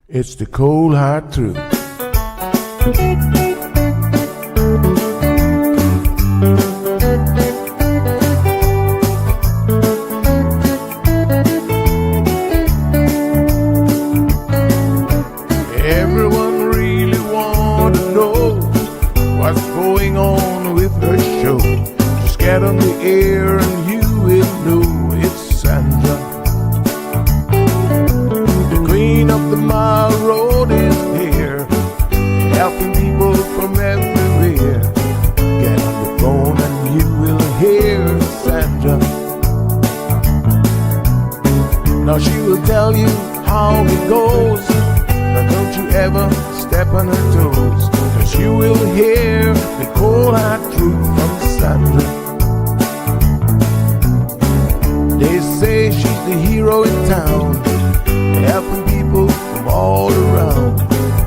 It's the cold hard truth. Everyone really want to know what's going on with her show. Just get on the air and you will know it's Sandra. The queen of the mile road is here, helping people from everywhere. Get on the phone and you will hear Sandra. Now she will tell you how it goes, but don't you ever step on her toes, 'cause you will hear the cold hard truth from Sandra. They say she's the hero in town, helping people from all around.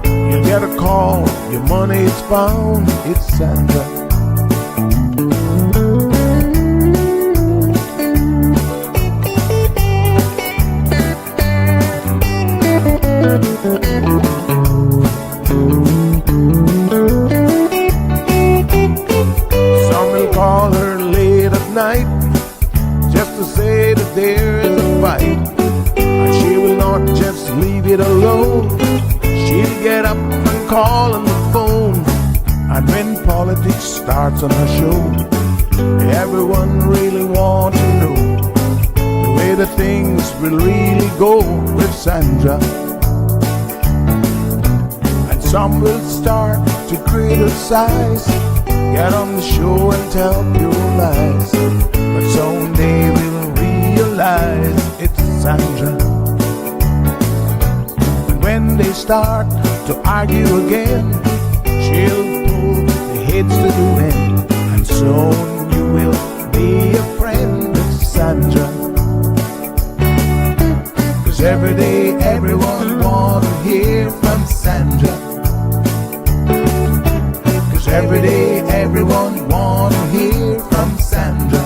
You get a call, your money is found, it's Sandra. Some will call her late at night just to say that there is a fight, and she will not just leave it alone. She'll get up and call on the phone, and when politics starts on her show, everyone really wants to know the way the things will really go with Sandra. Some will start to criticize, get on the show and tell pure lies, but soon they will realize it's Sandra. And when they start to argue again, she'll pull the heads to the wind, and soon you will be a friend of Sandra. 'Cause every day everyone wants to hear from Sandra. Every day, everyone wanna hear from Sandra.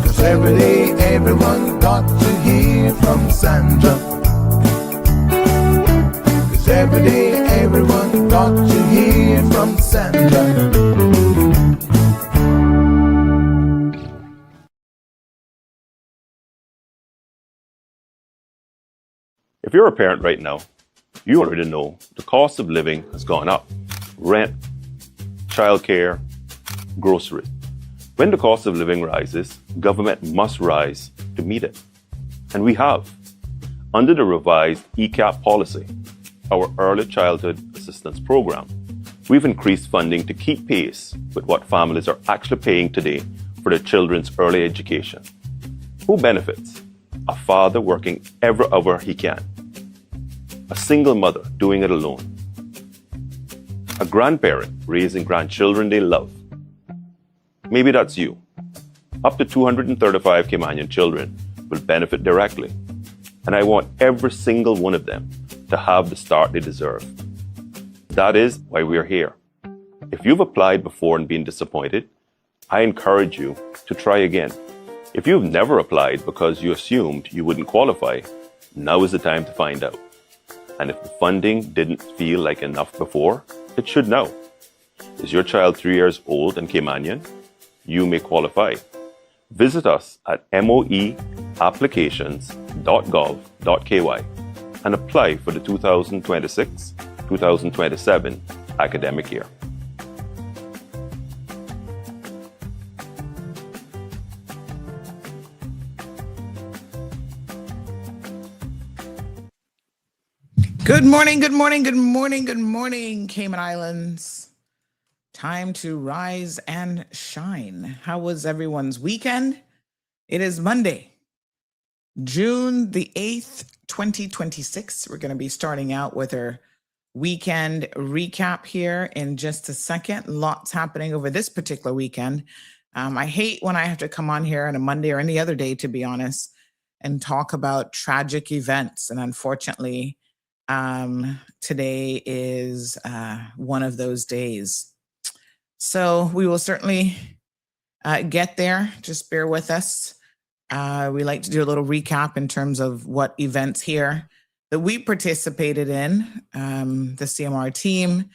'Cause every day, everyone got to hear from Sandra. 'Cause every day, everyone got to hear from Sandra. If you're a parent right now, you already know the cost of living has gone up. Rent, childcare, groceries. When the cost of living rises, government must rise to meet it. And we have. Under the revised ECAP policy, our Early Childhood Assistance Program, we've increased funding to keep pace with what families are actually paying today for their children's early education. Who benefits? A father working every hour he can. A single mother doing it alone. A grandparent raising grandchildren they love. Maybe that's you. Up to 235 Caymanian children will benefit directly, and I want every single one of them to have the start they deserve. That is why we are here. If you've applied before and been disappointed, I encourage you to try again. If you've never applied because you assumed you wouldn't qualify, now is the time to find out. And if the funding didn't feel like enough before, it should now. Is your child 3 years old and Caymanian? You may qualify. Visit us at moeapplications.gov.ky and apply for the 2026-2027 academic year. Good morning, good morning, good morning, good morning, Cayman Islands. Time to rise and shine. How was everyone's weekend? It is Monday, June the 8th, 2026. We're going to be starting out with our weekend recap here in just a second. Lots happening over this particular weekend. I hate when I have to come on here on a Monday or any other day, to be honest, and talk about tragic events. And unfortunately, today is one of those days. So we will certainly get there. Just bear with us. We like to do a little recap in terms of what events here that we participated in, the CMR team,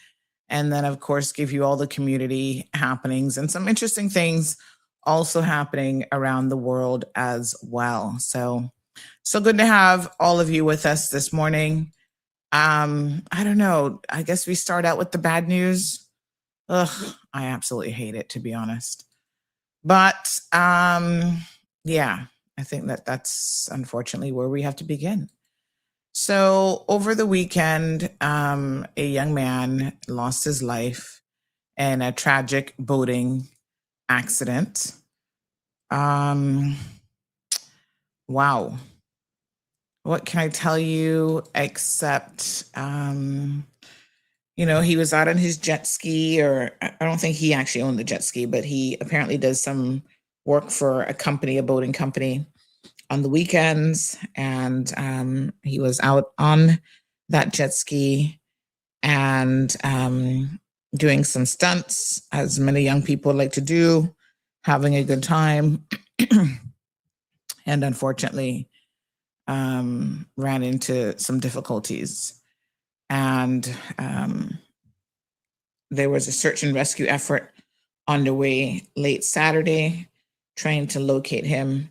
and then, of course, give you all the community happenings and some interesting things also happening around the world as well. So good to have all of you with us this morning. I don't know. I guess we start out with the bad news. Ugh, I absolutely hate it, to be honest. But yeah, I think that's unfortunately where we have to begin. So over the weekend, a young man lost his life in a tragic boating accident. Wow. What can I tell you except, he was out on his jet ski, or I don't think he actually owned the jet ski, but he apparently does some work for a company, a boating company, on the weekends. And he was out on that jet ski and doing some stunts, as many young people like to do, having a good time. And unfortunately, ran into some difficulties. And there was a search and rescue effort underway late Saturday, trying to locate him.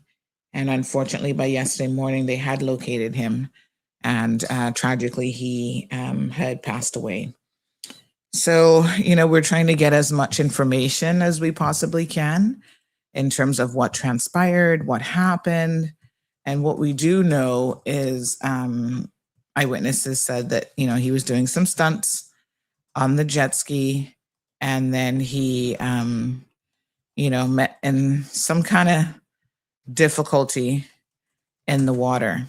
And unfortunately, by yesterday morning, they had located him. And tragically, he had passed away. So, we're trying to get as much information as we possibly can in terms of what transpired, what happened. And what we do know is eyewitnesses said that, he was doing some stunts on the jet ski, and then he, met in some kind of difficulty in the water.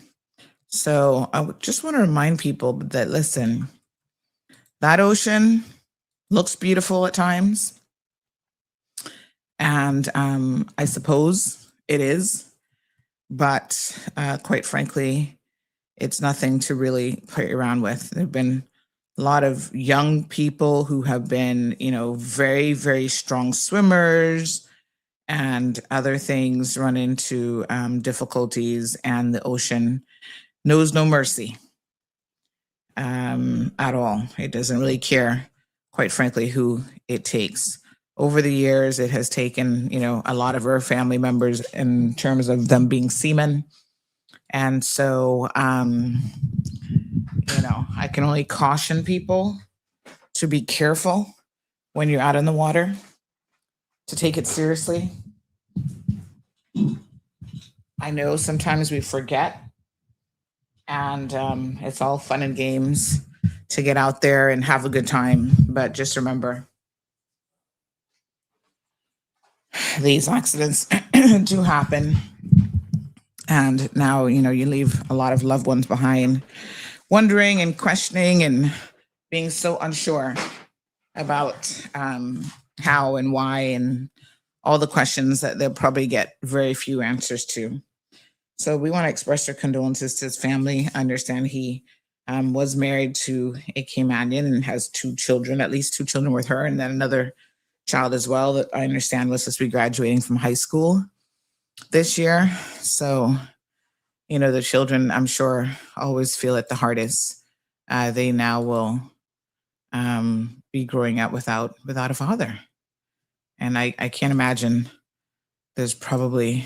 So I just want to remind people that, listen, that ocean looks beautiful at times. And I suppose it is. But quite frankly, it's nothing to really play around with. There have been a lot of young people who have been, very, very strong swimmers and other things, run into difficulties, and the ocean knows no mercy at all. It doesn't really care, quite frankly, who it takes. Over the years, it has taken, a lot of our family members in terms of them being seamen. And so, I can only caution people to be careful when you're out in the water, to take it seriously. I know sometimes we forget, and it's all fun and games to get out there and have a good time. But just remember, these accidents do happen. And now, you leave a lot of loved ones behind, wondering and questioning and being so unsure about how and why, and all the questions that they'll probably get very few answers to. So we want to express our condolences to his family. I understand he was married to a Caymanian and has 2 children, at least 2 children with her, and then another child as well that I understand was supposed to be graduating from high school this year. So, the children, I'm sure, always feel it the hardest. They now will be growing up without a father. And I can't imagine there's probably,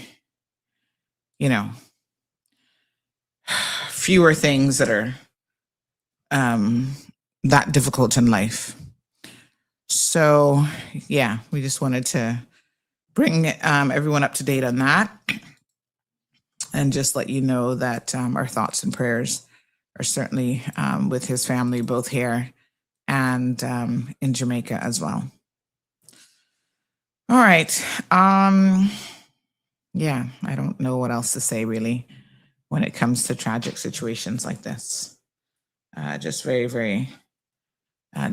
fewer things that are that difficult in life. So, yeah, we just wanted to bring everyone up to date on that, and just let you know that our thoughts and prayers are certainly with his family, both here and in Jamaica as well. All right. Yeah, I don't know what else to say really when it comes to tragic situations like this. Just very, very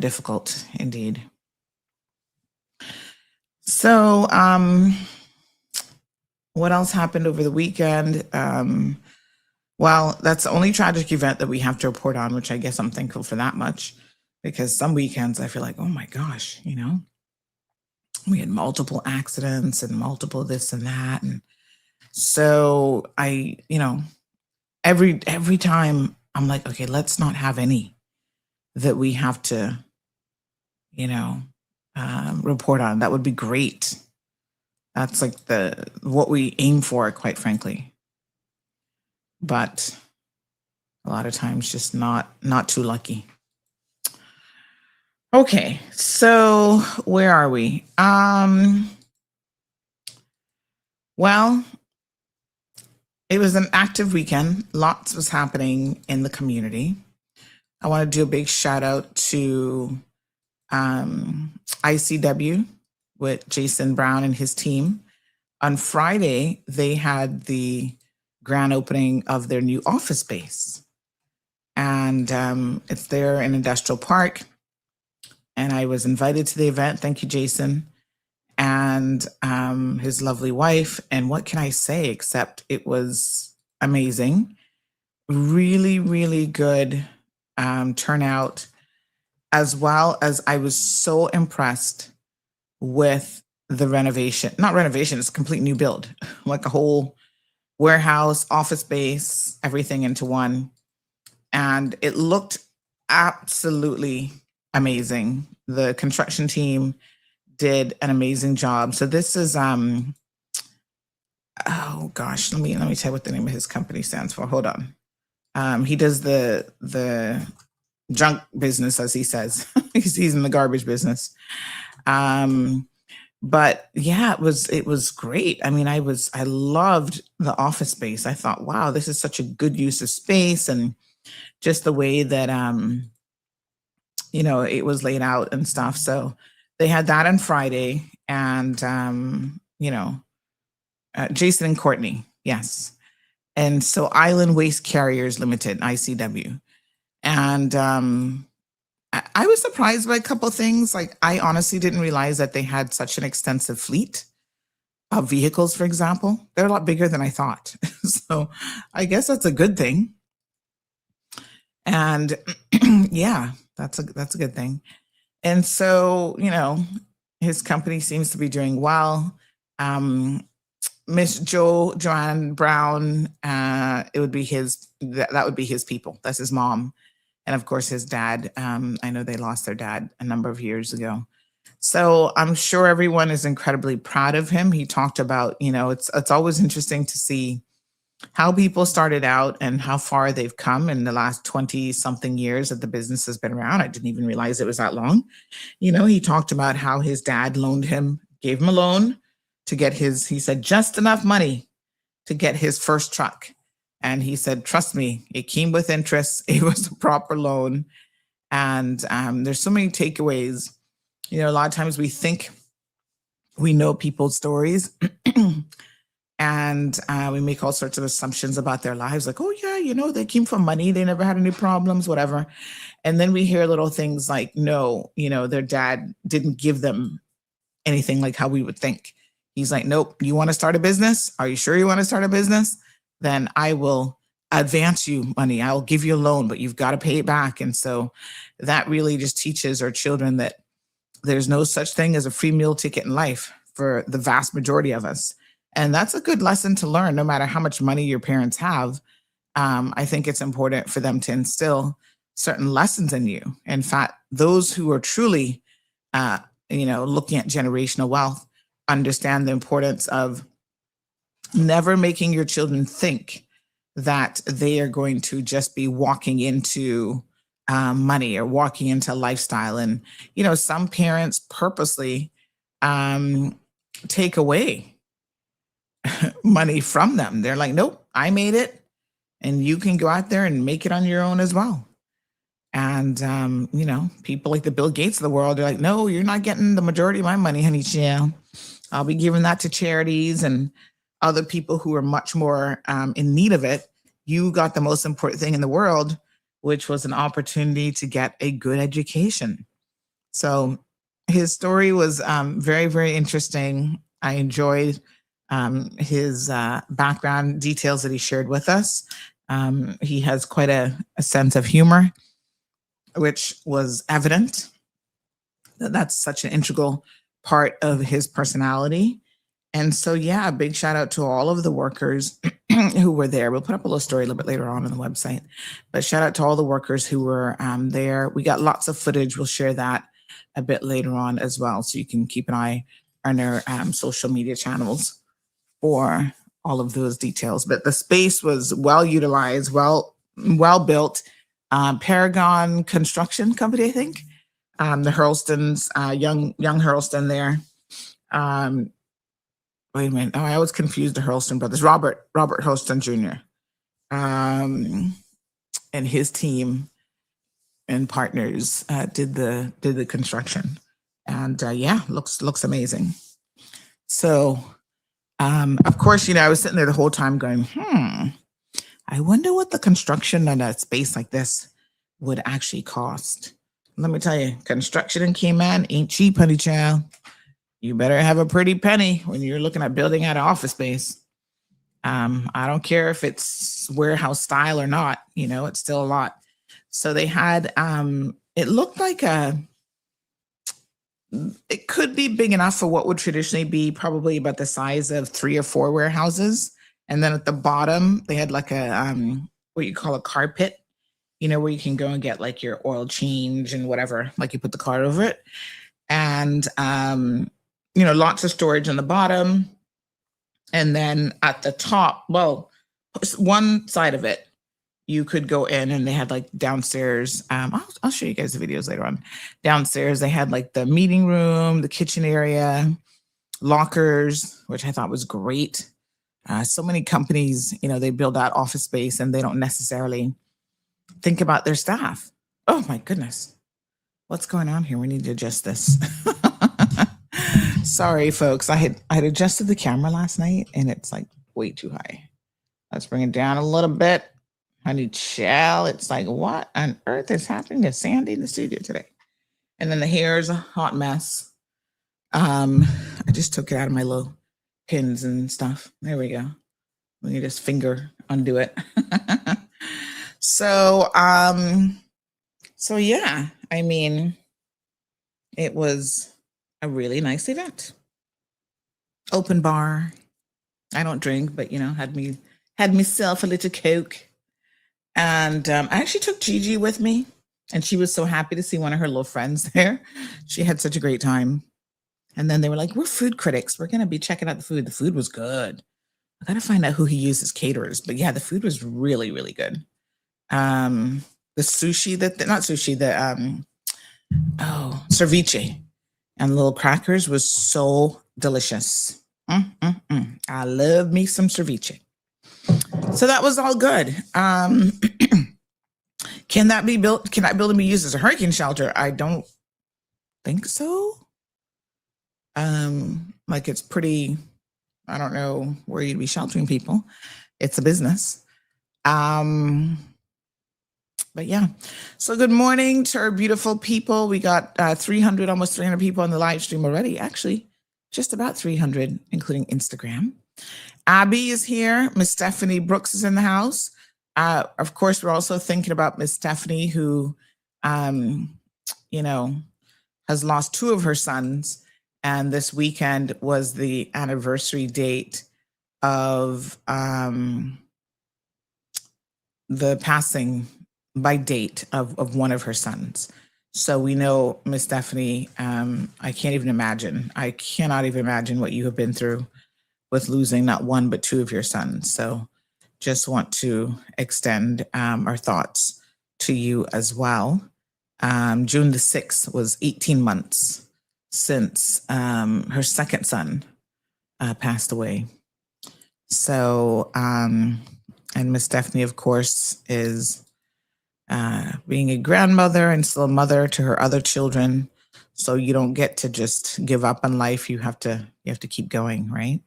difficult indeed. So, what else happened over the weekend? Well, that's the only tragic event that we have to report on, which I guess I'm thankful for that much, because some weekends I feel like, oh my gosh, we had multiple accidents and multiple this and that. And so I, every time I'm like, okay, let's not have any that we have to, report on. That would be great. That's like what we aim for, quite frankly. But a lot of times just not too lucky. Okay, so where are we? Well, it was an active weekend. Lots was happening in the community. I want to do a big shout out to ICW with Jason Brown and his team. On Friday, they had the grand opening of their new office space. And it's there in Industrial Park. And I was invited to the event. Thank you, Jason, and his lovely wife. And what can I say except it was amazing. Really, really good turnout, as well as I was so impressed with the renovation. Not renovation, it's a complete new build, like a whole warehouse, office space, everything into one. And it looked absolutely amazing. The construction team did an amazing job. So this is oh gosh, let me tell you what the name of his company stands for. Hold on. He does the junk business, as he says. He's in the garbage business. But yeah, it was great. I mean, I loved the office space. I thought, wow, this is such a good use of space, and just the way that it was laid out and stuff. So they had that on Friday, and Jason and Courtney, yes. And so Island Waste Carriers Limited, ICW. And I was surprised by a couple of things. Like, I honestly didn't realize that they had such an extensive fleet of vehicles, for example. They're a lot bigger than I thought. So I guess that's a good thing. And yeah, that's a good thing. And so, his company seems to be doing well. Miss Joanne Brown, it would be that would be his people. That's his mom. And of course, his dad. I know they lost their dad a number of years ago. So I'm sure everyone is incredibly proud of him. He talked about, it's always interesting to see how people started out and how far they've come in the last 20 something years that the business has been around. I didn't even realize it was that long. He talked about how his dad gave him a loan to get he said, just enough money to get his first truck. And he said, trust me, it came with interest. It was a proper loan. And there's so many takeaways. A lot of times we think we know people's stories and we make all sorts of assumptions about their lives. Like, oh yeah, they came from money. They never had any problems, whatever. And then we hear little things like, no, their dad didn't give them anything like how we would think. He's like, nope, you want to start a business? Are you sure you want to start a business? Then I will advance you money. I'll give you a loan, but you've got to pay it back. And so that really just teaches our children that there's no such thing as a free meal ticket in life for the vast majority of us. And that's a good lesson to learn, no matter how much money your parents have. I think it's important for them to instill certain lessons in you. In fact, those who are truly, looking at generational wealth, understand the importance of never making your children think that they are going to just be walking into money or walking into lifestyle. And, some parents purposely take away money from them. They're like, nope, I made it, and you can go out there and make it on your own as well. And, people like the Bill Gates of the world are like, no, you're not getting the majority of my money, honey. Yeah, I'll be giving that to charities and other people who are much more in need of it. You got the most important thing in the world, which was an opportunity to get a good education. So his story was very, very interesting. I enjoyed his background details that he shared with us. He has quite a sense of humor, which was evident. That's such an integral part of his personality. And so, yeah, a big shout out to all of the workers who were there. We'll put up a little story a little bit later on the website, but shout out to all the workers who were there. We got lots of footage. We'll share that a bit later on as well. So you can keep an eye on our social media channels for all of those details. But the space was well utilized, well built. Paragon Construction Company, I think. The Hurlstons, young Hurlston there. Wait a minute. Oh, I always confused the Hurlston brothers. Robert Hurlston Jr. And his team and partners did the construction, and yeah, looks amazing. So, of course, I was sitting there the whole time going, I wonder what the construction on a space like this would actually cost. Let me tell you, construction in Cayman ain't cheap, honey child. You better have a pretty penny when you're looking at building out an office space. I don't care if it's warehouse style or not, it's still a lot. So they had, it looked like it could be big enough for what would traditionally be probably about the size of 3 or 4 warehouses. And then at the bottom, they had like a, what you call a car pit, where you can go and get like your oil change and whatever, like you put the car over it. And, lots of storage on the bottom. And then at the top, well, one side of it, you could go in and they had like downstairs. I'll show you guys the videos later on. Downstairs, they had like the meeting room, the kitchen area, lockers, which I thought was great. So many companies, they build out office space and they don't necessarily think about their staff. Oh my goodness. What's going on here? We need to adjust this. Sorry, folks. I had adjusted the camera last night and it's like way too high. Let's bring it down a little bit. Honey child, it's like, what on earth is happening to Sandy in the studio today? And then the hair is a hot mess. I just took it out of my little pins and stuff. There we go. Let me just finger undo it. So yeah, I mean, it was a really nice event. Open bar. I don't drink, but had myself a little Coke. And I actually took Gigi with me, and she was so happy to see one of her little friends there. She had such a great time. And then they were like, we're food critics. We're going to be checking out the food. The food was good. I got to find out who he uses caterers. But yeah, the food was really, really good. The sushi, ceviche and little crackers was so delicious. I love me some ceviche. So that was all good. Can that build and be used as a hurricane shelter? I don't think so. Like it's pretty, I don't know where you'd be sheltering people. It's a business. But yeah. So good morning to our beautiful people. We got almost 300 people on the live stream already. Actually, just about 300, including Instagram. Abby is here. Miss Stephanie Brooks is in the house. Of course, we're also thinking about Miss Stephanie, who, has lost 2 of her sons. And this weekend was the anniversary date of the passing by date of one of her sons. So we know, Miss Stephanie, I cannot even imagine what you have been through with losing not 1, but 2 of your sons. So just want to extend our thoughts to you as well. June the 6th was 18 months since her second son passed away. So, and Miss Stephanie, of course, is being a grandmother and still a mother to her other children. So you don't get to just give up on life. You have to keep going, right?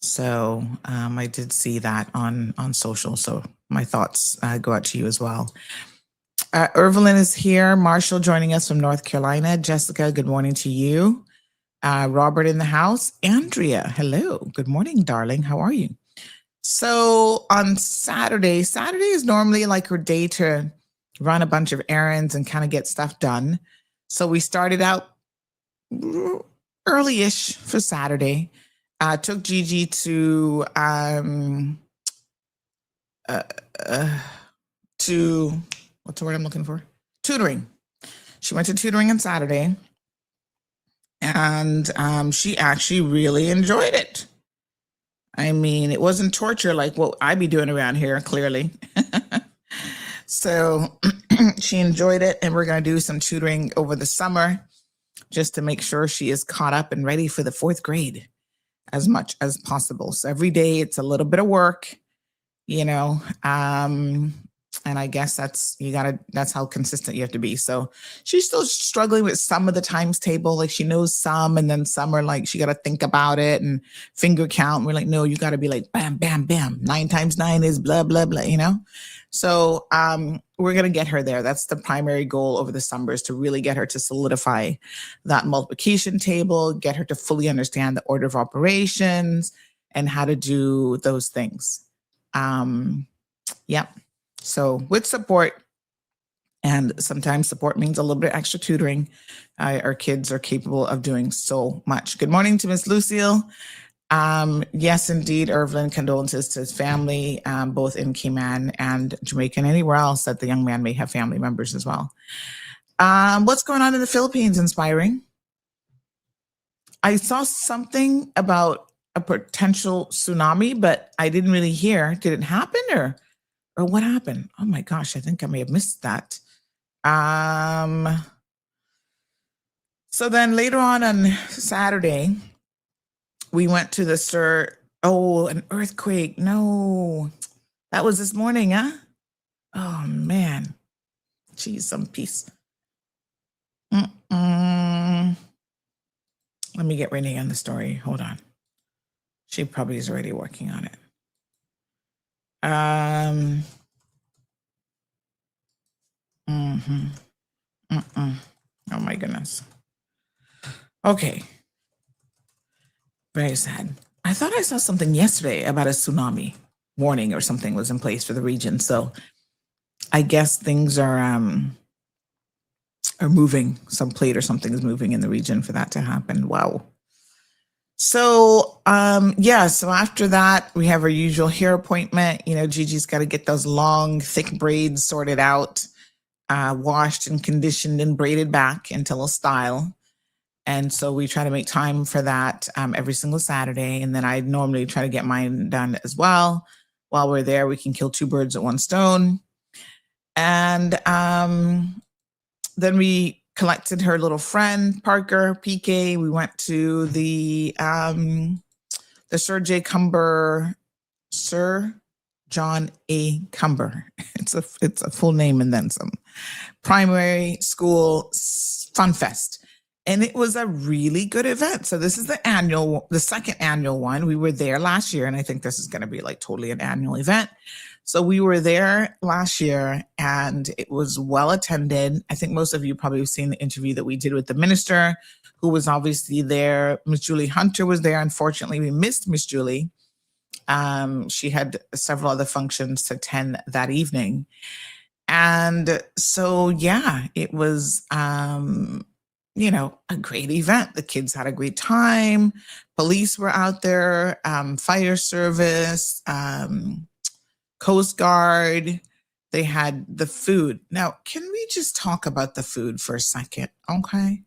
So I did see that on social. So my thoughts go out to you as well. Irvelyn is here. Marshall joining us from North Carolina. Jessica, good morning to you. Robert in the house. Andrea, hello. Good morning, darling. How are you? So on Saturday is normally like her day to run a bunch of errands and kind of get stuff done. So we started out early-ish for Saturday. took Gigi to what's the word I'm looking for? Tutoring. She went to tutoring on Saturday, and she actually really enjoyed it. I mean, it wasn't torture like what I'd be doing around here, clearly. So she enjoyed it, and we're going to do some tutoring over the summer just to make sure she is caught up and ready for the 4th grade as much as possible. So every day it's a little bit of work, you know, and I guess that's how consistent you have to be. So she's still struggling with some of the times table. Like she knows some, and then some are like, she got to think about it and finger count. And we're like, no, you got to be like, bam, bam, bam. 9 times 9 is blah, blah, blah, you know? So we're going to get her there. That's the primary goal over the summer, is to really get her to solidify that multiplication table, get her to fully understand the order of operations and how to do those things. Yep. So with support, and sometimes support means a little bit extra tutoring, our kids are capable of doing so much. Good morning to Miss Lucille. Yes, indeed, Irvin, condolences to his family, both in Cayman and Jamaica and anywhere else that the young man may have family members as well. What's going on in the Philippines? Inspiring. I saw something about a potential tsunami, but I didn't really hear. Did it happen or what happened? Oh my gosh, I think I may have missed that. So then later on Saturday, we went to an earthquake. No, that was this morning, huh? Oh man, geez, some peace. Let me get Renee on the story. Hold on. She probably is already working on it. Oh my goodness. Okay. Very sad. I thought I saw something yesterday about a tsunami warning or something was in place for the region. So I guess things are moving. Some plate or something is moving in the region for that to happen. Wow. So, so after that, we have our usual hair appointment. You know, Gigi's got to get those long, thick braids sorted out, washed and conditioned and braided back into a style. And so we try to make time for that every single Saturday. And then I normally try to get mine done as well. While we're there, we can kill 2 birds with 1 stone. And then we collected her little friend, Parker, PK. We went to the Sir John A. Cumber. It's a full name and then some. Primary school FunFest. And it was a really good event. So this is the 2nd annual one. We were there last year, and I think this is going to be like totally an annual event. So we were there last year, and it was well attended. I think most of you probably have seen the interview that we did with the minister, who was obviously there. Miss Julie Hunter was there. Unfortunately, we missed Miss Julie. She had several other functions to attend that evening. And so, yeah, it was, a great event. The kids had a great time. Police were out there, fire service, Coast Guard. They had the food. Now, can we just talk about the food for a second? Okay.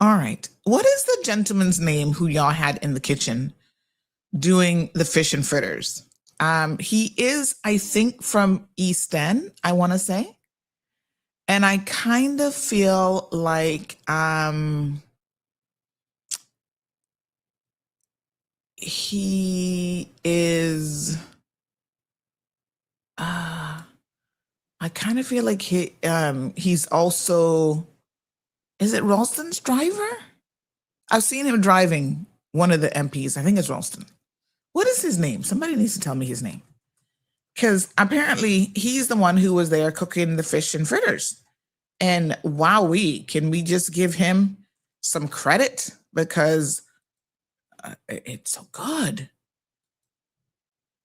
All right. What is the gentleman's name who y'all had in the kitchen doing the fish and fritters? He is, I think, from East End, I want to say. And I kind of feel like he is, I kind of feel like he's also, is it Ralston's driver? I've seen him driving one of the MPs. I think it's Ralston. What is his name? Somebody needs to tell me his name. Because apparently he's the one who was there cooking the fish and fritters. And wowee, can we just give him some credit? Because it's so good.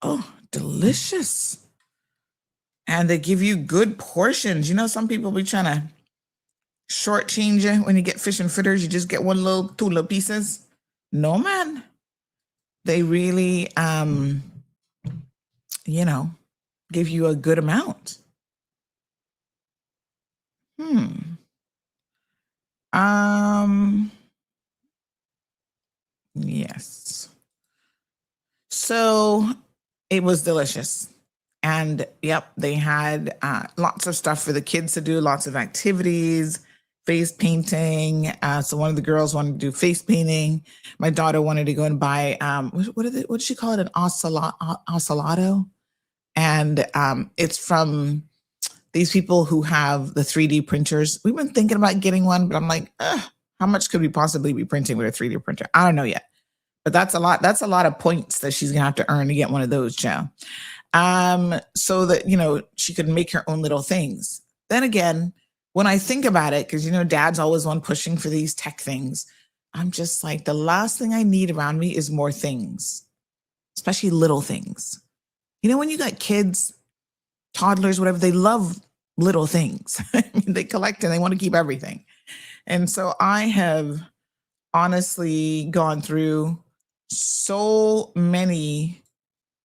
Oh, delicious. And they give you good portions. You know, some people be trying to shortchange you when you get fish and fritters. You just get 2 little pieces. No, man. they really, you know, give you a good amount. Yes. So it was delicious. And yep, they had lots of stuff for the kids to do, lots of activities, face painting. So one of the girls wanted to do face painting. My daughter wanted to go and buy, what did she call it? An ocellato. And it's from these people who have the 3D printers. We've been thinking about getting one, but I'm like, how much could we possibly be printing with a 3D printer? I don't know yet. But that's a lot. That's a lot of points that she's gonna have to earn to get one of those, Joe. So that, you know, she could make her own little things. Then again, when I think about it, because, you know, dad's always one pushing for these tech things, I'm just like, the last thing I need around me is more things, especially little things. You know, when you got kids, toddlers, whatever, they love little things. I mean, they collect and they want to keep everything. And so I have honestly gone through so many,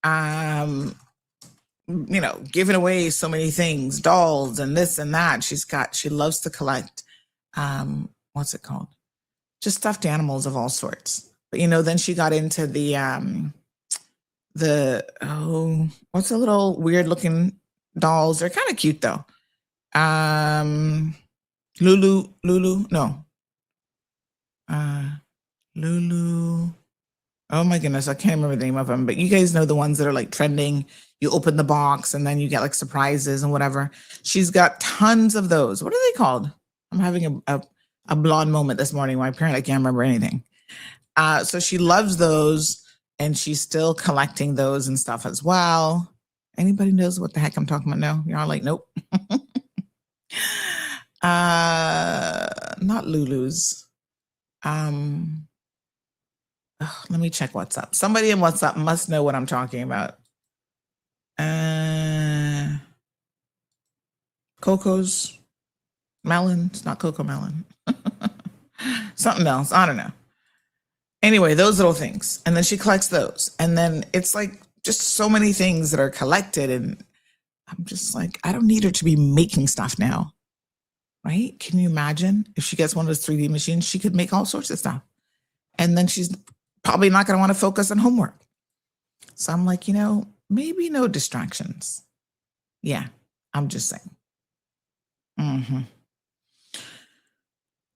you know, giving away so many things, dolls and this and that. She loves to collect, what's it called? Just stuffed animals of all sorts. But, you know, then she got into what's the little weird looking dolls? They're kind of cute though. Lulu, oh my goodness, I can't remember the name of them, but you guys know the ones that are like trending. You open the box and then you get like surprises and whatever. She's got tons of those. What are they called? I'm having a blonde moment this morning. My parent, I can't remember anything. So she loves those and she's still collecting those and stuff as well. Anybody knows what the heck I'm talking about? No, you're all like, nope. Not Lulu's. Let me check WhatsApp. Somebody in WhatsApp must know what I'm talking about. Coco's melon. It's not Coco melon. Something else. I don't know. Anyway, those little things. And then she collects those. And then it's like just so many things that are collected. And I'm just like, I don't need her to be making stuff now. Right? Can you imagine if she gets one of those 3D machines, she could make all sorts of stuff. And then she's probably not going to want to focus on homework. So I'm like, you know, maybe no distractions. Yeah, I'm just saying.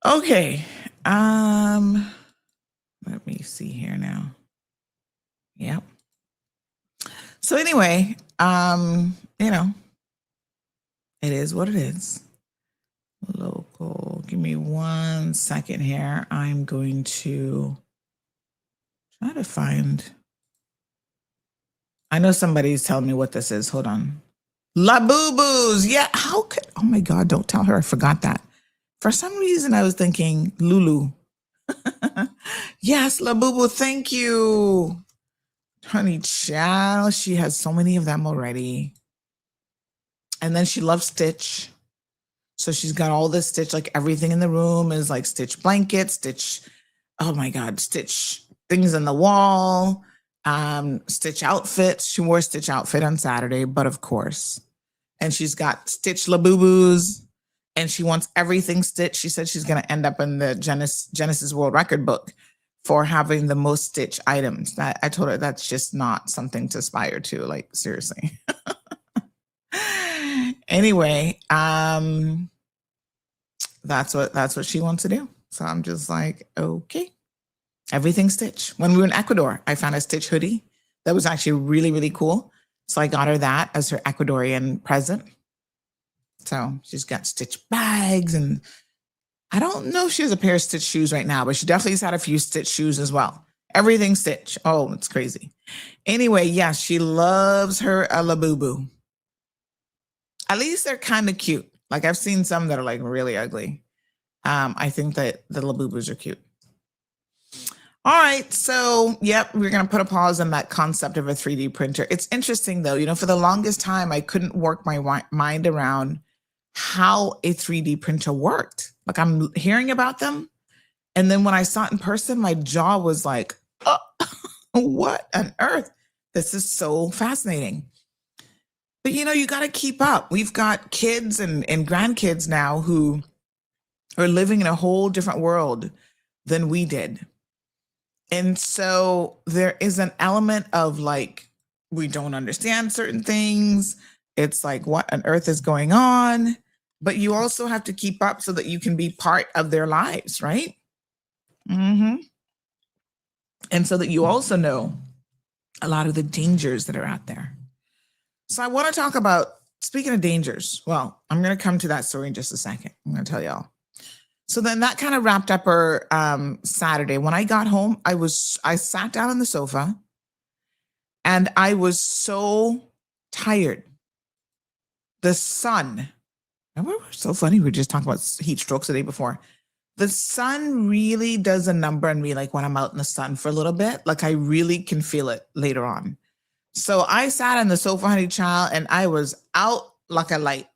Okay. Let me see here now. Yep. So anyway, you know, it is what it is. Local. Give me 1 second here. I'm going to try to find. I know somebody's telling me what this is. Hold on. La Boo Boos. Yeah. How could? Oh my God! Don't tell her. I forgot that. For some reason, I was thinking Lulu. Yes, La Boo Boo. Thank you, honey child. She has so many of them already. And then she loves Stitch. So she's got all this Stitch, like everything in the room is like Stitch blankets, Stitch, oh my God, Stitch things on the wall, Stitch outfits. She wore Stitch outfit on Saturday, but of course. And she's got Stitch Labubu's and she wants everything Stitch. She said she's going to end up in the Genesis World Record book for having the most Stitch items. That I told her that's just not something to aspire to, like seriously. Anyway, that's what she wants to do. So I'm just like, okay, everything Stitch. When we were in Ecuador, I found a Stitch hoodie that was actually really, really cool. So I got her that as her Ecuadorian present. So she's got Stitch bags, and I don't know if she has a pair of Stitch shoes right now, but she definitely has had a few Stitch shoes as well. Everything Stitch. Oh, it's crazy. Anyway, yes, she loves her Labubu. At least they're kind of cute. Like I've seen some that are like really ugly. I think that the Labubus are cute. All right. So, yep, we're going to put a pause on that concept of a 3D printer. It's interesting though, you know, for the longest time, I couldn't work my mind around how a 3D printer worked. Like I'm hearing about them. And then when I saw it in person, my jaw was like, oh, what on earth? This is so fascinating. But you got to keep up. We've got kids and grandkids now who are living in a whole different world than we did. And so there is an element of like, we don't understand certain things. It's like, what on earth is going on? But you also have to keep up so that you can be part of their lives, right? And so that you also know a lot of the dangers that are out there. So I want to talk about, speaking of dangers, well, I'm going to come to that story in just a second. I'm going to tell y'all. So then that kind of wrapped up our Saturday. When I got home, I sat down on the sofa and I was so tired. The sun, and we're so funny. We were just talking about heat strokes the day before. The sun really does a number on me, like when I'm out in the sun for a little bit, like I really can feel it later on. So I sat on the sofa, honey child, and I was out like a light.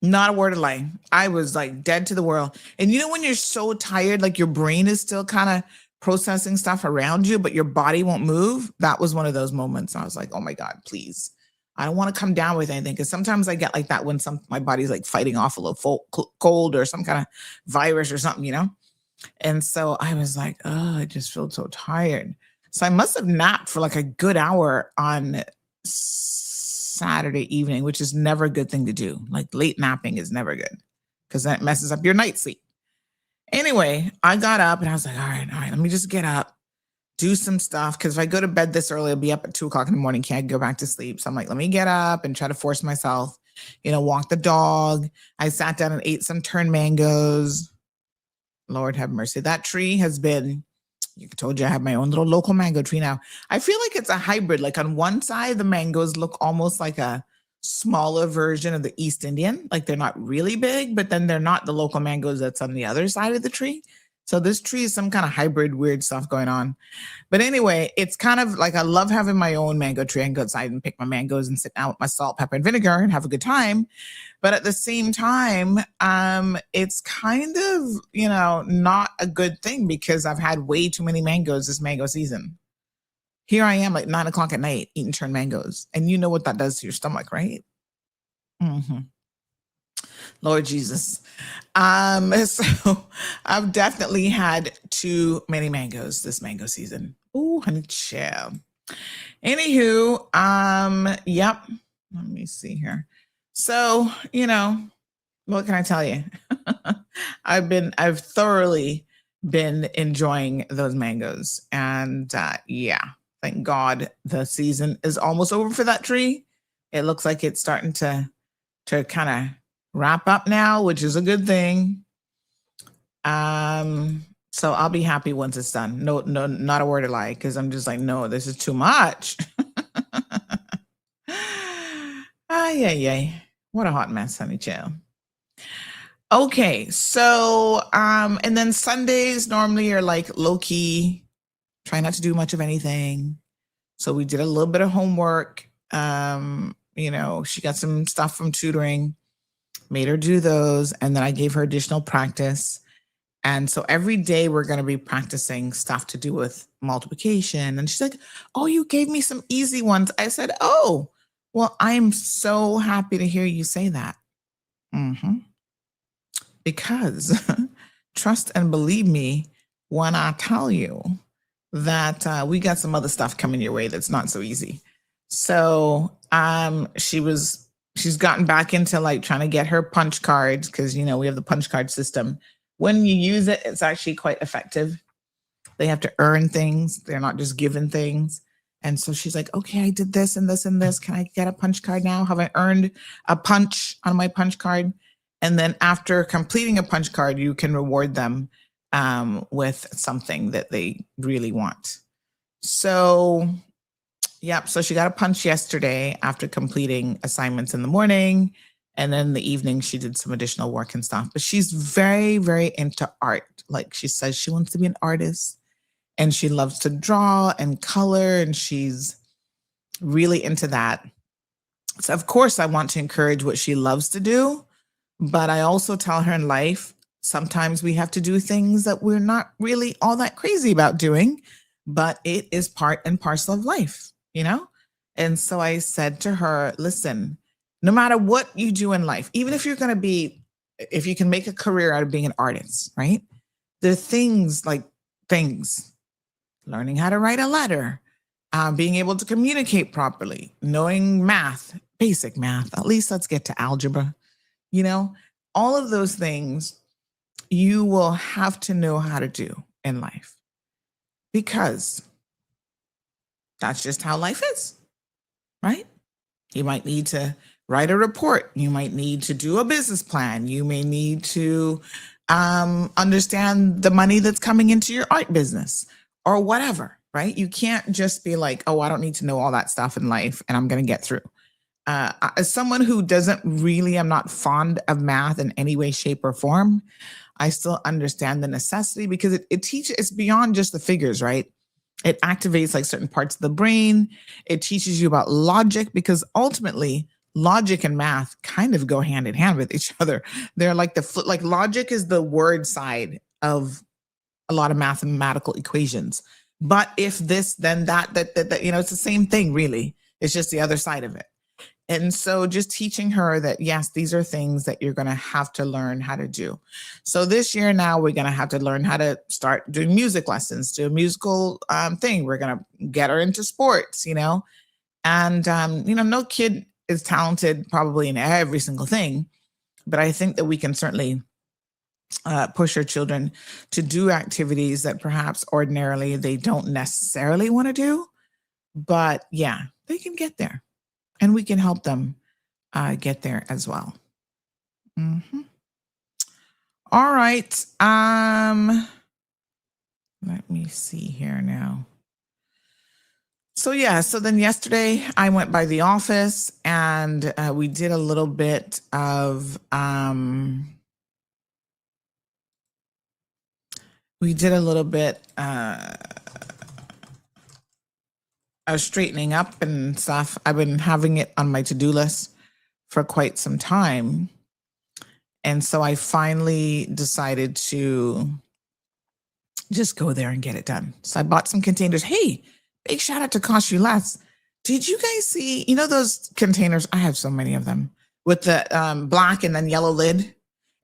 Not a word of lie. I was like dead to the world. And when you're so tired, like your brain is still kind of processing stuff around you, but your body won't move. That was one of those moments. I was like, oh my God, please. I don't want to come down with anything. Because sometimes I get like that when my body's like fighting off a little cold or some kind of virus or something, And so I was like, oh, I just feel so tired. So I must have napped for like a good hour on Saturday evening, which is never a good thing to do. Like late napping is never good because that messes up your night sleep. Anyway, I got up and I was like, all right, let me just get up, do some stuff. Because if I go to bed this early, I'll be up at 2:00 in the morning, can't go back to sleep. So I'm like, let me get up and try to force myself, walk the dog. I sat down and ate some turned mangoes. Lord have mercy. That tree has been, I told you I have my own little local mango tree now. I feel like it's a hybrid. Like on one side, the mangoes look almost like a smaller version of the East Indian. Like they're not really big, but then they're not the local mangoes that's on the other side of the tree. So this tree is some kind of hybrid weird stuff going on. But anyway, it's kind of like I love having my own mango tree. I can go outside and pick my mangoes and sit down with my salt, pepper, and vinegar and have a good time. But at the same time, it's kind of, not a good thing because I've had way too many mangoes this mango season. Here I am like 9:00 at night eating turned mangoes. And you know what that does to your stomach, right? Lord Jesus. So I've definitely had too many mangoes this mango season. Ooh, honey child. Anywho, yep. Let me see here. So, what can I tell you? I've thoroughly been enjoying those mangoes. And yeah, thank God the season is almost over for that tree. It looks like it's starting to kind of wrap up now, which is a good thing. So I'll be happy once it's done. No, not a word of lie, because I'm just like, no, this is too much. Ay. What a hot mess, honey child. Okay, so and then Sundays normally are like low key, try not to do much of anything. So we did a little bit of homework. She got some stuff from tutoring, made her do those, and then I gave her additional practice. And so every day we're going to be practicing stuff to do with multiplication. And she's like, oh, you gave me some easy ones. I said, oh, well, I'm so happy to hear you say that. Because trust and believe me when I tell you that we got some other stuff coming your way that's not so easy. So she's gotten back into like trying to get her punch cards because, we have the punch card system. When you use it, it's actually quite effective. They have to earn things. They're not just given things. And so she's like, okay, I did this and this and this. Can I get a punch card now? Have I earned a punch on my punch card? And then after completing a punch card, you can reward them with something that they really want. So, yep. So she got a punch yesterday after completing assignments in the morning. And then in the evening, she did some additional work and stuff. But she's very, very into art. Like she says she wants to be an artist. And she loves to draw and color. And she's really into that. So, of course, I want to encourage what she loves to do. But I also tell her in life, sometimes we have to do things that we're not really all that crazy about doing. but it is part and parcel of life, you know? And so I said to her, listen, no matter what you do in life, even if you're going to be, if you can make a career out of being an artist, right? There are things like learning how to write a letter, being able to communicate properly, knowing math, basic math, at least let's get to algebra, you know, all of those things you will have to know how to do in life because that's just how life is, right? You might need to write a report. You might need to do a business plan. You may need to understand the money that's coming into your art business or whatever, right? You can't just be like, oh, I don't need to know all that stuff in life and I'm going to get through. As someone who doesn't really, I'm not fond of math in any way, shape, or form, I still understand the necessity because it teaches, it's beyond just the figures, right? It activates like certain parts of the brain. It teaches you about logic because ultimately logic and math kind of go hand in hand with each other. They're like like logic is the word side of a lot of mathematical equations. But if this, then that, you know, it's the same thing really. It's just the other side of it. And so just teaching her that, yes, these are things that you're going to have to learn how to do. So this year now we're going to have to learn how to start doing music lessons, do a musical thing. We're going to get her into sports, you know, and, you know, no kid is talented probably in every single thing, but I think that we can certainly push our children to do activities that perhaps ordinarily they don't necessarily want to do, but yeah, they can get there. And we can help them get there as well. Mm-hmm. All right. Let me see here now. So yeah, so then yesterday I went by the office and we did a little bit of straightening up and stuff. I've been having it on my to-do list for quite some time. And so I finally decided to just go there and get it done. So I bought some containers. Hey, big shout out to Cost You Less. Did you guys see, you know, those containers? I have so many of them with the black and then yellow lid.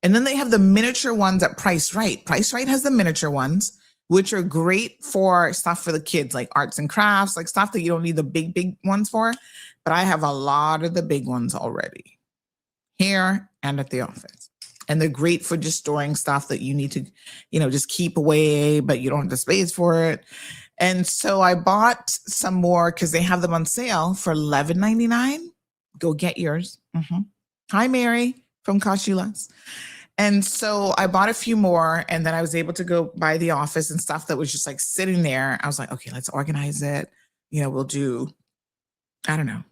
And then they have the miniature ones at Price Right. Price Right has the miniature ones, which are great for stuff for the kids, like arts and crafts, like stuff that you don't need the big ones for. But I have a lot of the big ones already here and at the office. And they're great for just storing stuff that you need to, you know, just keep away, but you don't have the space for it. And so I bought some more because they have them on sale for $11.99. Go get yours. Mm-hmm. Hi, Mary from Cost You Less. And so I bought a few more and then I was able to go by the office and stuff that was just like sitting there. I was like, okay, let's organize it. You know, we'll do, I don't know,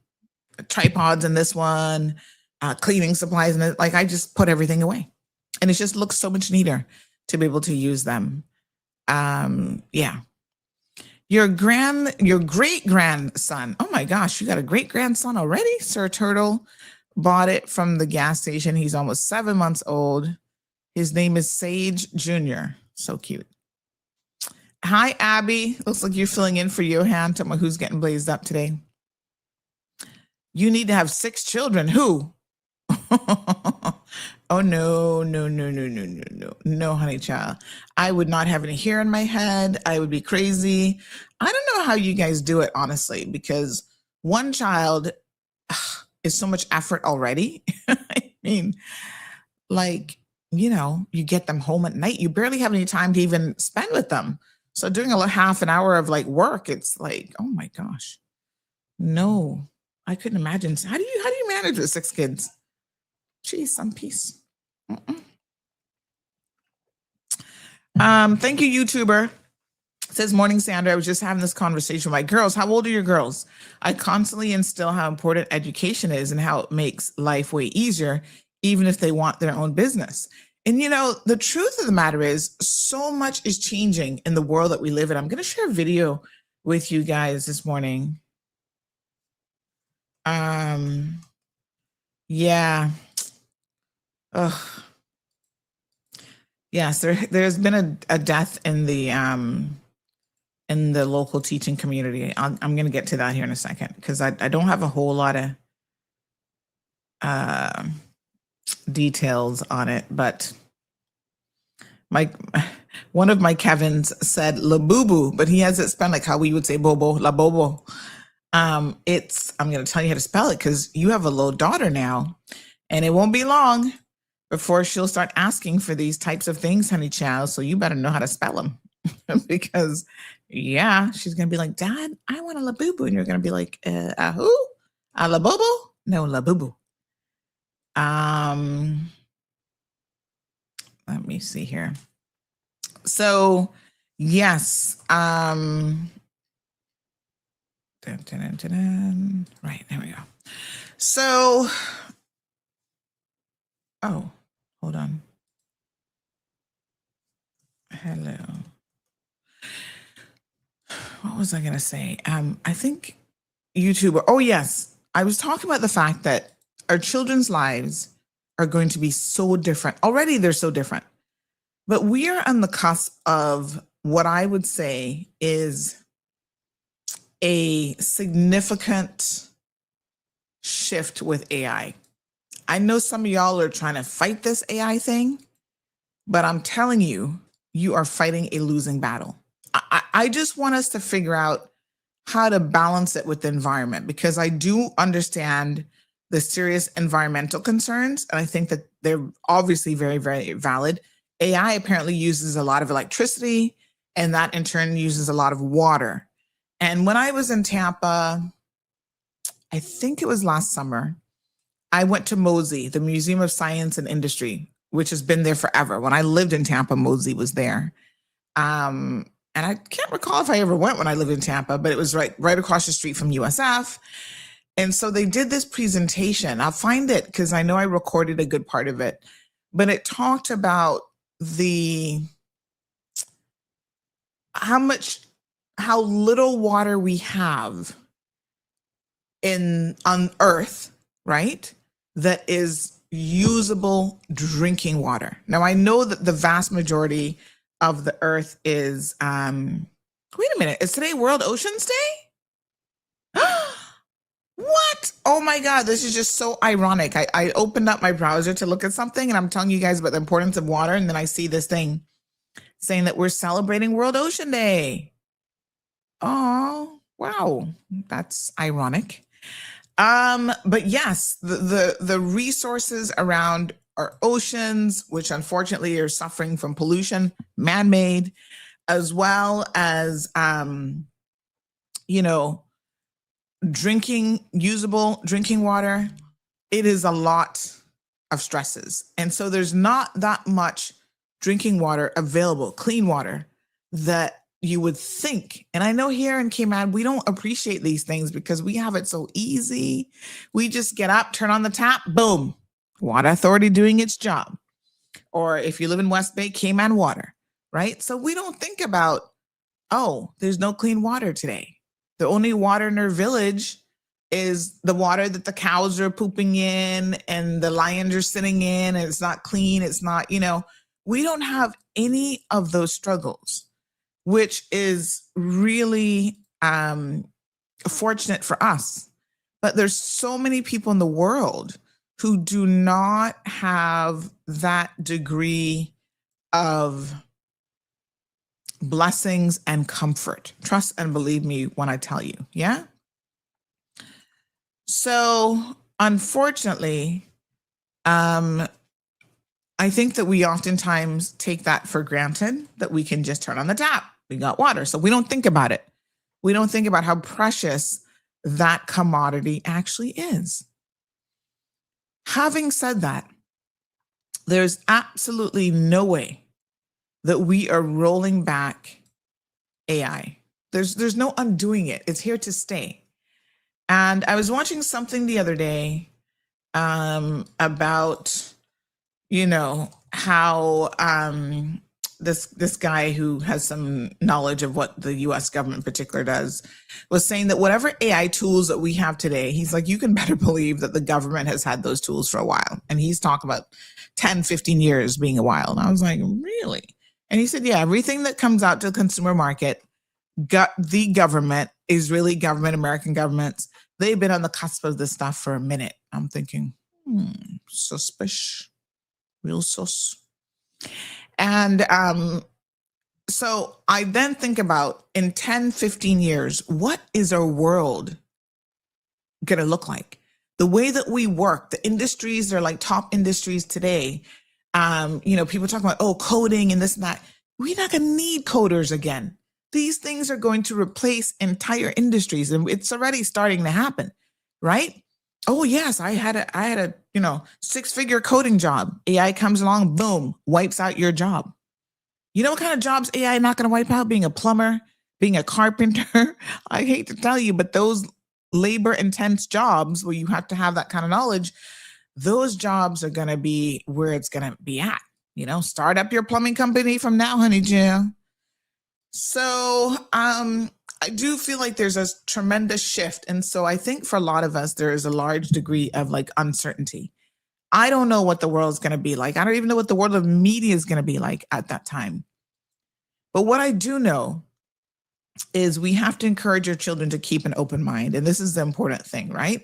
tripods in this one, cleaning supplies. And like, I just put everything away and it just looks so much neater to be able to use them. Yeah. Your great grandson. Oh my gosh, you got a great grandson already? Sir Turtle bought it from the gas station. He's almost 7 months old. His name is Sage Jr. So cute. Hi, Abby. Looks like you're filling in for Johan. Tell me who's getting blazed up today. You need to have 6 children. Who? Oh, no, honey child. I would not have any hair in my head. I would be crazy. I don't know how you guys do it, honestly, because one child is so much effort already. I mean, like, you know, you get them home at night. You barely have any time to even spend with them. So doing a half an hour of like work, it's like, oh my gosh, no, I couldn't imagine. How do you manage with 6 kids? Geez, some peace. Thank you, YouTuber. It says, morning, Sandra. I was just having this conversation with my girls. How old are your girls? I constantly instill how important education is and how it makes life way easier, even if they want their own business. And, you know, the truth of the matter is so much is changing in the world that we live in. I'm going to share a video with you guys this morning. Yeah. Ugh. Yes, there's been a death in the in the local teaching community. I'm going to get to that here in a second because I don't have a whole lot of details on it, but one of my Kevins said la boo boo, but he has it spelled like how we would say bobo, la bobo. I'm going to tell you how to spell it because you have a little daughter now, and it won't be long before she'll start asking for these types of things, honey child. So you better know how to spell them because yeah, she's going to be like, Dad, I want a la boo boo. And you're going to be like, who? A la bobo? No, la boo boo. Let me see here. So yes, right, there we go. So, oh, hold on. Hello. What was I gonna say? I think YouTuber. Oh yes, I was talking about the fact that our children's lives are going to be so different. Already they're so different. But we are on the cusp of what I would say is a significant shift with AI. I know some of y'all are trying to fight this AI thing, but I'm telling you, you are fighting a losing battle. I just want us to figure out how to balance it with the environment, because I do understand the serious environmental concerns, and I think that they're obviously very, very valid. AI apparently uses a lot of electricity, and that in turn uses a lot of water. And when I was in Tampa, I think it was last summer, I went to MOSI, the Museum of Science and Industry, which has been there forever. When I lived in Tampa, MOSI was there. And I can't recall if I ever went when I lived in Tampa, but it was right across the street from USF. And so they did this presentation. I'll find it because I know I recorded a good part of it, but it talked about how little water we have on Earth, right? That is usable drinking water. Now I know that the vast majority of the Earth is, wait a minute, is today World Oceans Day? What? Oh my God, this is just so ironic. I opened up my browser to look at something, and I'm telling you guys about the importance of water, and then I see this thing saying that we're celebrating World Ocean Day. Oh, wow, that's ironic. But yes, the resources around our oceans, which unfortunately are suffering from pollution, man-made, as well as usable drinking water, it is a lot of stresses. And so there's not that much drinking water available, clean water, that you would think. And I know here in Cayman, we don't appreciate these things because we have it so easy. We just get up, turn on the tap, boom, Water Authority doing its job. Or if you live in West Bay, Cayman Water, right? So we don't think about, oh, there's no clean water today. The only water in our village is the water that the cows are pooping in and the lions are sitting in, and it's not clean. It's not, we don't have any of those struggles, which is really fortunate for us. But there's so many people in the world who do not have that degree of blessings and comfort. Trust and believe me when I tell you, yeah? So unfortunately, I think that we oftentimes take that for granted, that we can just turn on the tap. We got water. So we don't think about it. We don't think about how precious that commodity actually is. Having said that, there's absolutely no way that we are rolling back AI. There's no undoing it. It's here to stay. And I was watching something the other day about, how this guy who has some knowledge of what the US government in particular does was saying that whatever AI tools that we have today, he's like, you can better believe that the government has had those tools for a while. And he's talking about 10, 15 years being a while. And I was like, really? And he said, yeah, everything that comes out to the consumer market, the government, Israeli government, American governments, they've been on the cusp of this stuff for a minute. I'm thinking, suspicious, real sus. And so I then think about in 10, 15 years, what is our world going to look like? The way that we work, the industries are like top industries today. People talk about, coding and this and that. We're not going to need coders again. These things are going to replace entire industries, and it's already starting to happen, right? Oh yes, I had a 6-figure coding job. AI comes along, boom, wipes out your job. You know what kind of jobs AI not going to wipe out? Being a plumber, being a carpenter. I hate to tell you, but those labor intense jobs where you have to have that kind of knowledge, those jobs are going to be where it's going to be at. Start up your plumbing company from now, honey Jill. So I do feel like there's a tremendous shift. And so I think for a lot of us, there is a large degree of like uncertainty. I don't know what the world's going to be like. I don't even know what the world of media is going to be like at that time. But what I do know is we have to encourage our children to keep an open mind. And this is the important thing, right?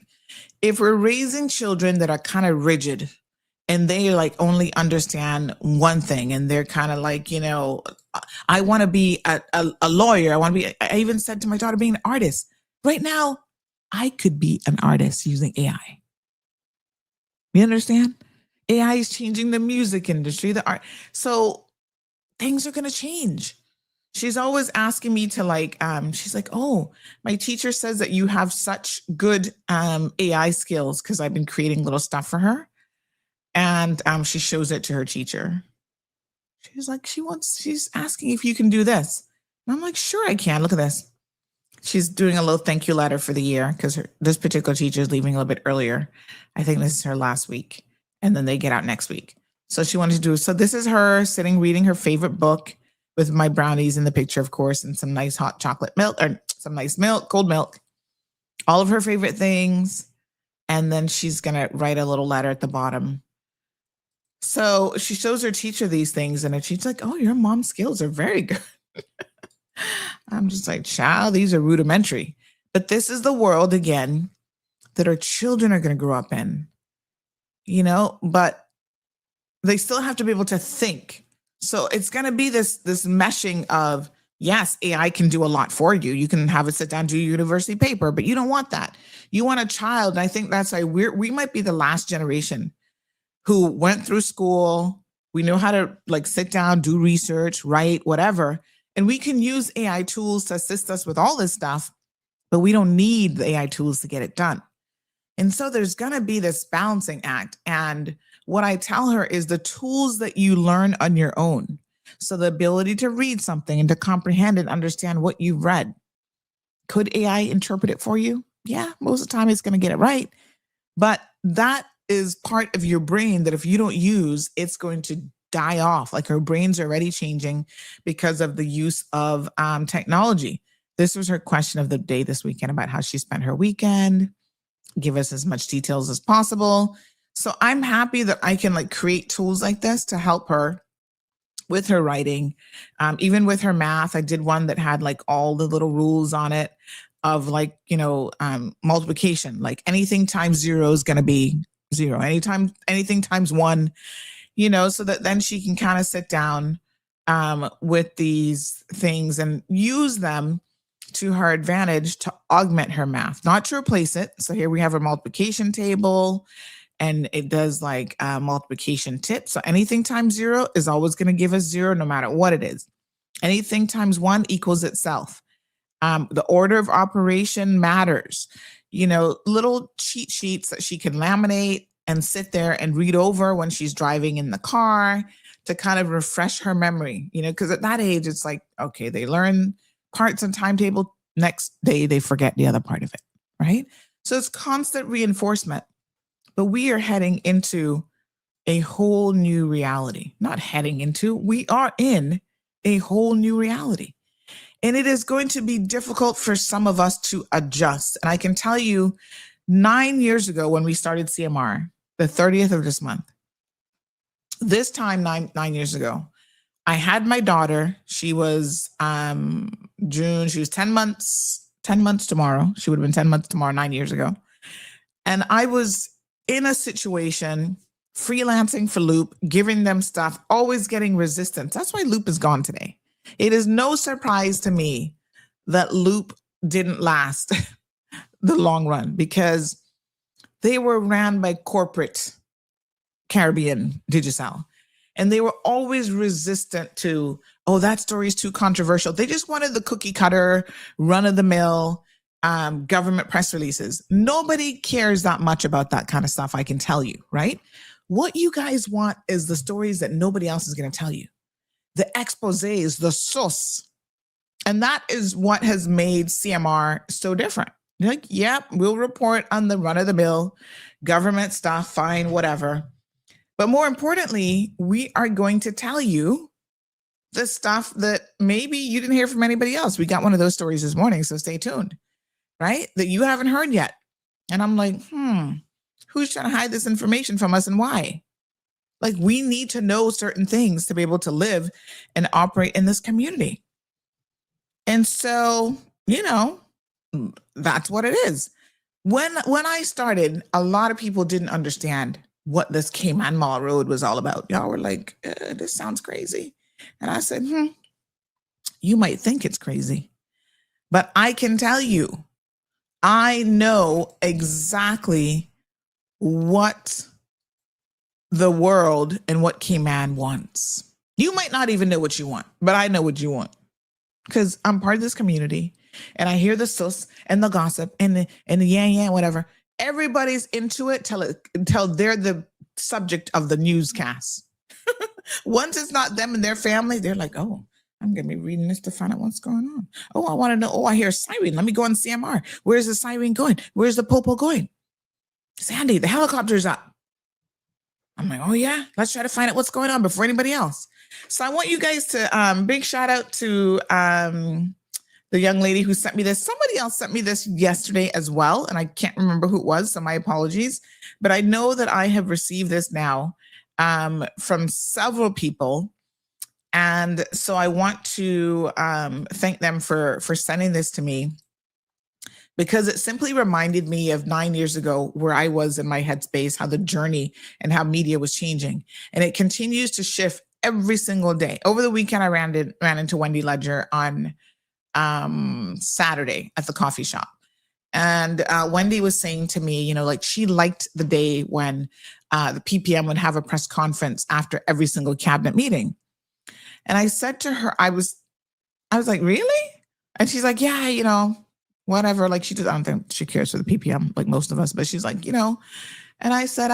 If we're raising children that are kind of rigid and they like only understand one thing and they're kind of like, I want to be a lawyer. I even said to my daughter, being an artist. Right now, I could be an artist using AI. You understand? AI is changing the music industry, the art. So things are going to change. She's always asking me to she's like, oh, my teacher says that you have such good AI skills because I've been creating little stuff for her. And she shows it to her teacher. She's like, she's asking if you can do this. And I'm like, sure, I can. Look at this. She's doing a little thank you letter for the year because this particular teacher is leaving a little bit earlier. I think this is her last week. And then they get out next week. So she wanted to do, so this is her sitting reading her favorite book with my brownies in the picture, of course, and some nice hot chocolate milk or some nice milk, cold milk, all of her favorite things. And then she's going to write a little letter at the bottom. So she shows her teacher these things and she's like, oh, your mom's skills are very good. I'm just like, child, these are rudimentary. But this is the world, again, that our children are going to grow up in, but they still have to be able to think. So it's going to be this meshing of, yes, AI can do a lot for you. You can have it sit down, do your university paper, but you don't want that. You want a child. And I think that's why we might be the last generation who went through school. We know how to sit down, do research, write, whatever. And we can use AI tools to assist us with all this stuff, but we don't need the AI tools to get it done. And so there's going to be this balancing act. And what I tell her is the tools that you learn on your own. So the ability to read something and to comprehend and understand what you've read. Could AI interpret it for you? Yeah, most of the time it's going to get it right. But that is part of your brain that if you don't use, it's going to die off. Like her brain's already changing because of the use of technology. This was her question of the day this weekend about how she spent her weekend. Give us as much details as possible. So I'm happy that I can create tools like this to help her with her writing, even with her math. I did one that had all the little rules on it of multiplication. Anything times 0 is going to be 0. Anything times 1, so that then she can kind of sit down with these things and use them to her advantage to augment her math, not to replace it. So here we have a multiplication table and it does multiplication tips. So anything times 0 is always going to give us 0 no matter what it is. Anything times 1 equals itself. The order of operation matters. Little cheat sheets that she can laminate and sit there and read over when she's driving in the car to kind of refresh her memory, because at that age, it's okay, they learn parts and timetable. Next day, they forget the other part of it, right? So it's constant reinforcement. But we are heading into a whole new reality. Not heading into, we are in a whole new reality. And it is going to be difficult for some of us to adjust. And I can tell you, 9 years ago when we started CMR, the 30th of this month, this time 9 years ago, I had my daughter. She was June. She was 10 months tomorrow. She would have been 10 months tomorrow, 9 years ago. And I was in a situation freelancing for Loop, giving them stuff, always getting resistance. That's why Loop is gone today. It is no surprise to me that Loop didn't last the long run because they were ran by corporate Caribbean Digicel. And they were always resistant to, oh, that story is too controversial. They just wanted the cookie cutter, run of the mill, government press releases. Nobody cares that much about that kind of stuff, I can tell you, right? What you guys want is the stories that nobody else is going to tell you. The exposés, the sauce. And that is what has made CMR so different. You're like, yep, we'll report on the run of the mill, government stuff, fine, whatever. But more importantly, we are going to tell you the stuff that maybe you didn't hear from anybody else. We got one of those stories this morning, so stay tuned, right? That you haven't heard yet. And I'm like, who's trying to hide this information from us and why? Like, we need to know certain things to be able to live and operate in this community. And so, that's what it is. When I started, a lot of people didn't understand what this Cayman Mall Road was all about. Y'all were like, this sounds crazy. And I said, you might think it's crazy, but I can tell you, I know exactly what the world and what Cayman wants. You might not even know what you want, but I know what you want because I'm part of this community and I hear the sus and the gossip and the yeah, whatever. Everybody's into it till they're the subject of the newscast. Once it's not them and their family, they're like, oh, I'm going to be reading this to find out what's going on. Oh, I want to know. Oh, I hear a siren. Let me go on CMR. Where's the siren going? Where's the popo going? Sandy, the helicopter's up. I'm like, oh yeah, let's try to find out what's going on before anybody else. So I want you guys to, big shout out to the young lady who sent me this. Somebody else sent me this yesterday as well, and I can't remember who it was, so my apologies. But I know that I have received this now from several people. And so I want to thank them for sending this to me because it simply reminded me of 9 years ago where I was in my headspace, how the journey and how media was changing. And it continues to shift every single day. Over the weekend, I ran into Wendy Ledger on Saturday at the coffee shop. And Wendy was saying to me, like she liked the day when the PPM would have a press conference after every single cabinet meeting. And I said to her, I was like, really? And she's like, yeah, whatever. Like I don't think she cares for the PPM like most of us, but she's like, and I said,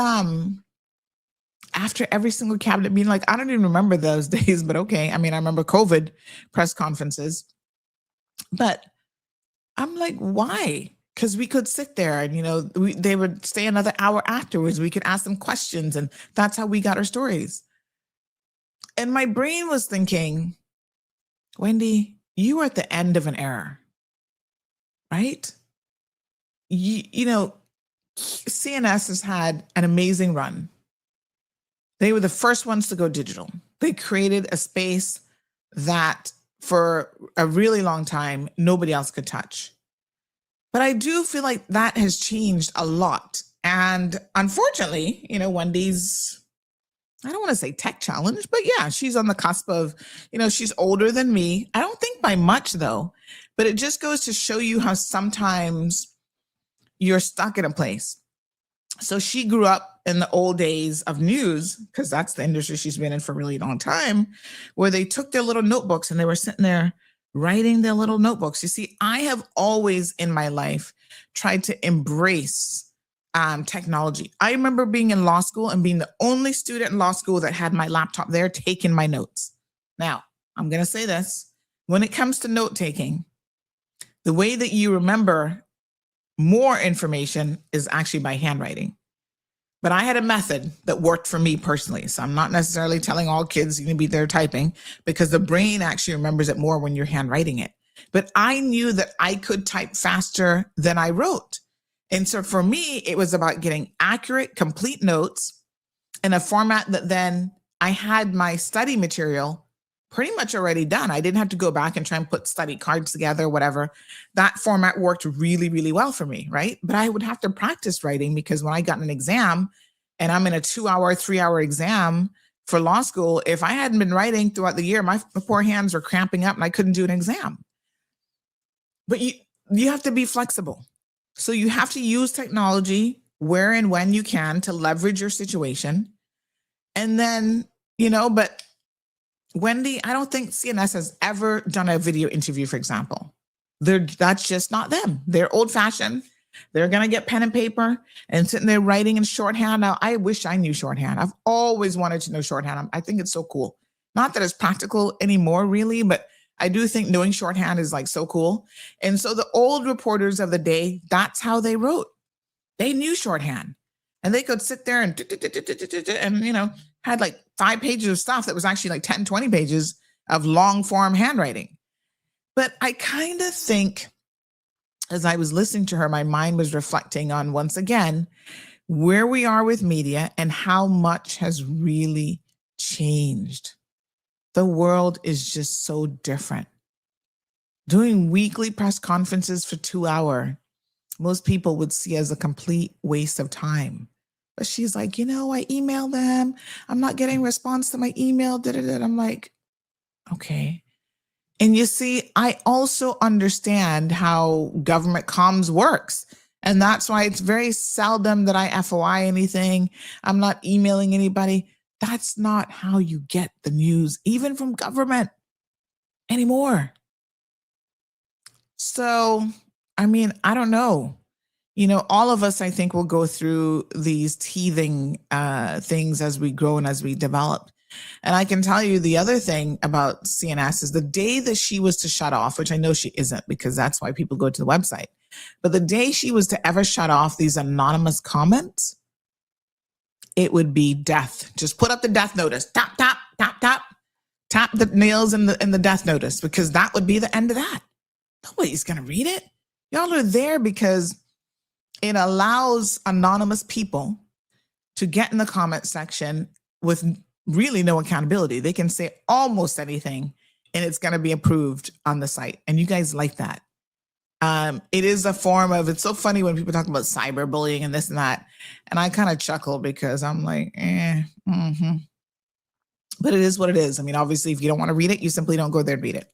after every single cabinet meeting, like I don't even remember those days, but okay. I mean, I remember COVID press conferences, but I'm like, why? Because we could sit there and, they would stay another hour afterwards. We could ask them questions and that's how we got our stories. And my brain was thinking, Wendy, you are at the end of an era, right? CNS has had an amazing run. They were the first ones to go digital. They created a space that for a really long time, nobody else could touch. But I do feel like that has changed a lot. And unfortunately, Wendy's, I don't want to say tech challenge, but yeah, she's on the cusp of, she's older than me. I don't think by much though, but it just goes to show you how sometimes you're stuck in a place. So she grew up in the old days of news, because that's the industry she's been in for a really long time, where they took their little notebooks and they were sitting there writing their little notebooks. You see, I have always in my life tried to embrace technology. I remember being in law school and being the only student in law school that had my laptop there taking my notes. Now, I'm going to say this. When it comes to note taking, the way that you remember more information is actually by handwriting. But I had a method that worked for me personally. So I'm not necessarily telling all kids you can be there typing, because the brain actually remembers it more when you're handwriting it. But I knew that I could type faster than I wrote. And so for me, it was about getting accurate, complete notes in a format that then I had my study material pretty much already done. I didn't have to go back and try and put study cards together, whatever. That format worked really, really well for me, right? But I would have to practice writing because when I got an exam and I'm in a 2-hour, 3-hour exam for law school, if I hadn't been writing throughout the year, my poor hands were cramping up and I couldn't do an exam. But you have to be flexible. So you have to use technology where and when you can to leverage your situation. And then, but Wendy, I don't think CNS has ever done a video interview, for example. That's just not them. They're old fashioned. They're going to get pen and paper and sitting there writing in shorthand. Now, I wish I knew shorthand. I've always wanted to know shorthand. I think it's so cool. Not that it's practical anymore, really, but I do think knowing shorthand is like so cool. And so the old reporters of the day, that's how they wrote. They knew shorthand and they could sit there and had like 5 pages of stuff that was actually like 10, 20 pages of long form handwriting. But I kind of think as I was listening to her, my mind was reflecting on, once again, where we are with media and how much has really changed. The world is just so different. Doing weekly press conferences for 2 hours, most people would see as a complete waste of time. But she's like, I emailed them. I'm not getting response to my email. I'm like, okay. And you see, I also understand how government comms works. And that's why it's very seldom that I FOI anything. I'm not emailing anybody. That's not how you get the news, even from government anymore. So, I don't know. All of us, I think, will go through these teething things as we grow and as we develop. And I can tell you the other thing about CNS is the day that she was to shut off, which I know she isn't because that's why people go to the website. But the day she was to ever shut off these anonymous comments, it would be death. Just put up the death notice. Tap, tap, tap, tap. Tap the nails in the death notice because that would be the end of that. Nobody's going to read it. Y'all are there because it allows anonymous people to get in the comment section with really no accountability. They can say almost anything and it's going to be approved on the site. And you guys like that. It is a form of, it's so funny when people talk about cyberbullying and this and that. And I kind of chuckle because I'm like, But it is what it is. Obviously, if you don't want to read it, you simply don't go there and read it.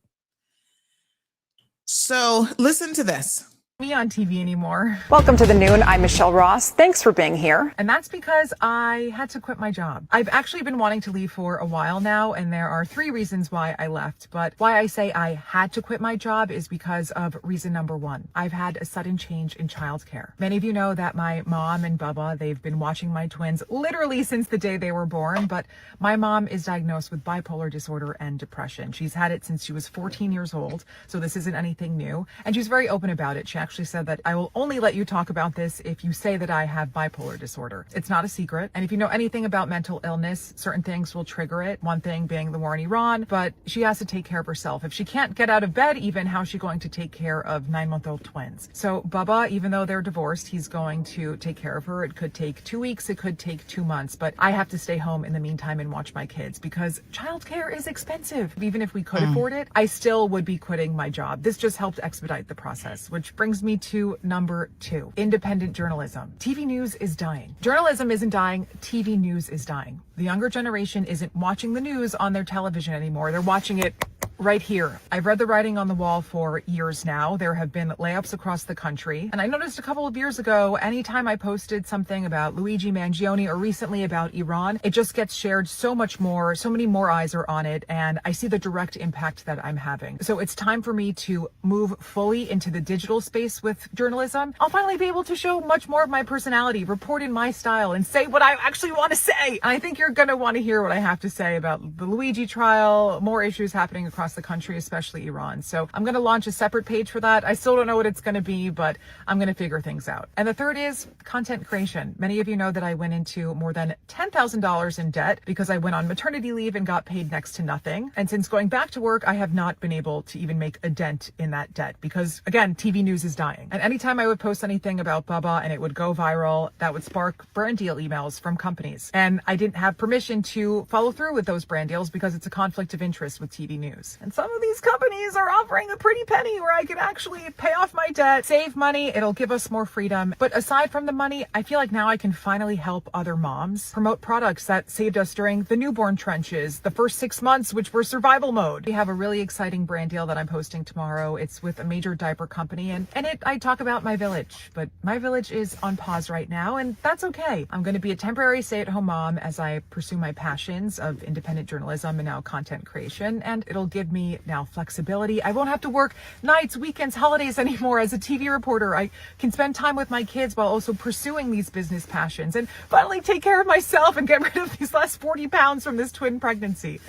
So listen to this. Me on TV anymore. Welcome to The Noon. I'm Michelle Ross. Thanks for being here. And that's because I had to quit my job. I've actually been wanting to leave for a while now, and there are 3 reasons why I left. But why I say I had to quit my job is because of reason number 1. I've had a sudden change in childcare. Many of you know that my mom and Bubba, they've been watching my twins literally since the day they were born. But my mom is diagnosed with bipolar disorder and depression. She's had it since she was 14 years old. So this isn't anything new. And she's very open about it. She actually said that I will only let you talk about this if you say that I have bipolar disorder. It's not a secret. And if you know anything about mental illness, certain things will trigger it. One thing being the war in Iran, but she has to take care of herself. If she can't get out of bed, even, how is she going to take care of 9-month-old twins? So Bubba, even though they're divorced, he's going to take care of her. It could take 2 weeks. It could take 2 months, but I have to stay home in the meantime and watch my kids because childcare is expensive. Even if we could afford it, I still would be quitting my job. This just helped expedite the process, which brings me to number 2, independent journalism. TV news is dying. Journalism isn't dying. TV news is dying. The younger generation isn't watching the news on their television anymore. They're watching it right here. I've read the writing on the wall for years now. There have been layoffs across the country. And I noticed a couple of years ago, anytime I posted something about Luigi Mangione or recently about Iran, it just gets shared so much more. So many more eyes are on it. And I see the direct impact that I'm having. So it's time for me to move fully into the digital space with journalism. I'll finally be able to show much more of my personality, report in my style, and say what I actually want to say. And I think you're going to want to hear what I have to say about the Luigi trial, more issues happening across across the country, especially Iran. So I'm going to launch a separate page for that. I still don't know what it's going to be, but I'm going to figure things out. And the third is content creation. Many of you know that I went into more than $10,000 in debt because I went on maternity leave and got paid next to nothing. And since going back to work, I have not been able to even make a dent in that debt because, again, TV news is dying. And anytime I would post anything about Bubba and it would go viral, that would spark brand deal emails from companies. And I didn't have permission to follow through with those brand deals because it's a conflict of interest with TV news. And some of these companies are offering a pretty penny where I can actually pay off my debt, save money. It'll give us more freedom. But aside from the money, I feel like now I can finally help other moms promote products that saved us during the newborn trenches, the first 6 months, which were survival mode. We have a really exciting brand deal that I'm posting tomorrow. It's with a major diaper company, and I talk about my village, but my village is on pause right now, and that's okay. I'm going to be a temporary stay-at-home mom as I pursue my passions of independent journalism and now content creation, and it'll give me now flexibility. I won't have to work nights, weekends, holidays anymore as a TV reporter. I can spend time with my kids while also pursuing these business passions and finally take care of myself and get rid of these last 40 pounds from this twin pregnancy.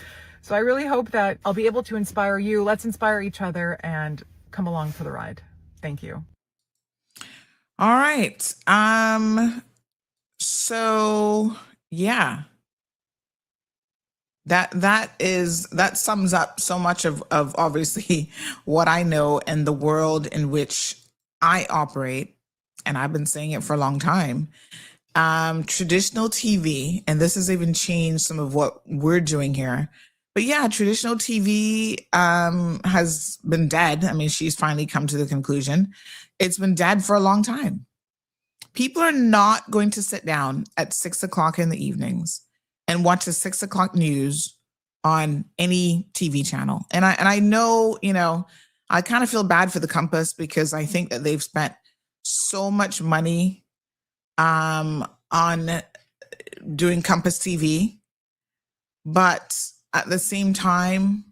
So I really hope that I'll be able to inspire you. Let's inspire each other and come along for the ride. Thank you. All right. So yeah. That sums up so much of obviously what I know and the world in which I operate. And I've been saying it for a long time. Traditional TV, and this has even changed some of what we're doing here. But yeah, traditional TV has been dead. I mean, she's finally come to the conclusion. It's been dead for a long time. People are not going to sit down at 6 o'clock in the evenings and watch the 6 o'clock news on any TV channel. And I know, I kind of feel bad for the Compass because I think that they've spent so much money on doing Compass TV. But at the same time,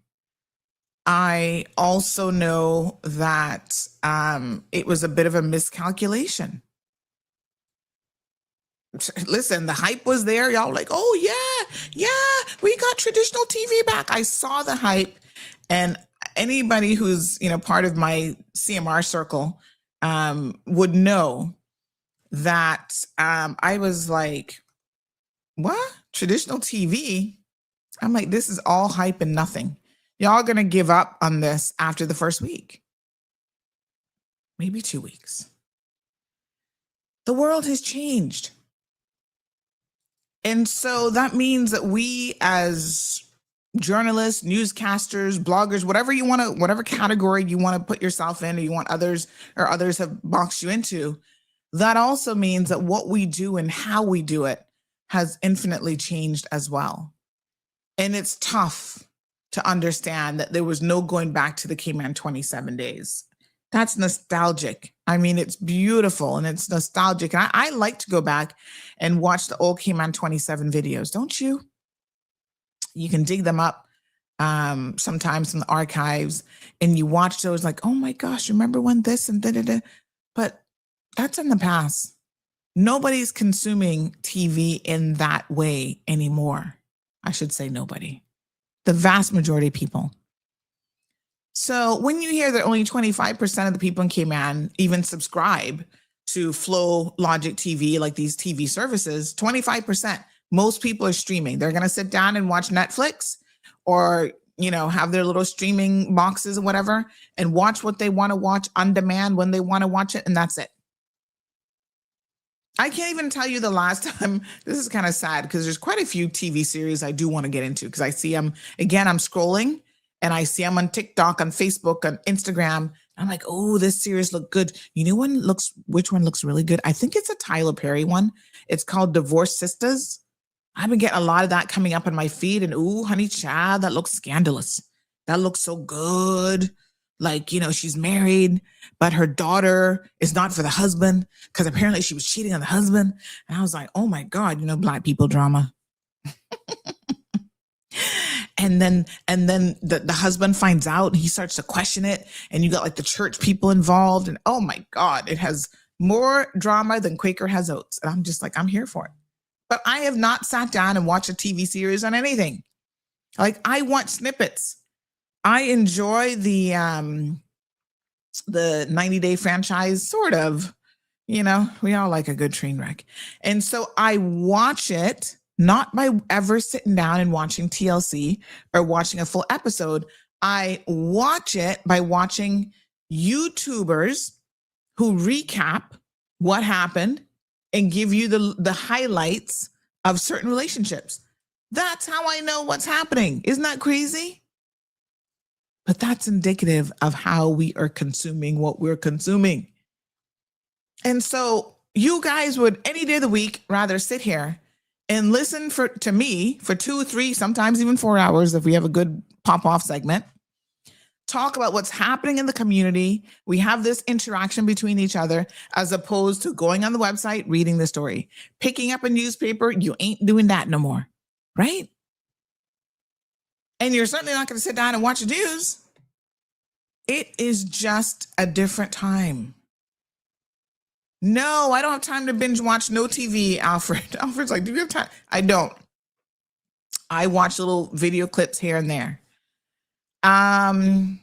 I also know that it was a bit of a miscalculation. Listen, the hype was there. Y'all like, oh yeah, we got traditional TV back. I saw the hype, and anybody who's part of my CMR circle would know that I was like, what? Traditional TV? I'm like, this is all hype and nothing. Y'all gonna give up on this after the first week. Maybe 2 weeks. The world has changed. And so that means that we as journalists, newscasters, bloggers, whatever category you want to put yourself in, or you want others have boxed you into, that also means that what we do and how we do it has infinitely changed as well. And it's tough to understand that there was no going back to the Cayman 27 days. That's nostalgic. I mean, it's beautiful and it's nostalgic. And I like to go back and watch the old Cayman 27 videos, don't you? You can dig them up sometimes in the archives, and you watch those like, oh my gosh, remember when this and da-da-da. But that's in the past. Nobody's consuming TV in that way anymore. I should say nobody. The vast majority of people. So when you hear that only 25% of the people in Cayman even subscribe to Flow, Logic TV, like these TV services, 25%, most people are streaming. They're going to sit down and watch Netflix or, have their little streaming boxes or whatever and watch what they want to watch on demand when they want to watch it. And that's it. I can't even tell you the last time. This is kind of sad because there's quite a few TV series I do want to get into because I see them. Again, I'm scrolling and I see them on TikTok, on Facebook, on Instagram. I'm like, oh, this series look good. You know which one looks really good? I think it's a Tyler Perry one. It's called Divorced Sisters. I've been getting a lot of that coming up on my feed. And ooh, honey child, that looks scandalous. That looks so good. Like, she's married, but her daughter is not for the husband because apparently she was cheating on the husband. And I was like, oh my God, Black people drama. And then the husband finds out and he starts to question it. And you got like the church people involved. And oh my God, it has more drama than Quaker has oats. And I'm just like, I'm here for it. But I have not sat down and watched a TV series on anything. Like I watch snippets. I enjoy the 90-day franchise, sort of. You know, we all like a good train wreck. And so I watch it not by ever sitting down and watching TLC or watching a full episode. I watch it by watching YouTubers who recap what happened and give you the highlights of certain relationships. That's how I know what's happening. Isn't that crazy? But that's indicative of how we are consuming what we're consuming. And so you guys would any day of the week rather sit here and listen to me for 2, 3, sometimes even 4 hours if we have a good pop-off segment, talk about what's happening in the community. We have this interaction between each other as opposed to going on the website, reading the story, picking up a newspaper. You ain't doing that no more, right? And you're certainly not going to sit down and watch the news. It is just a different time. No, I don't have time to binge watch no TV, Alfred. Alfred's like, do you have time? I don't. I watch little video clips here and there. And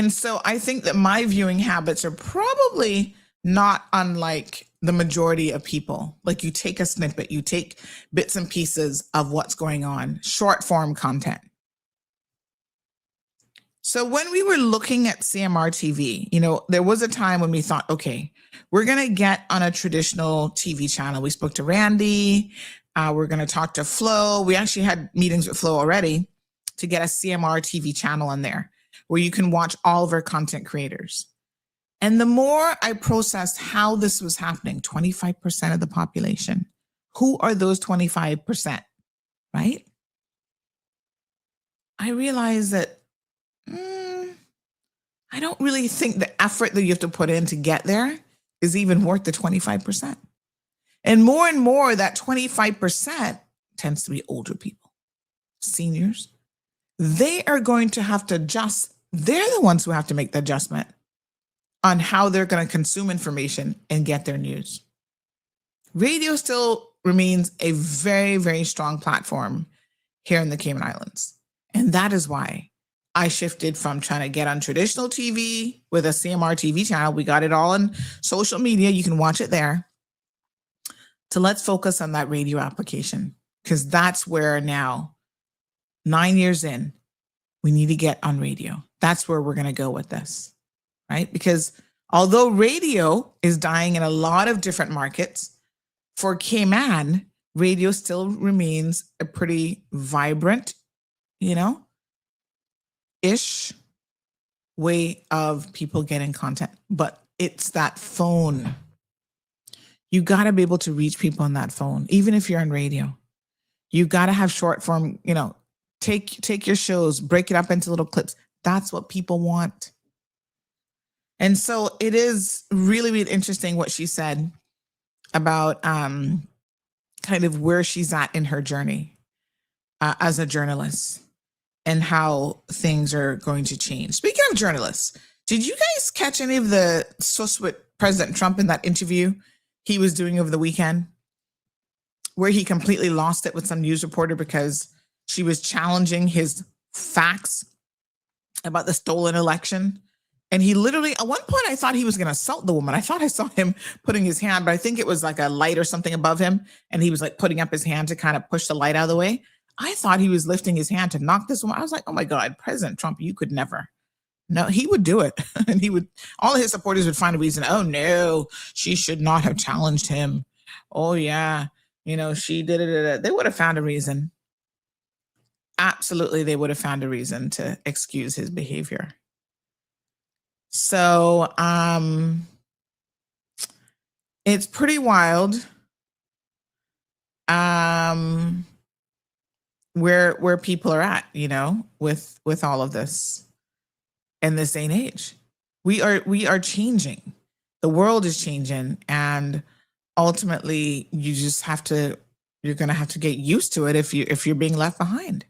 so I think that my viewing habits are probably not unlike the majority of people. Like you take a snippet, you take bits and pieces of what's going on, short form content. So when we were looking at CMR TV, you know, there was a time when we thought, okay, we're going to get on a traditional TV channel. We spoke to Randy. We're going to talk to Flo. We actually had meetings with Flo already to get a CMR TV channel on there where you can watch all of our content creators. And the more I processed how this was happening, 25% of the population, who are those 25%, right? I realized that I don't really think the effort that you have to put in to get there is even worth the 25%. And more, that 25% tends to be older people, seniors. They are going to have to adjust. They're the ones who have to make the adjustment on how they're going to consume information and get their news. Radio still remains a very, very strong platform here in the Cayman Islands. And that is why I shifted from trying to get on traditional TV with a CMR TV channel. We got it all on social media. You can watch it there. To let's focus on that radio application, because that's where now, 9 years in, we need to get on radio. That's where we're going to go with this, right? Because although radio is dying in a lot of different markets, for Cayman, radio still remains a pretty vibrant, ish way of people getting content, but it's that phone. You got to be able to reach people on that phone, even if you're on radio. You got to have short form, take your shows, break it up into little clips. That's what people want. And so it is really, really interesting what she said about kind of where she's at in her journey as a journalist, and how things are going to change. Speaking of journalists, did you guys catch any of the sauce with President Trump in that interview he was doing over the weekend, where he completely lost it with some news reporter because she was challenging his facts about the stolen election? And he literally, at one point, I thought he was going to assault the woman. I thought I saw him putting his hand, but I think it was like a light or something above him. And he was like putting up his hand to kind of push the light out of the way. I thought he was lifting his hand to knock this woman. I was like, oh my God, President Trump, you could never. No, he would do it. And all of his supporters would find a reason. Oh no, she should not have challenged him. Oh yeah, she did it. They would have found a reason. Absolutely, they would have found a reason to excuse his behavior. So it's pretty wild. Where people are at, with all of this in this day and age. We are changing. The world is changing, and ultimately you're going to have to get used to it if you're being left behind.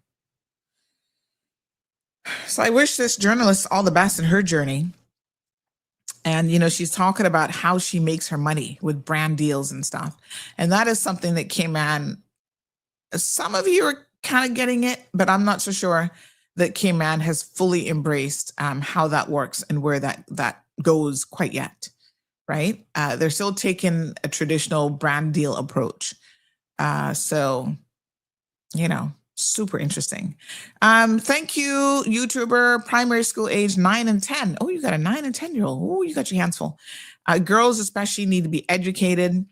So I wish this journalist all the best in her journey. And, she's talking about how she makes her money with brand deals and stuff. And that is something that came on. Some of you are kind of getting it, but I'm not so sure. that Cayman has fully embraced how that works and where that goes quite yet, right? They're still taking a traditional brand deal approach. So, super interesting. Thank you, YouTuber, primary school age 9 and 10. Oh, you got a 9 and 10-year-old. Oh, you got your hands full. Girls especially need to be educated.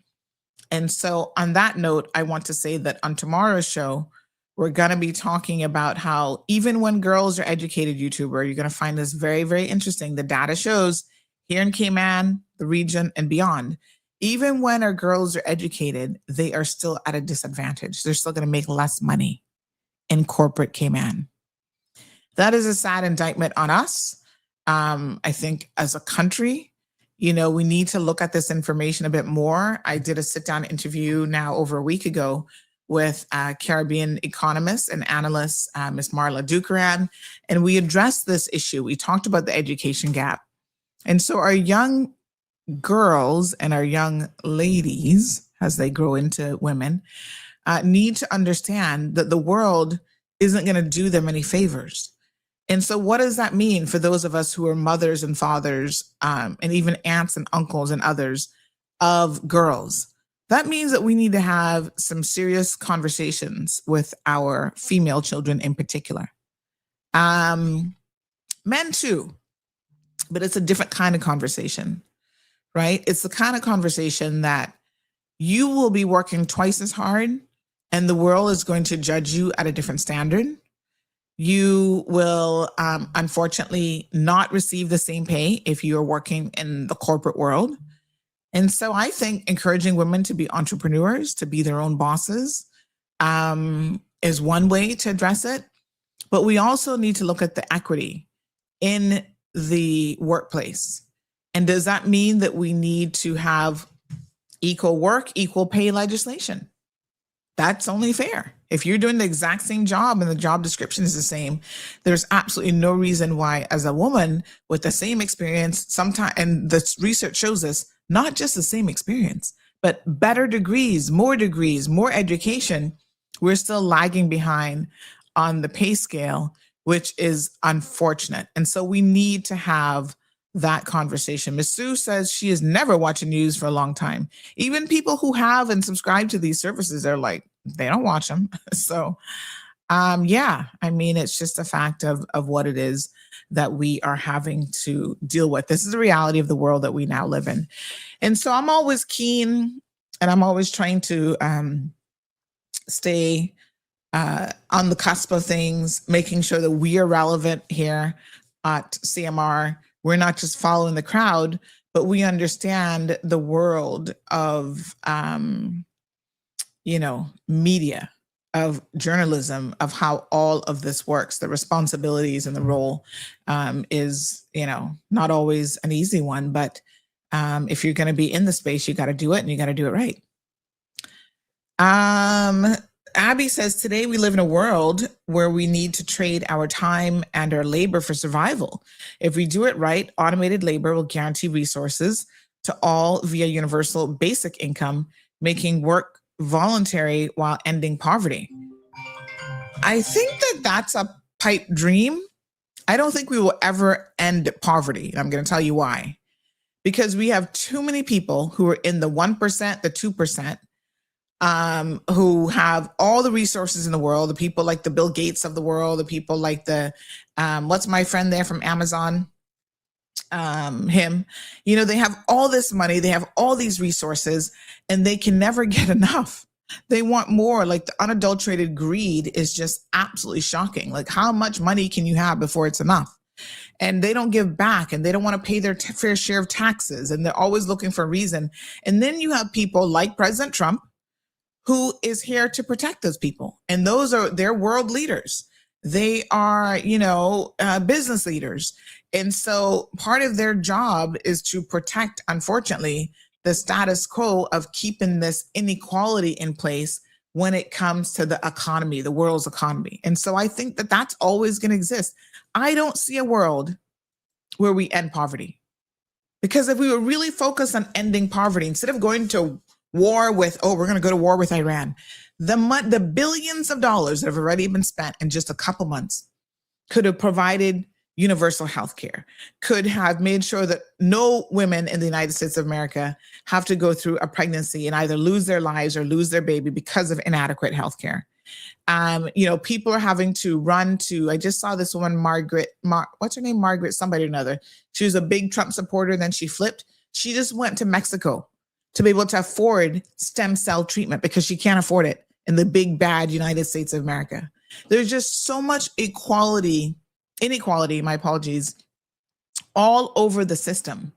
And so on that note, I want to say that on tomorrow's show, we're going to be talking about how even when girls are educated, YouTuber, you're going to find this very, very interesting. The data shows here in Cayman, the region, and beyond, even when our girls are educated, they are still at a disadvantage. They're still going to make less money in corporate Cayman. That is a sad indictment on us. I think as a country, we need to look at this information a bit more. I did a sit-down interview now over a week ago with Caribbean economist and analyst, Ms. Marla Ducaran, and we addressed this issue. We talked about the education gap. And so our young girls and our young ladies, as they grow into women, need to understand that the world isn't going to do them any favors. And so what does that mean for those of us who are mothers and fathers, and even aunts and uncles and others of girls? That means that we need to have some serious conversations with our female children in particular. Men too, but it's a different kind of conversation, right? It's the kind of conversation that you will be working twice as hard and the world is going to judge you at a different standard. You will, unfortunately, not receive the same pay if you are working in the corporate world. And so I think encouraging women to be entrepreneurs, to be their own bosses, is one way to address it. But we also need to look at the equity in the workplace. And does that mean that we need to have equal work, equal pay legislation? That's only fair. If you're doing the exact same job and the job description is the same, there's absolutely no reason why, as a woman with the same experience, sometimes, and the research shows this, not just the same experience, but better degrees, more education, we're still lagging behind on the pay scale, which is unfortunate. And so we need to have that conversation. Ms. Sue says she has never watched the news for a long time. Even people who have and subscribe to these services are like, they don't watch them. So it's just a fact of what it is that we are having to deal with. This is the reality of the world that we now live in. And so I'm always keen and I'm always trying to stay on the cusp of things, making sure that we are relevant here at CMR. We're not just following the crowd, but we understand the world of, media, of journalism, of how all of this works. The responsibilities and the role is, not always an easy one, but if you're going to be in the space, you got to do it and you got to do it right. Abby says, today we live in a world where we need to trade our time and our labor for survival. If we do it right, automated labor will guarantee resources to all via universal basic income, making work voluntary while ending poverty. I think that that's a pipe dream. I don't think we will ever end poverty. And I'm going to tell you why. Because we have too many people who are in the 1%, the 2%, who have all the resources in the world, the people like the Bill Gates of the world, the people like the, what's my friend there from Amazon? Him, they have all this money, they have all these resources, and they can never get enough. They want more. Like, the unadulterated greed is just absolutely shocking. Like, how much money can you have before it's enough? And they don't give back, and they don't want to pay their fair share of taxes, and they're always looking for a reason. And then you have people like President Trump, who is here to protect those people. And they're world leaders. They are, business leaders. And so part of their job is to protect, unfortunately, the status quo of keeping this inequality in place when it comes to the economy, the world's economy. And so I think that that's always going to exist. I don't see a world where we end poverty. Because if we were really focused on ending poverty, instead of going to war with, we're going to go to war with Iran, the billions of dollars that have already been spent in just a couple months could have provided universal health care, could have made sure that no women in the United States of America have to go through a pregnancy and either lose their lives or lose their baby because of inadequate health care. People are having to run to, I just saw this woman, what's her name? Margaret, somebody or another. She was a big Trump supporter, then she flipped. She just went to Mexico to be able to afford stem cell treatment because she can't afford it in the big, bad United States of America. There's just so much inequality, my apologies, all over the system.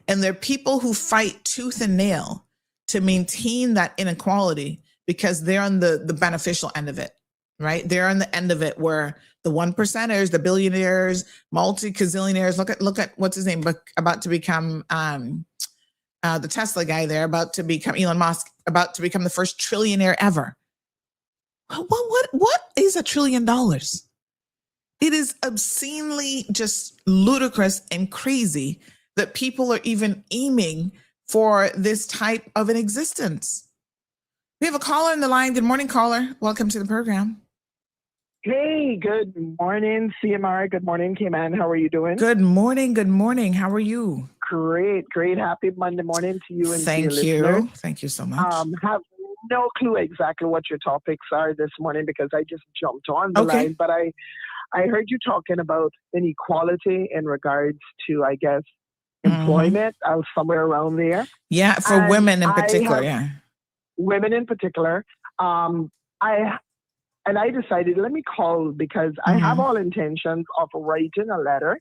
And there are people who fight tooth and nail to maintain that inequality because they're on the beneficial end of it, right? They're on the end of it where the 1%ers, the billionaires, multi-gazillionaires, look at what's his name, about to become the Tesla guy there, about to become Elon Musk, about to become the first trillionaire ever. What is $1 trillion? It is obscenely just ludicrous and crazy that people are even aiming for this type of an existence. We have a caller on the line. Good morning, caller. Welcome to the program. Hey, good morning, CMR. Good morning, K-Man. How are you doing? Good morning. Good morning. How are you? Great. Happy Monday morning to you and Thank to your listeners. Thank you so much. Have no clue exactly what your topics are this morning because I just jumped on the line, but I heard you talking about inequality in regards to, I guess, employment, somewhere around there. Yeah, for women in particular, Women in particular. I decided, let me call because I have all intentions of writing a letter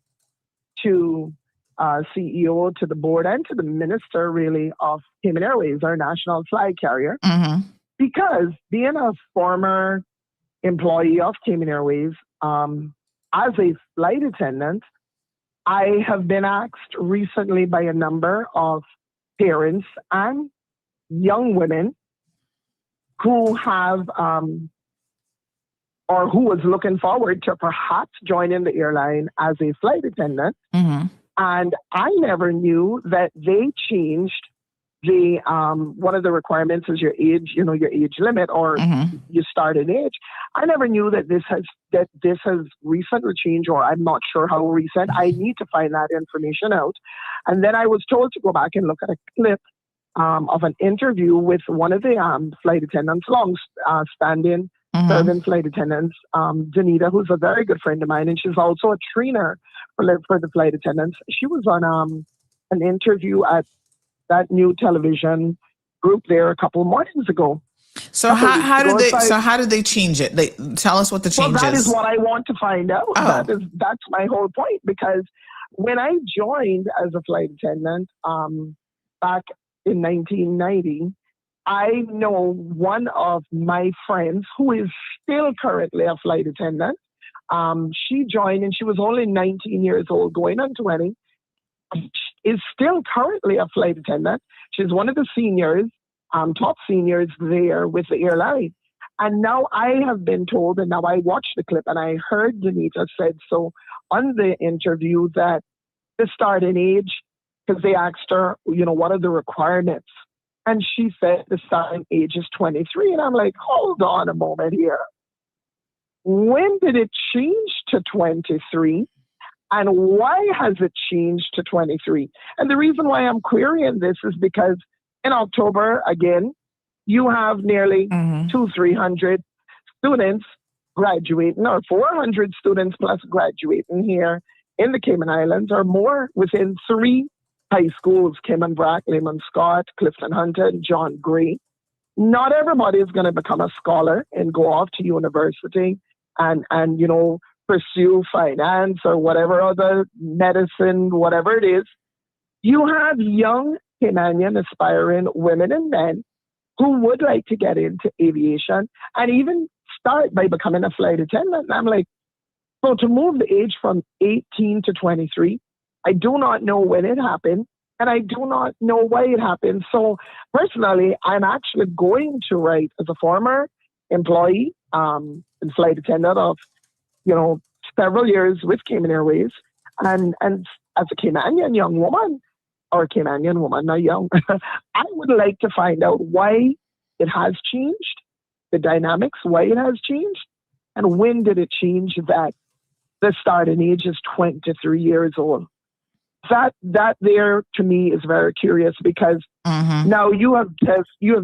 to CEO, to the board, and to the minister, really, of Cayman Airways, our national flag carrier. Because being a former employee of Cayman Airways, as a flight attendant, I have been asked recently by a number of parents and young women who have or who was looking forward to perhaps joining the airline as a flight attendant. And I never knew that they changed the one of the requirements is your age, your age limit, or you start an age. I never knew that this has recently changed, or I'm not sure how recent. I need to find that information out. And then I was told to go back and look at a clip of an interview with one of the flight attendants, long-standing serving flight attendants, Danita, who's a very good friend of mine, and she's also a trainer for the flight attendants. She was on an interview at that new television group there a couple of mornings ago. So how did they change it? They tell us what the change is. That is what I want to find out. That's my whole point, because when I joined as a flight attendant back in 1990, I know one of my friends who is still currently a flight attendant. She joined and she was only 19 years old, going on 20. Is still currently a flight attendant. She's one of the seniors, top seniors there with the airline. And now I have been told, and now I watched the clip and I heard Danita said so on the interview that the starting age, because they asked her, what are the requirements? And she said the starting age is 23. And I'm like, hold on a moment here. When did it change to 23? And why has it changed to 23? And the reason why I'm querying this is because in October, again, you have nearly 300 students graduating, or 400 students plus graduating here in the Cayman Islands, or more within 3 high schools, Cayman Brac, Lehman Scott, Clifton Hunter, and John Gray. Not everybody is going to become a scholar and go off to university and pursue finance or whatever other medicine, whatever it is. You have young Caymanian aspiring women and men who would like to get into aviation and even start by becoming a flight attendant. And I'm like, so to move the age from 18 to 23, I do not know when it happened, and I do not know why it happened. So personally, I'm actually going to write as a former employee and flight attendant of several years with Cayman Airways, and as a Caymanian young woman, or Caymanian woman, not young, I would like to find out why it has changed, the dynamics, why it has changed, and when did it change that the starting age is 23 years old. That there to me is very curious, because now you have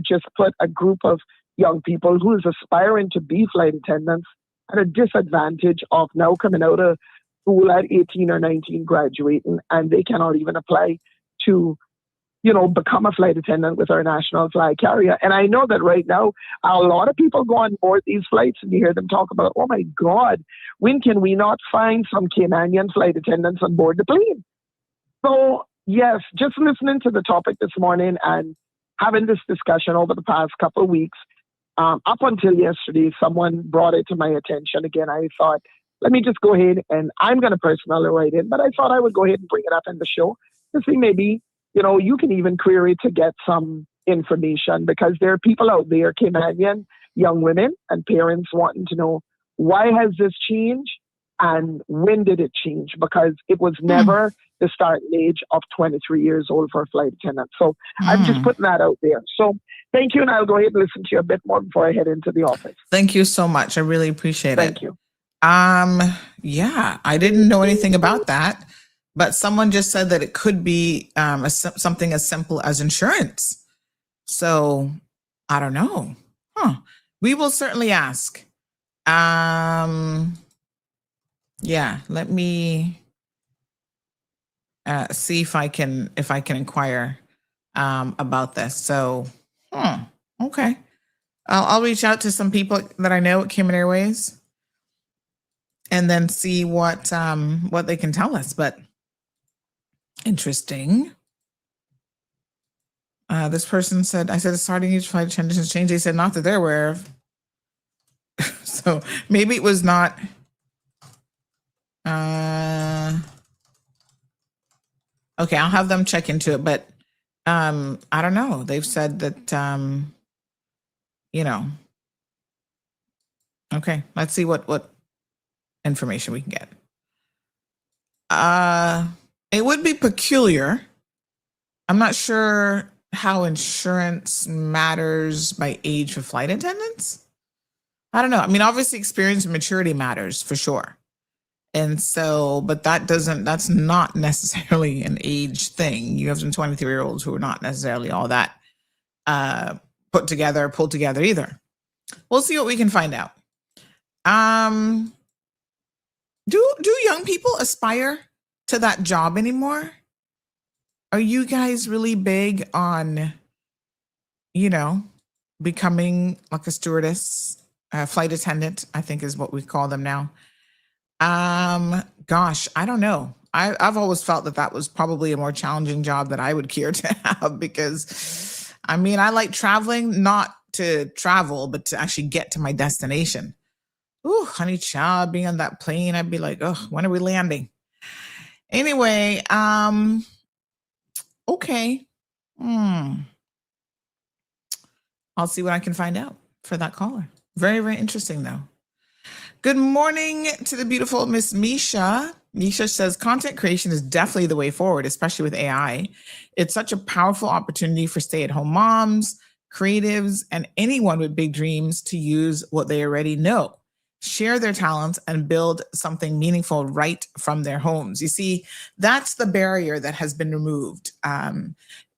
just put a group of young people who is aspiring to be flight attendants at a disadvantage of now coming out of school at 18 or 19, graduating, and they cannot even apply to, become a flight attendant with our national flag carrier. And I know that right now, a lot of people go on board these flights and you hear them talk about, oh my God, when can we not find some Canadian flight attendants on board the plane? So yes, just listening to the topic this morning and having this discussion over the past couple of weeks, up until yesterday, someone brought it to my attention again. I thought, let me just go ahead, and I'm going to personally write in, but I thought I would go ahead and bring it up in the show to see maybe, you can even query to get some information, because there are people out there, Canadian young women and parents, wanting to know, why has this changed and when did it change? Because it was never the starting age of 23 years old for a flight attendant. So I'm just putting that out there. So thank you, and I'll go ahead and listen to you a bit more before I head into the office. Thank you so much. I really appreciate it. Thank you. Yeah, I didn't know anything about that, but someone just said that it could be something as simple as insurance. So I don't know. We will certainly ask. Yeah, let me see if I can inquire about this. So, okay. I'll reach out to some people that I know at Cayman Airways and then see what they can tell us. But interesting. This person said, I said the starting age flight attendants has changed. They said not that they're aware of. So maybe it was not. Okay, I'll have them check into it, but I don't know. They've said that okay, let's see what information we can get. It would be peculiar. I'm not sure how insurance matters by age for flight attendants. I don't know. I mean, obviously experience and maturity matters for sure. And so, but that's not necessarily an age thing. You have some 23-year-olds who are not necessarily all that pulled together either. We'll see what we can find out. Do young people aspire to that job anymore? Are you guys really big on, becoming like a stewardess, flight attendant, I think is what we call them now. Gosh, I don't know. I've always felt that was probably a more challenging job that I would care to have, because I like traveling, not to travel, but to actually get to my destination. Ooh, honey child, being on that plane, I'd be like, oh, when are we landing? Anyway, okay. I'll see what I can find out for that caller. Very, very interesting though. Good morning to the beautiful Miss Misha. Misha says content creation is definitely the way forward, especially with AI. It's such a powerful opportunity for stay-at-home moms, creatives, and anyone with big dreams to use what they already know, share their talents, and build something meaningful right from their homes. You see, that's the barrier that has been removed.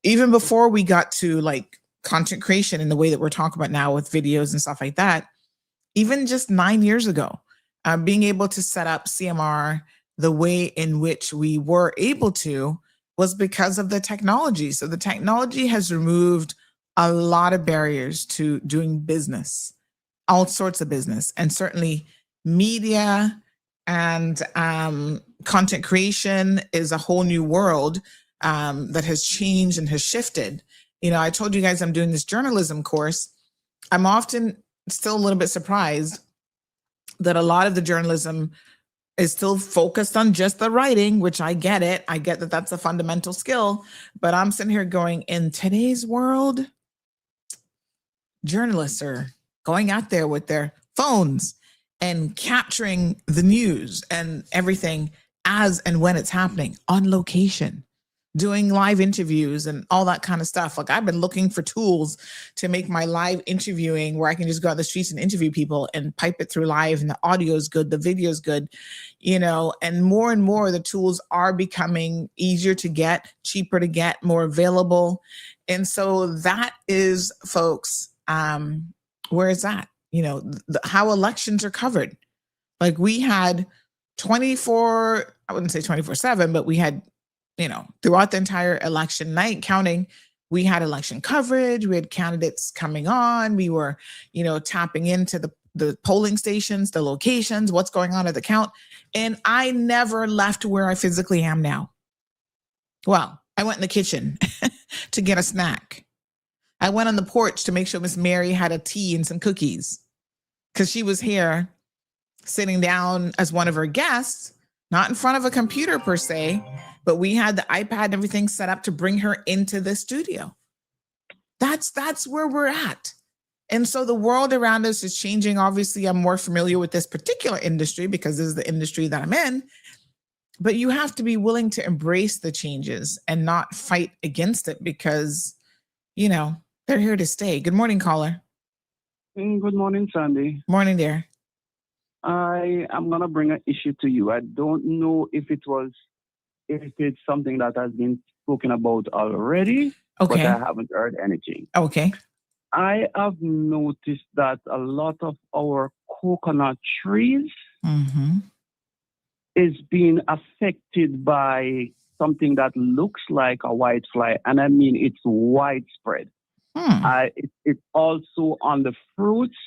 Even before we got to like content creation in the way that we're talking about now with videos and stuff like that, even just 9 years ago, being able to set up CMR the way in which we were able to was because of the technology. So the technology has removed a lot of barriers to doing business, all sorts of business, and certainly media and content creation is a whole new world that has changed and has shifted. I told you guys I'm doing this journalism course. I'm often still a little bit surprised that a lot of the journalism is still focused on just the writing, which I get it. I get that that's a fundamental skill, but I'm sitting here going, in today's world, journalists are going out there with their phones and capturing the news and everything as and when it's happening on location. doing live interviews and all that kind of stuff. Like I've been looking for tools to make my live interviewing where I can just go out the streets and interview people and pipe it through live, and the audio is good, the video is good, and more the tools are becoming easier to get, cheaper to get, more available. And so that is, folks, where it's at, how elections are covered. Like we had 24, I wouldn't say 24/7, but we had, throughout the entire election night counting, we had election coverage. We had candidates coming on. We were, tapping into the polling stations, the locations, what's going on at the count. And I never left where I physically am now. Well, I went in the kitchen to get a snack. I went on the porch to make sure Miss Mary had a tea and some cookies because she was here sitting down as one of her guests, not in front of a computer per se, but we had the iPad and everything set up to bring her into the studio. That's where we're at. And so the world around us is changing. Obviously, I'm more familiar with this particular industry because this is the industry that I'm in. But you have to be willing to embrace the changes and not fight against it because, they're here to stay. Good morning, caller. Good morning, Sandy. Morning, dear. I am going to bring an issue to you. I don't know if it's something that has been spoken about already, okay, but I haven't heard anything. Okay. I have noticed that a lot of our coconut trees is being affected by something that looks like a whitefly, and I mean it's widespread. It's also on the fruits,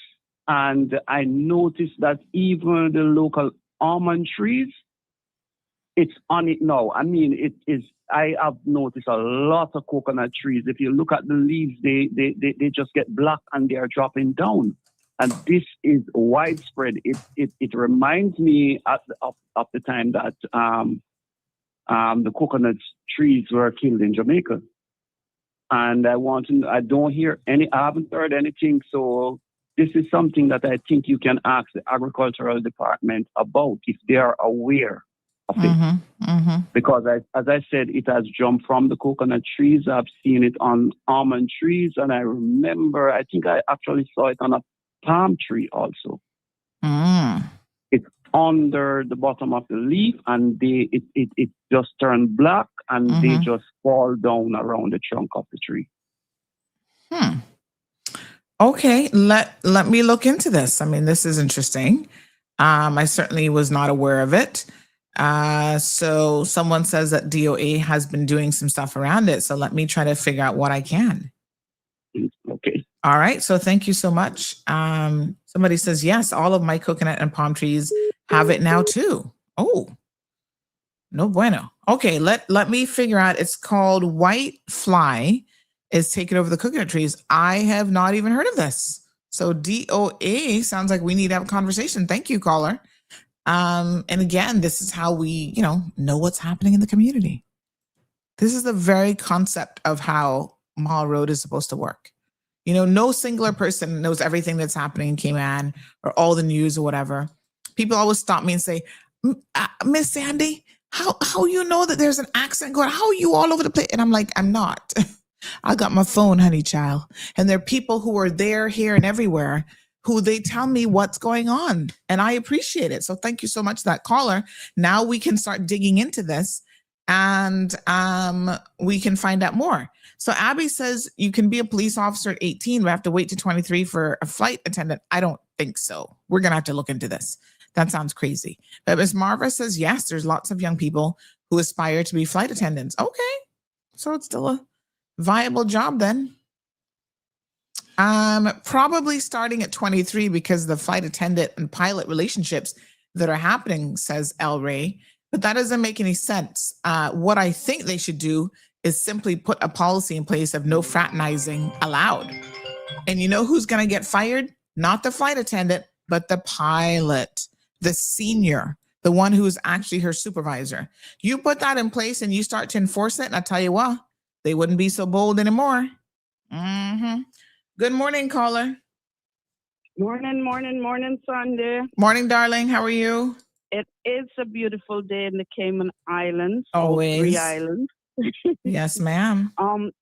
and I noticed that even the local almond trees, it's on it now. I mean, it is. I have noticed a lot of coconut trees. If you look at the leaves, they just get black and they are dropping down. And this is widespread. It reminds me of the time that the coconut trees were killed in Jamaica. And I haven't heard anything. So this is something that I think you can ask the agricultural department about if they are aware of it. Because as I said, it has jumped from the coconut trees. I've seen it on almond trees. And I think I actually saw it on a palm tree also. It's under the bottom of the leaf, and it just turned black, and they just fall down around the trunk of the tree. Okay, let me look into this. I mean, this is interesting. I certainly was not aware of it. So someone says that DOA has been doing some stuff around it. So let me try to figure out what I can. Okay. All right. So thank you so much. Somebody says, yes, all of my coconut and palm trees have it now too. Oh, no bueno. Okay. Let me figure out. It's called white fly is taking over the coconut trees. I have not even heard of this. So DOA sounds like we need to have a conversation. Thank you, caller. And again, this is how we, know what's happening in the community. This is the very concept of how Mall Road is supposed to work. No singular person knows everything that's happening in Cayman or all the news or whatever. People always stop me and say, Miss Sandy, how you know that there's an accident going? How are you all over the place? And I'm like, I'm not. I got my phone, honey child. And there are people who are there, here, and everywhere who they tell me what's going on. And I appreciate it. So thank you so much, that caller. Now we can start digging into this and we can find out more. So Abby says you can be a police officer at 18, but have to wait to 23 for a flight attendant. I don't think so. We're going to have to look into this. That sounds crazy. But Ms. Marva says, yes, there's lots of young people who aspire to be flight attendants. Okay. So it's still a viable job then. Probably starting at 23 because the flight attendant and pilot relationships that are happening, says El Ray. But that doesn't make any sense. What I think they should do is simply put a policy in place of no fraternizing allowed. And you know who's going to get fired? Not the flight attendant, but the pilot, the senior, the one who's actually her supervisor. You put that in place and you start to enforce it, and I tell you what, they wouldn't be so bold anymore. Good morning, caller. Morning, Sunday. Morning, darling. How are you? It is a beautiful day in the Cayman Islands. Always. Three islands. Yes, ma'am.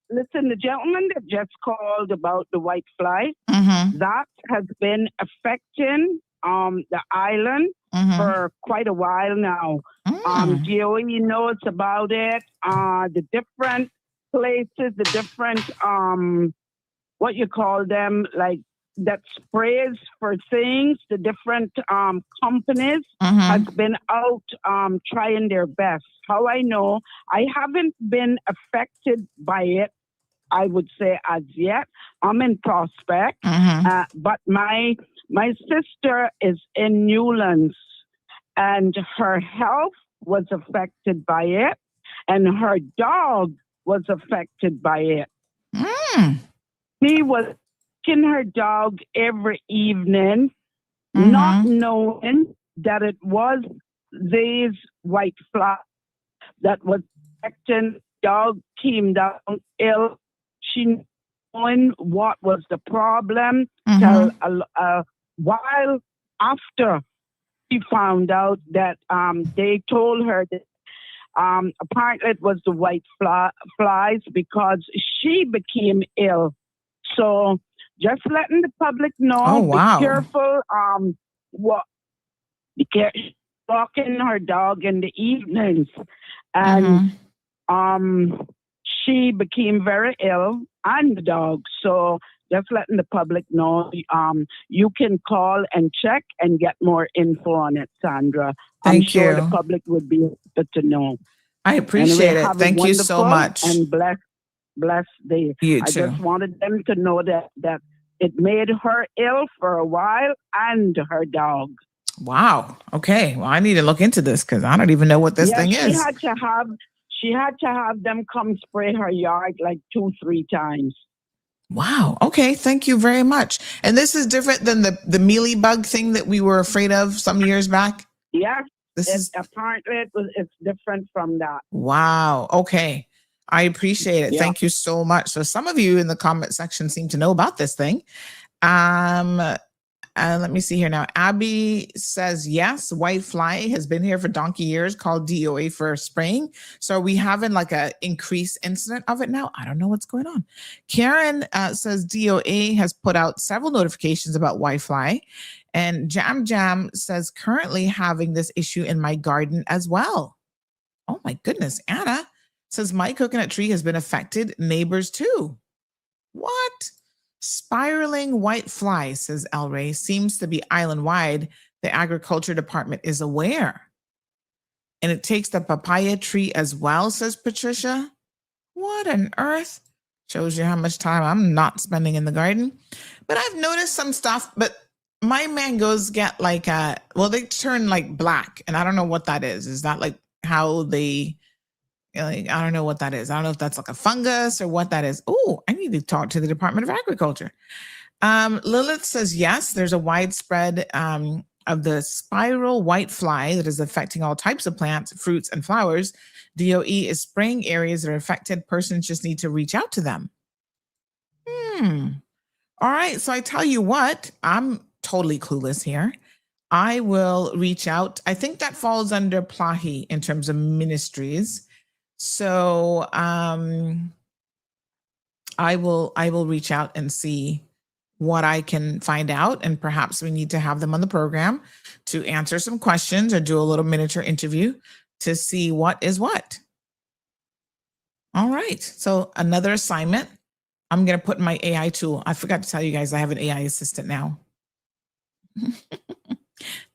Listen, the gentleman that just called about the white fly, Mm-hmm. that has been affecting the island for quite a while now. DOE knows about it. The different places, the different what you call them, like that sprays for things, the different companies has been out trying their best. How I know, I haven't been affected by it, I would say, as yet. I'm in Prospect, but my sister is in Newlands, and her health was affected by it, and her dog was affected by it. She was taking her dog every evening, not knowing that it was these white flies that was affecting. Dog came down ill. She knowing what was the problem till a while after she found out that they told her that apparently it was the white flies because she became ill. So just letting the public know, Oh, wow. be careful. Walking her dog in the evenings, and she became very ill, and the dog. So just letting the public know, you can call and check and get more info on it, Sandra. I'm sure the public would be able to know. I appreciate Anyway, it. Thank you so much. And blessed day. You I too. just wanted them to know that it made her ill for a while and her dog. Wow. Okay. Well, I need to look into this because I don't even know what this thing is. She had to have them come spray her yard like 2-3 times. Wow. Okay. Thank you very much. And this is different than the mealy bug thing that we were afraid of some years back. Yeah. Apparently it's different from that. Wow. Okay. I appreciate it. Yeah. Thank you so much. So some of you in the comment section seem to know about this thing. Let me see here now. Abby says, yes, white fly has been here for donkey years, called DOA for spraying. So are we having like a increased incident of it now? I don't know what's going on. Karen says DOA has put out several notifications about white fly. And Jam says currently having this issue in my garden as well. Oh my goodness. Anna says my coconut tree has been affected. Neighbors too. What? Spiraling white fly, says El Rey, seems to be island-wide. The agriculture department is aware. And it takes the papaya tree as well, says Patricia. What on earth? Shows you how much time I'm not spending in the garden. But I've noticed some stuff, but my mangoes get like, they turn like black. And I don't know what that is. Is that like how they... I don't know what that is. I don't know if that's like a fungus or what that is. Oh, I need to talk to the Department of Agriculture. Lilith says, yes, there's a widespread of the spiral white fly that is affecting all types of plants, fruits, and flowers. DOE is spraying areas that are affected. Persons just need to reach out to them. All right. So I tell you what, I'm totally clueless here. I will reach out. I think that falls under Plahi in terms of ministries. So I will reach out and see what I can find out, and perhaps we need to have them on the program to answer some questions or do a little miniature interview to see what is what. All right. So another assignment. I'm going to put in my AI tool. I forgot to tell you guys I have an AI assistant now.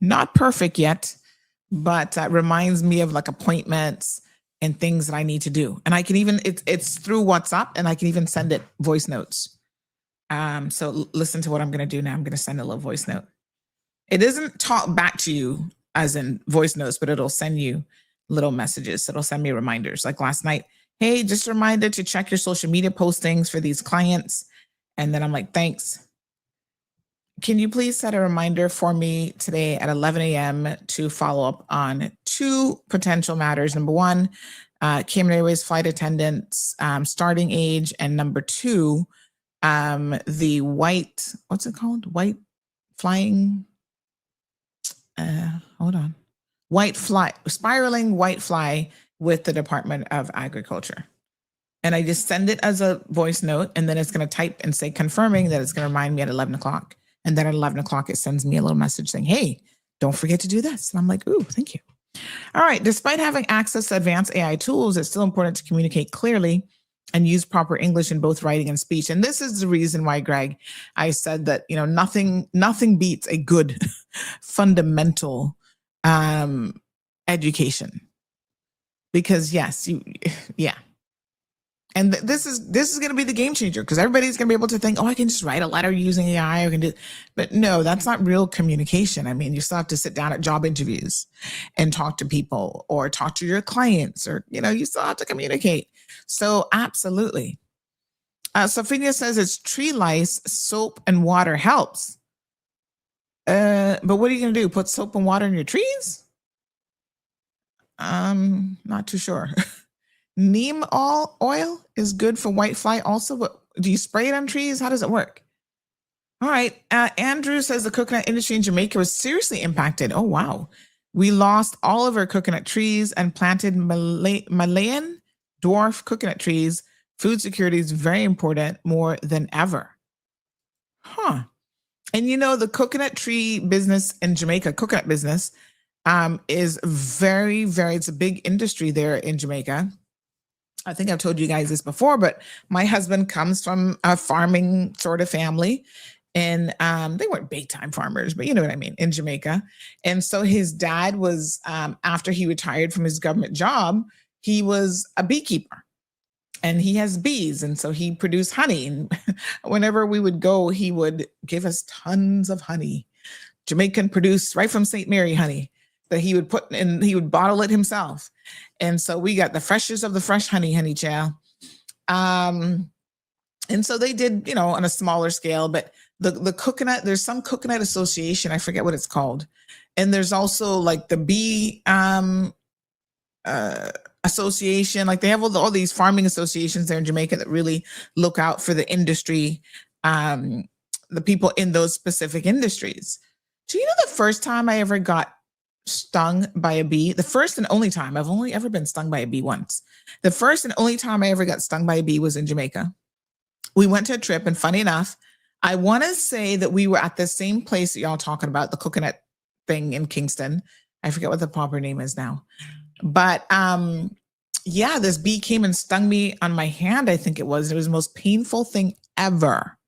Not perfect yet, but reminds me of like appointments and things that I need to do. And I can even, it's through WhatsApp, and I can even send it voice notes. So listen to what I'm going to do now. I'm going to send a little voice note. It doesn't talk back to you as in voice notes, but it'll send you little messages. So it'll send me reminders. Like last night, hey, just a reminder to check your social media postings for these clients. And then I'm like, thanks. Can you please set a reminder for me today at 11 a.m. to follow up on 2 potential matters? Number 1, Cayman Airways flight attendants, starting age. And number 2, the white, what's it called? White flying, hold on. White fly, spiraling white fly with the Department of Agriculture. And I just send it as a voice note, and then it's going to type and say confirming that it's going to remind me at 11 o'clock. And then at 11 o'clock, it sends me a little message saying, hey, don't forget to do this. And I'm like, ooh, thank you. All right. Despite having access to advanced AI tools, it's still important to communicate clearly and use proper English in both writing and speech. And this is the reason why, Greg, I said that, nothing beats a good fundamental education. Because yes, and this is going to be the game changer, because everybody's going to be able to think, oh, I can just write a letter using AI. I can do, but no, that's not real communication. I mean, you still have to sit down at job interviews and talk to people or talk to your clients, or, you still have to communicate. So absolutely. Sophia says it's tree lice, soap and water helps. But what are you going to do? Put soap and water in your trees? Not too sure. Neem oil is good for whitefly also, but do you spray it on trees? How does it work? All right. Andrew says the coconut industry in Jamaica was seriously impacted. Oh, wow. We lost all of our coconut trees and planted Malayan dwarf coconut trees. Food security is very important, more than ever. Huh. And the coconut tree business in Jamaica, coconut business, is very, very, it's a big industry there in Jamaica. I think I've told you guys this before, but my husband comes from a farming sort of family, and they weren't big time farmers, but you know what I mean, in Jamaica. And so his dad was, after he retired from his government job, he was a beekeeper, and he has bees. And so he produced honey. And whenever we would go, he would give us tons of honey, Jamaican produced right from St. Mary honey, that he would put in, he would bottle it himself. And so we got the freshest of the fresh honey child. And so they did, on a smaller scale, but the coconut, there's some coconut association, I forget what it's called. And there's also like the bee association, like they have all these farming associations there in Jamaica that really look out for the industry, the people in those specific industries. Do you know the first time I ever got stung by a bee? The first and only time, I've only ever been stung by a bee once. The first and only time I ever got stung by a bee was in Jamaica. We went to a trip, and funny enough, I want to say that we were at the same place that y'all talking about, the coconut thing in Kingston. I forget what the proper name is now. But yeah, this bee came and stung me on my hand, I think it was. It was the most painful thing ever.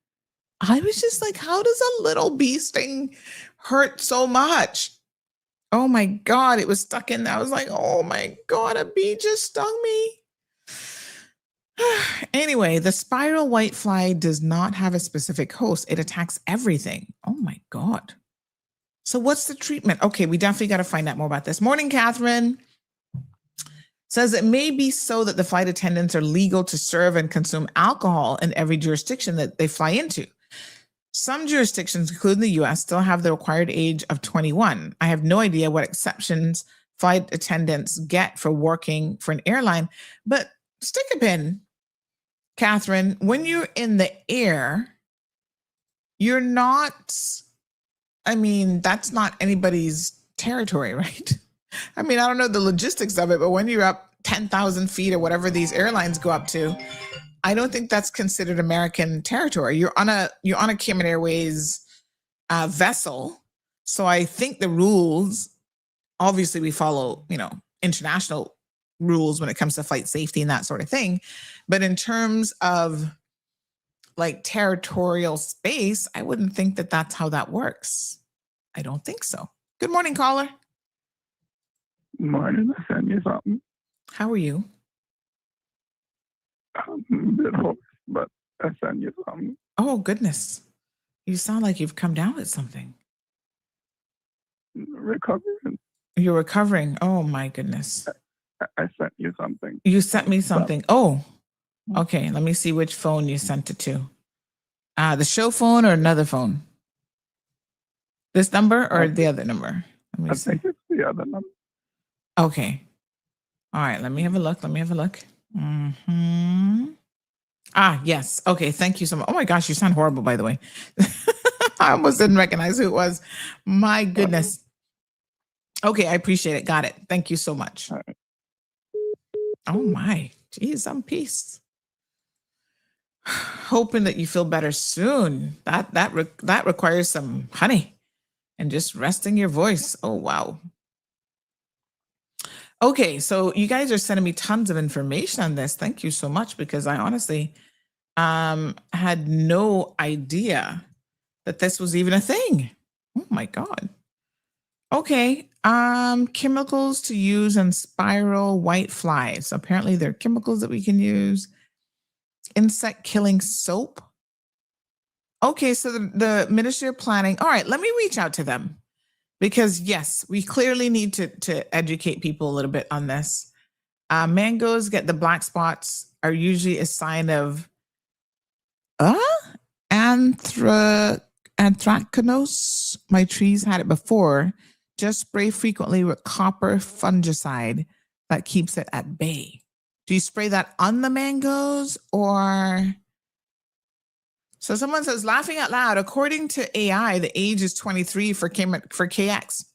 I was just like, how does a little bee sting hurt so much? Oh my God, it was stuck in there. I was like, oh my God, a bee just stung me. Anyway, the spiral whitefly does not have a specific host. It attacks everything. Oh my God. So what's the treatment? Okay, we definitely got to find out more about this. Morning, Catherine. Says it may be so that the flight attendants are legal to serve and consume alcohol in every jurisdiction that they fly into. Some jurisdictions, including the US, still have the required age of 21. I have no idea what exceptions flight attendants get for working for an airline, but stick a pin, Catherine, when you're in the air, you're not, that's not anybody's territory, right? I don't know the logistics of it, but when you're up 10,000 feet or whatever these airlines go up to, I don't think that's considered American territory. You're on a Cayman Airways vessel. So I think the rules, obviously we follow, international rules when it comes to flight safety and that sort of thing. But in terms of like territorial space, I wouldn't think that that's how that works. I don't think so. Good morning, caller. Morning, I sent you something. How are you? I'm a bit hoarse, but I sent you something. Oh, goodness. You sound like you've come down with something. Recovering. You're recovering. Oh, my goodness. I sent you something. You sent me something. Oh, okay. Let me see which phone you sent it to. The show phone or another phone? This number or the other number? I think it's the other number. Okay. All right. Let me have a look. Mm-hmm. Ah, yes. Okay. Thank you so much. Oh my gosh, you sound horrible, by the way. I almost didn't recognize who it was. My goodness. Okay. I appreciate it. Got it. Thank you so much. All right. Oh my, geez, I'm peace. Hoping that you feel better soon. That requires some honey and just resting your voice. Oh wow. Okay, so you guys are sending me tons of information on this. Thank you so much, because I honestly had no idea that this was even a thing. Oh my God. Okay, chemicals to use in spiral white flies. Apparently there are chemicals that we can use. Insect killing soap. Okay, so the Ministry of Planning. All right, let me reach out to them, because yes, we clearly need to educate people a little bit on this. Mangoes get the black spots are usually a sign of anthracnose. My trees had it before. Just spray frequently with copper fungicide that keeps it at bay. Do you spray that on the mangoes or? So someone says, laughing out loud, according to AI, the age is 23 for KX.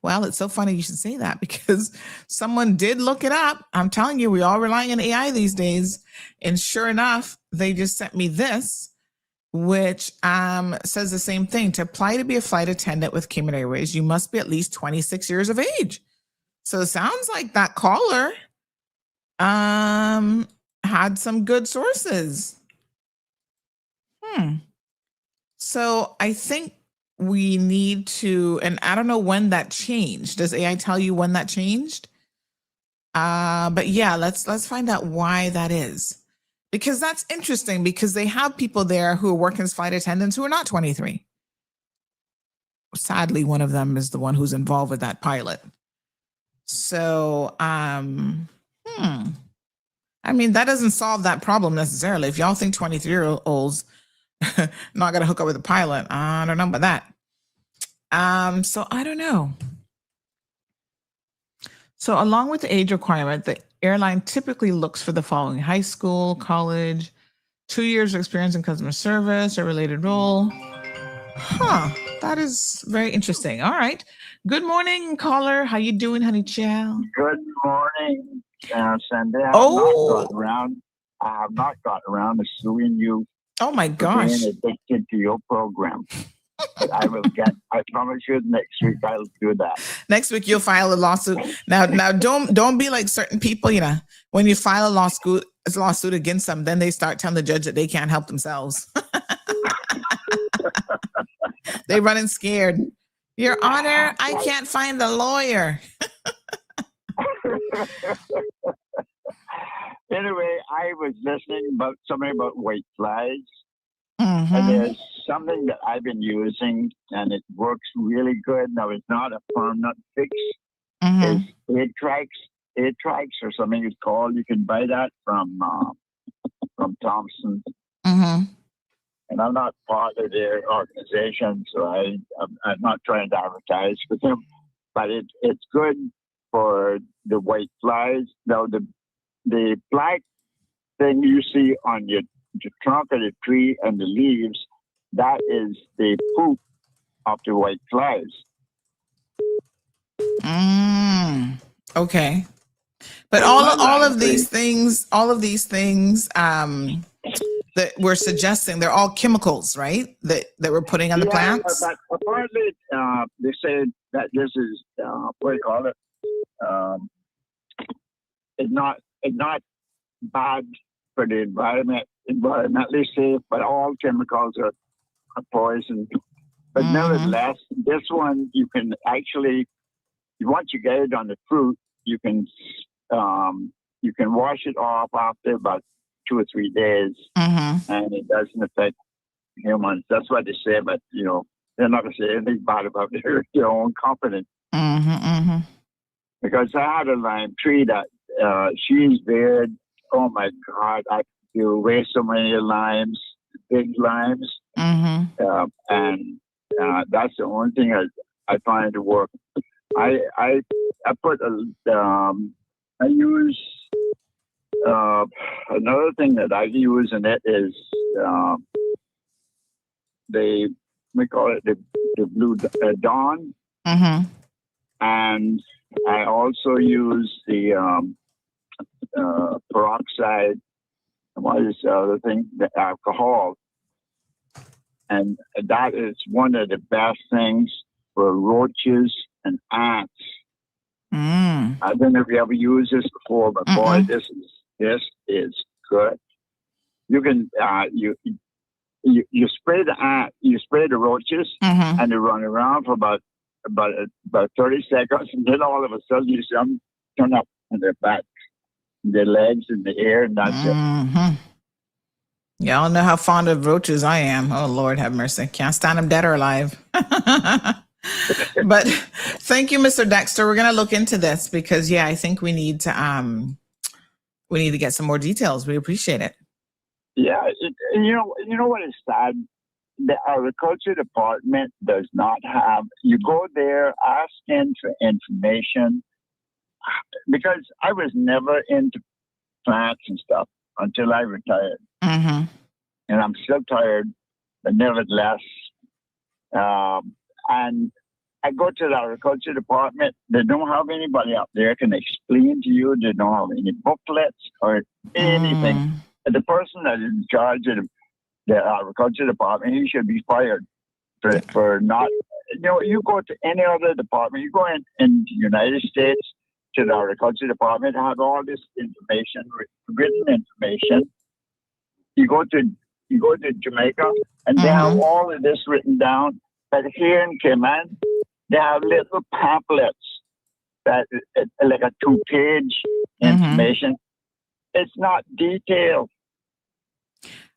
Well, it's so funny you should say that, because someone did look it up. I'm telling you, we all relying on AI these days. And sure enough, they just sent me this, which says the same thing. To apply to be a flight attendant with Cayman Airways, you must be at least 26 years of age. So it sounds like that caller had some good sources. So I think we need to, and I don't know when that changed. Does AI tell you when that changed? But yeah, let's find out why that is. Because that's interesting, because they have people there who are working as flight attendants who are not 23. Sadly, one of them is the one who's involved with that pilot. So, I mean, that doesn't solve that problem necessarily. If y'all think 23-year-olds not gonna hook up with a pilot, I don't know about that. So I don't know. So along with the age requirement, the airline typically looks for the following: high school, college, 2 years of experience in customer service or related role. That is very interesting. All right. Good morning, caller. How you doing, honey child? Good morning, Sandy. I have not got around to suing you. Oh my gosh. For being addicted to your program. But I promise you next week I'll do that. Next week you'll file a lawsuit. Now don't be like certain people, when you file a lawsuit against them, then they start telling the judge that they can't help themselves. They running scared. Your Honor, I can't find a lawyer. Anyway, I was listening about something about white flies. Mm-hmm. And there's something that I've been using, and it works really good. Now, it's not a permanent fix. Mm-hmm. It's Outage or something it's called. You can buy that from Thompson. Mm-hmm. And I'm not part of their organization, so I'm not trying to advertise with them. But it's good for the white flies. Now, the black thing you see on your trunk of the tree and the leaves, that is the poop of the white flies. Okay. But all of these things that we're suggesting, they're all chemicals, right? That we're putting on the plants? But apparently, they say that this is, what do you call it? It's not bad for the environment, environmentally safe, but all chemicals are poison. But nevertheless, this one you can actually, once you get it on the fruit, you can wash it off after about 2 or 3 days, and it doesn't affect humans. That's what they say, but they're not going to say anything bad about their own company. Because I had a lime tree that she's there. Oh my God, I do way so many limes, big limes. And that's the only thing I find to work. I put I use another thing that I use in it is we call it the blue dawn. And I also use the peroxide, and what is the other thing? The alcohol. And that is one of the best things for roaches and ants. I don't know if you ever used this before, but boy, this is good. You can you spray the ant, you spray the roaches, and they run around for about 30 seconds, and then all of a sudden you see them turn up on their back, their legs in the air, and that's it. Y'all know how fond of roaches I am. Oh, Lord have mercy. Can't stand them dead or alive. But thank you, Mr. Dexter. We're going to look into this because, yeah, I think we need to get some more details. We appreciate it. Yeah. You know what is sad? The agriculture department does not have, you go there asking for information, because I was never into plants and stuff until I retired. And I'm still tired, but nevertheless. And I go to the agriculture department. They don't have anybody up there can explain to you. They don't have any booklets or anything. The person that is in charge of the agriculture department, he should be fired for not. You go to any other department. You go in the United States to the agriculture department, have all this information, written information. You go to Jamaica, and they have all of this written down. But here in Cayman, they have little pamphlets that like a 2-page information. It's not detailed.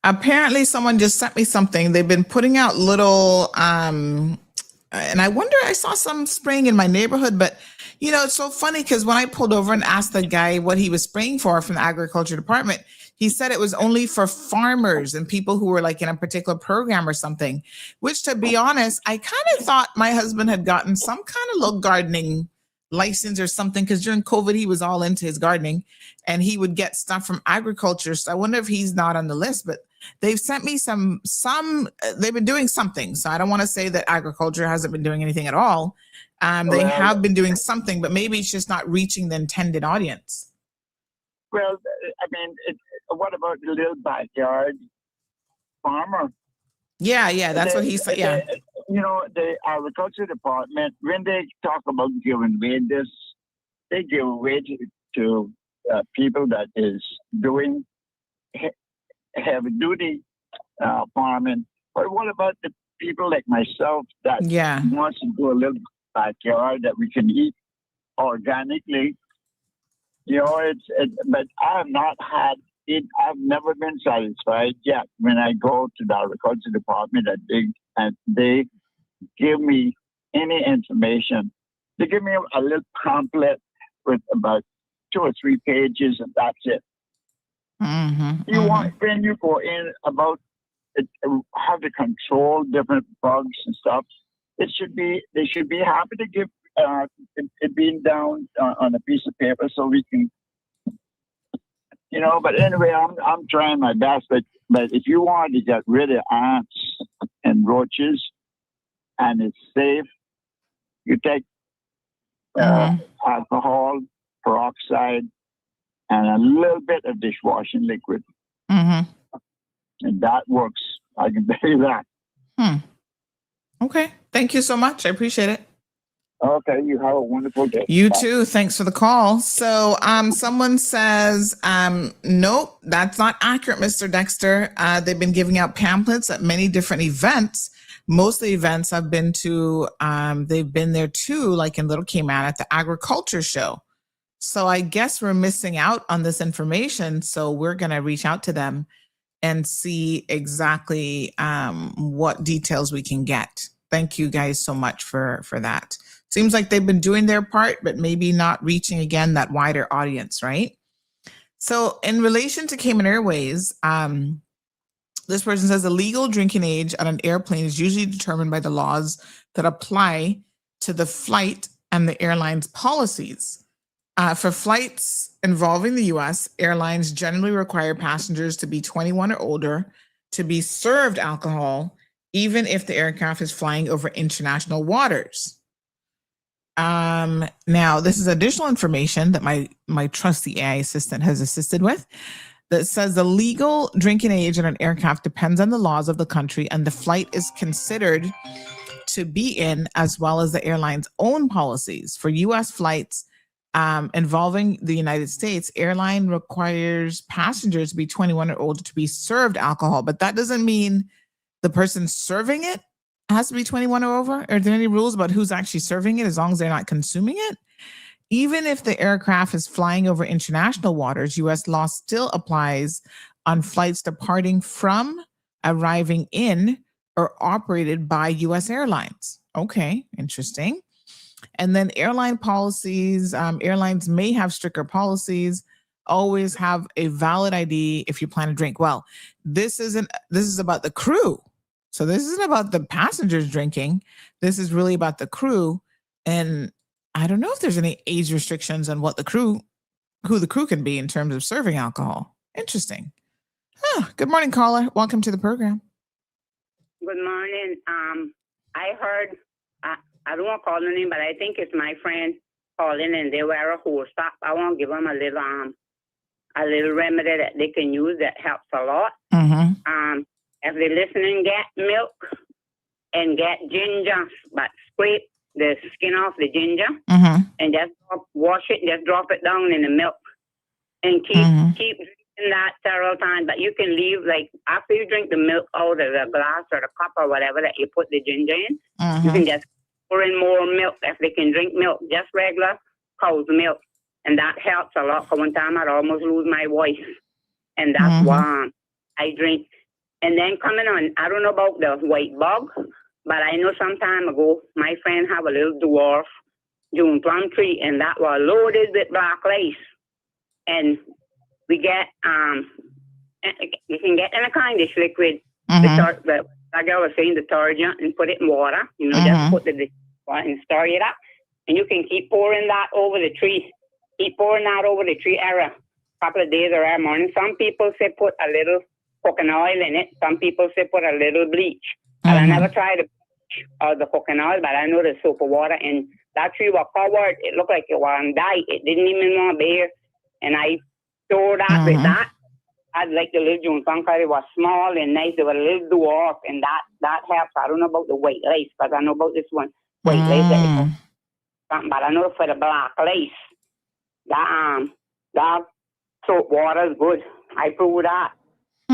Apparently, someone just sent me something. They've been putting out little, and I wonder, I saw some spraying in my neighborhood, but it's so funny because when I pulled over and asked the guy what he was spraying for from the agriculture department, he said it was only for farmers and people who were like in a particular program or something, which, to be honest, I kind of thought my husband had gotten some kind of little gardening license or something, because during COVID, he was all into his gardening and he would get stuff from agriculture. So I wonder if he's not on the list, but they've sent me some, they've been doing something. So I don't want to say that agriculture hasn't been doing anything at all. They have been doing something, but maybe it's just not reaching the intended audience. Well, I mean, what about the little backyard farmer? Yeah, that's what he said. Yeah. The agriculture department, when they talk about giving away this, they give away to people that is doing heavy duty farming. But what about the people like myself that wants to do a little backyard that we can eat organically? But I have not had it. I've never been satisfied yet when I go to the agriculture department and they give me any information. They give me a little pamphlet with about 2 or 3 pages, and that's it. Want when you go in about how to control different bugs and stuff. They should be happy to give it being down on a piece of paper so we can, But anyway, I'm trying my best. But if you want to get rid of ants and roaches, and it's safe, you take alcohol, peroxide, and a little bit of dishwashing liquid, and that works. I can tell you that. Okay, thank you so much. I appreciate it. Okay, you have a wonderful day. You too. Thanks for the call. So someone says, nope, that's not accurate, Mr. Dexter. They've been giving out pamphlets at many different events. Most of the events I've been to, they've been there too, like in Little Cayman at the agriculture show. So I guess we're missing out on this information. So we're going to reach out to them and see exactly what details we can get. Thank you guys so much for that. Seems like they've been doing their part, but maybe not reaching, again, that wider audience, right? So in relation to Cayman Airways, this person says the legal drinking age on an airplane is usually determined by the laws that apply to the flight and the airline's policies. For flights involving the U.S., airlines generally require passengers to be 21 or older to be served alcohol, even if the aircraft is flying over international waters. Now, this is additional information that my trusty AI assistant has assisted with that says the legal drinking age in an aircraft depends on the laws of the country and the flight is considered to be in, as well as the airline's own policies. For U.S. flights involving the United States, airline requires passengers to be 21 or older to be served alcohol, but that doesn't mean the person serving it has to be 21 or over. Are there any rules about who's actually serving it as long as they're not consuming it? Even if the aircraft is flying over international waters, U.S. law still applies on flights departing from, arriving in, or operated by U.S. airlines. Okay, interesting. And then airline policies, airlines may have stricter policies. Always have a valid ID if you plan to drink. Well, this is about the crew. So this isn't about the passengers drinking. This is really about the crew. And I don't know if there's any age restrictions on who the crew can be in terms of serving alcohol. Interesting. Good morning, caller. Welcome to the program. Good morning. I heard, I don't want to call the name, but I think it's my friend calling and they wear a horse stop. I want to give them a little remedy that they can use that helps a lot. Mm-hmm. If they're listening, get milk and get ginger, but scrape the skin off the ginger and just wash it, just drop it down in the milk and keep drinking that several times. But you can leave, like, after you drink the milk out of the glass or the cup or whatever that you put the ginger in, you can just pour in more milk if they can drink milk, just regular cow's milk. And that helps a lot. Because one time I'd almost lose my voice. And that's why I drink. And then coming on, I don't know about the white bug, but I know some time ago, my friend have a little dwarf June plum tree, and that was loaded with black lace. And we get, you can get in a kind of liquid, like I was saying, detergent, and put it in water, just put the and stir it up. And you can keep pouring that over the tree. Keep pouring that over the tree every couple of days or every morning. Some people say put a little coconut oil in it. Some people say put a little bleach. And I never tried the bleach or the coconut oil, but I know the soap and water. And that tree was covered. It looked like it was on dye. It didn't even want to bear. And I stored that with that. I'd like the little June plum because it was small and nice. It was a little dwarf, and that helps. I don't know about the white lace, but I know about this one. White lace. But I know for the black lace, that soap water is good. I prove that.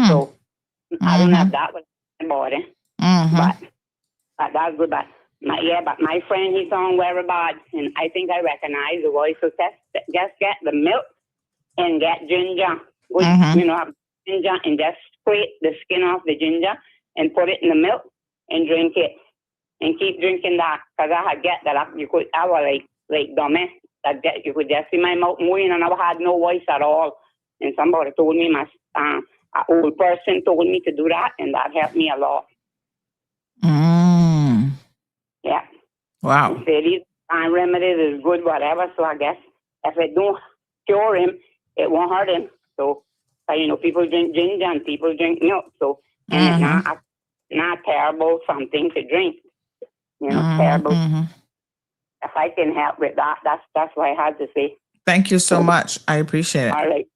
So I don't have that with anybody. But that's good. But my friend, he sounds very bad, and I think I recognize the voice. So just get the milk and get ginger. Good, ginger, and just scrape the skin off the ginger and put it in the milk and drink it. And keep drinking that, because I had get that up. I was like dummy. You could just see my mouth moving, and I had no voice at all. And somebody told me, an old person told me to do that, and that helped me a lot. Yeah. Wow. They say these remedies is good, whatever. So I guess if it don't cure him, it won't hurt him. So, people drink ginger and people drink milk. So, and it's not terrible something to drink. Terrible. If I can help with that, that's what I had to say. Thank you so much. I appreciate it. All right.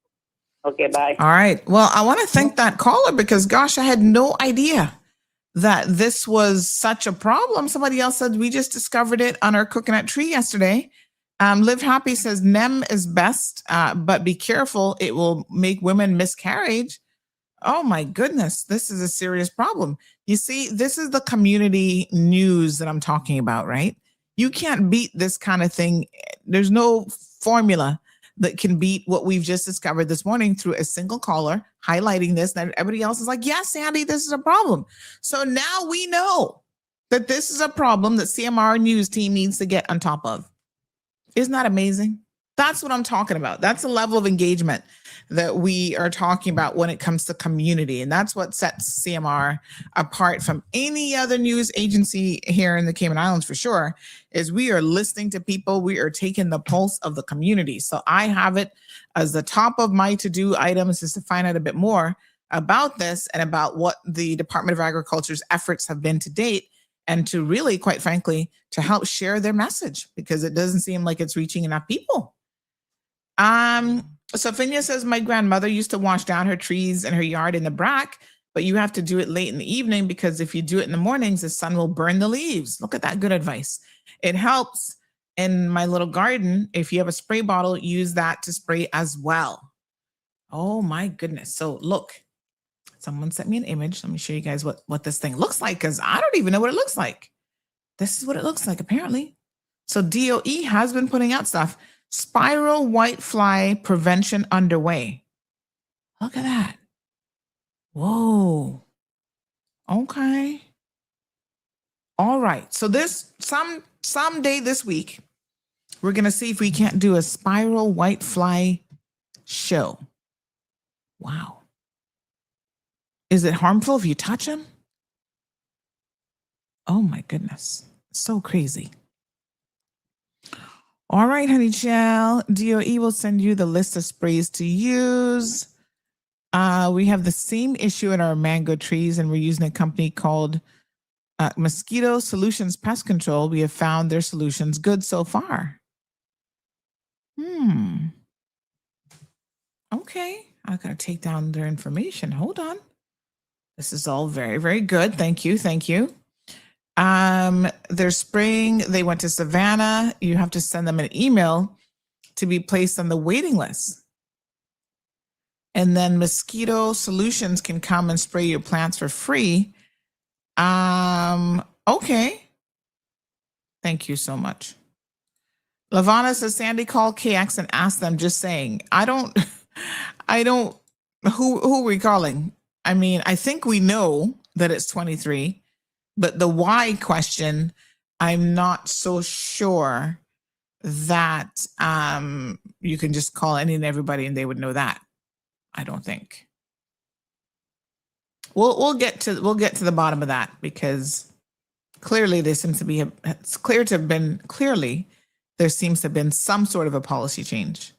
Okay, bye. All right. Well, I want to thank that caller because, gosh, I had no idea that this was such a problem. Somebody else said we just discovered it on our coconut tree yesterday. Live Happy says NEM is best, but be careful. It will make women miscarriage. Oh my goodness, this is a serious problem. You see, this is the community news that I'm talking about, right? You can't beat this kind of thing. There's no formula that can beat what we've just discovered this morning through a single caller highlighting this. And everybody else is like, yes, Sandy, this is a problem. So now we know that this is a problem that CMR News team needs to get on top of. Isn't that amazing? That's what I'm talking about. That's the level of engagement that we are talking about when it comes to community. And that's what sets CMR apart from any other news agency here in the Cayman Islands for sure, is we are listening to people. We are taking the pulse of the community. So I have it as the top of my to-do items is to find out a bit more about this and about what the Department of Agriculture's efforts have been to date and to really, quite frankly, to help share their message, because it doesn't seem like it's reaching enough people. Sophia says, my grandmother used to wash down her trees in her yard in the brack, but you have to do it late in the evening because if you do it in the mornings, the sun will burn the leaves. Look at that good advice. It helps in my little garden. If you have a spray bottle, use that to spray as well. Oh my goodness. So look, someone sent me an image. Let me show you guys what this thing looks like, because I don't even know what it looks like. This is what it looks like, apparently. So DOE has been putting out stuff. Spiral whitefly prevention underway. Look at that. Whoa. Okay. All right. So this someday this week, we're going to see if we can't do a spiral whitefly show. Wow. Is it harmful if you touch them? Oh my goodness. So crazy. All right, honey child. DOE will send you the list of sprays to use. We have the same issue in our mango trees, and we're using a company called Mosquito Solutions Pest Control. We have found their solutions good so far. Okay, I gotta take down their information. Hold on. This is all very, very good. Thank you. Thank you. They're spraying. They went to Savannah. You have to send them an email to be placed on the waiting list. And then Mosquito Solutions can come and spray your plants for free. Okay. Thank you so much. Lavana says, Sandy, call KX and ask them, just saying. I don't, who are we calling? I mean, I think we know that it's 23, but the why question, I'm not so sure that you can just call any and everybody and they would know that. I don't think. We'll get to the bottom of that, because clearly there seems to be there seems to have been some sort of a policy change.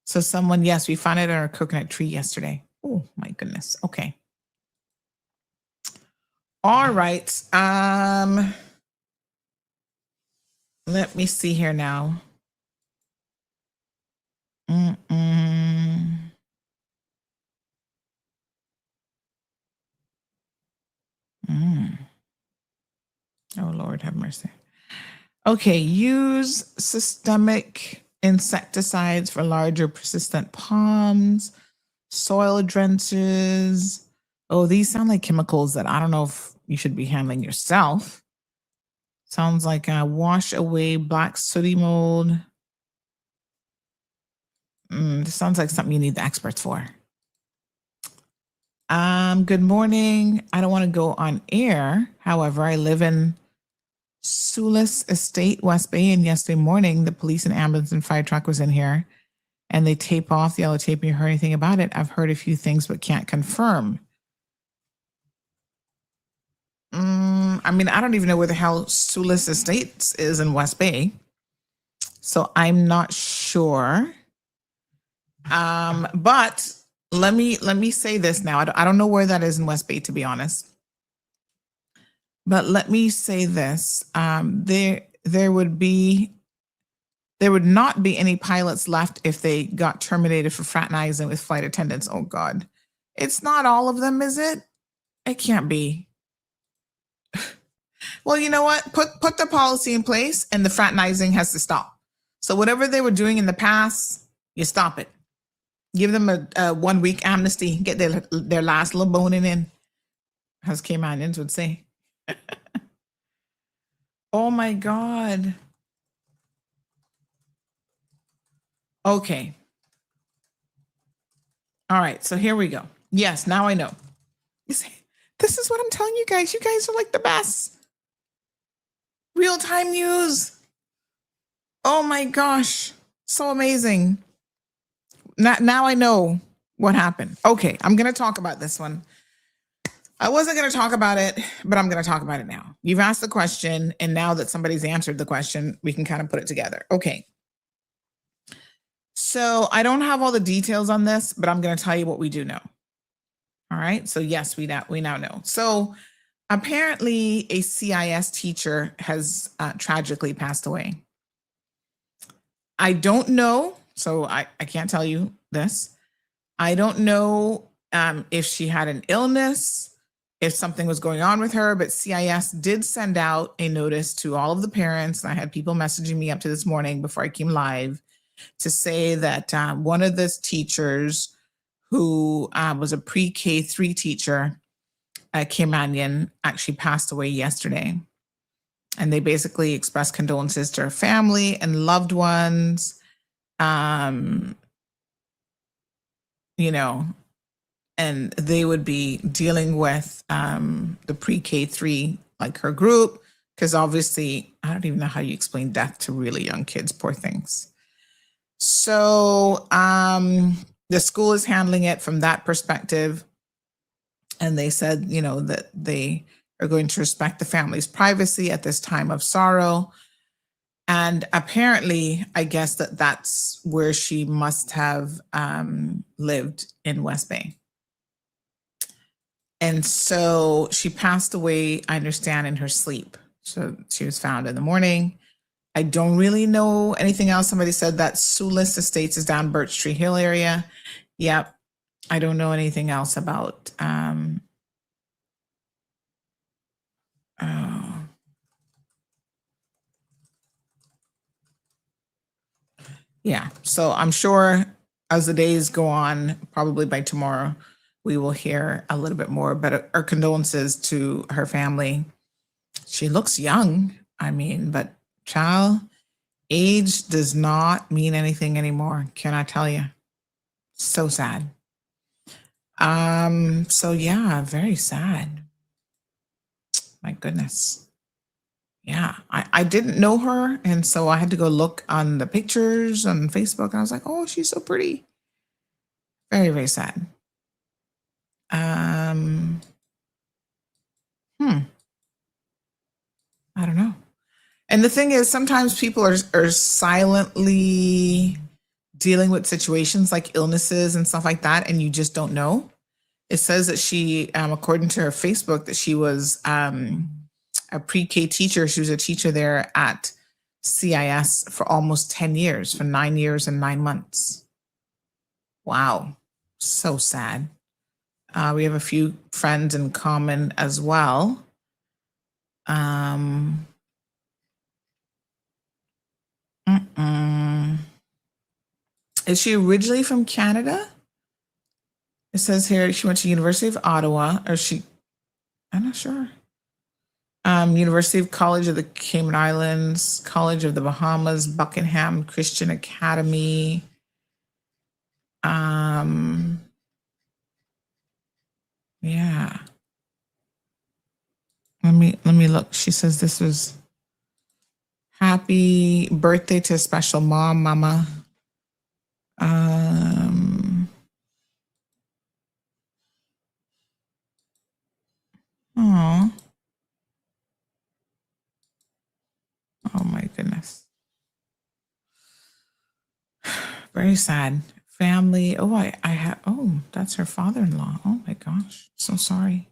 So someone, yes, we found it in our coconut tree yesterday. Oh my goodness. Okay. All right. Let me see here now. Oh, Lord, have mercy. Okay, use systemic insecticides for larger persistent palms, soil drenches. Oh, these sound like chemicals that I don't know if you should be handling yourself. Sounds like wash away black sooty mold. This sounds like something you need the experts for. Good morning. I don't want to go on air. However, I live in Sulis Estate, West Bay, and yesterday morning, the police and ambulance and fire truck was in here, and they tape off the yellow tape. You heard anything about it? I've heard a few things, but can't confirm. I mean, I don't even know where the hell Sulis Estates is in West Bay, so I'm not sure. But let me say this now. I don't know where that is in West Bay, to be honest. But let me say this: there would not be any pilots left if they got terminated for fraternizing with flight attendants. Oh God, it's not all of them, is it? It can't be. Well, you know what? Put the policy in place, and the fraternizing has to stop. So whatever they were doing in the past, you stop it. Give them a 1 week amnesty. Get their last little boning in, as Caymanians would say. Oh my God. Okay. All right. So here we go. Yes. Now I know. You see, this is what I'm telling you guys. You guys are like the best. Real-time news. Oh my gosh. So amazing. Now I know what happened. Okay. I'm going to talk about this one. I wasn't going to talk about it, but I'm going to talk about it now. You've asked the question, and now that somebody's answered the question, we can kind of put it together. Okay. So I don't have all the details on this, but I'm going to tell you what we do know. All right. So yes, we now know. So Apparently, a CIS teacher has tragically passed away. I don't know, so I can't tell you this. I don't know if she had an illness, if something was going on with her, but CIS did send out a notice to all of the parents. And I had people messaging me up to this morning before I came live to say that one of the teachers who was a pre-K 3 teacher, Kim Mannion, actually passed away yesterday. And they basically expressed condolences to her family and loved ones. You know, and they would be dealing with the pre-K 3, like her group, because obviously, I don't even know how you explain death to really young kids, poor things. So the school is handling it from that perspective. And they said, you know, that they are going to respect the family's privacy at this time of sorrow. And apparently, I guess that's where she must have lived in West Bay. And so she passed away, I understand, in her sleep. So she was found in the morning. I don't really know anything else. Somebody said that Sulis Estates is down Birch Tree Hill area. Yep. I don't know anything else about yeah, so I'm sure as the days go on, probably by tomorrow, we will hear a little bit more, but our condolences to her family. She looks young, I mean, but child, age does not mean anything anymore, can I tell you? So sad. So yeah, very sad. My goodness. Yeah, I didn't know her. And so I had to go look on the pictures on Facebook. And I was like, oh, she's so pretty. Very, very sad. I don't know. And the thing is, sometimes people are silently dealing with situations like illnesses and stuff like that, and you just don't know. It says that she, according to her Facebook, that she was a pre-K teacher. She was a teacher there at CIS for almost 10 years, for 9 years and 9 months. Wow. So sad. We have a few friends in common as well. Is she originally from Canada? It says here she went to University of Ottawa, or I'm not sure. University of College of the Cayman Islands, College of the Bahamas, Buckingham Christian Academy. Yeah. Let me look. She says this was happy birthday to a special mom, mama. Oh my goodness. Very sad. Family. Oh, I have, oh, that's her father-in-law. Oh my gosh. So sorry.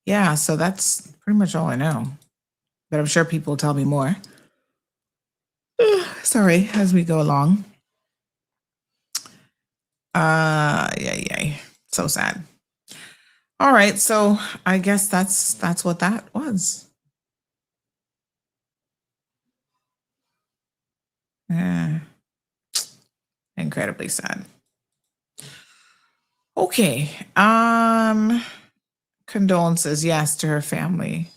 Yeah, so that's pretty much all I know. But I'm sure people will tell me more. Sorry, as we go along. Yeah. So sad. All right, so I guess that's what that was. Yeah. Incredibly sad. Okay. Condolences, yes, to her family.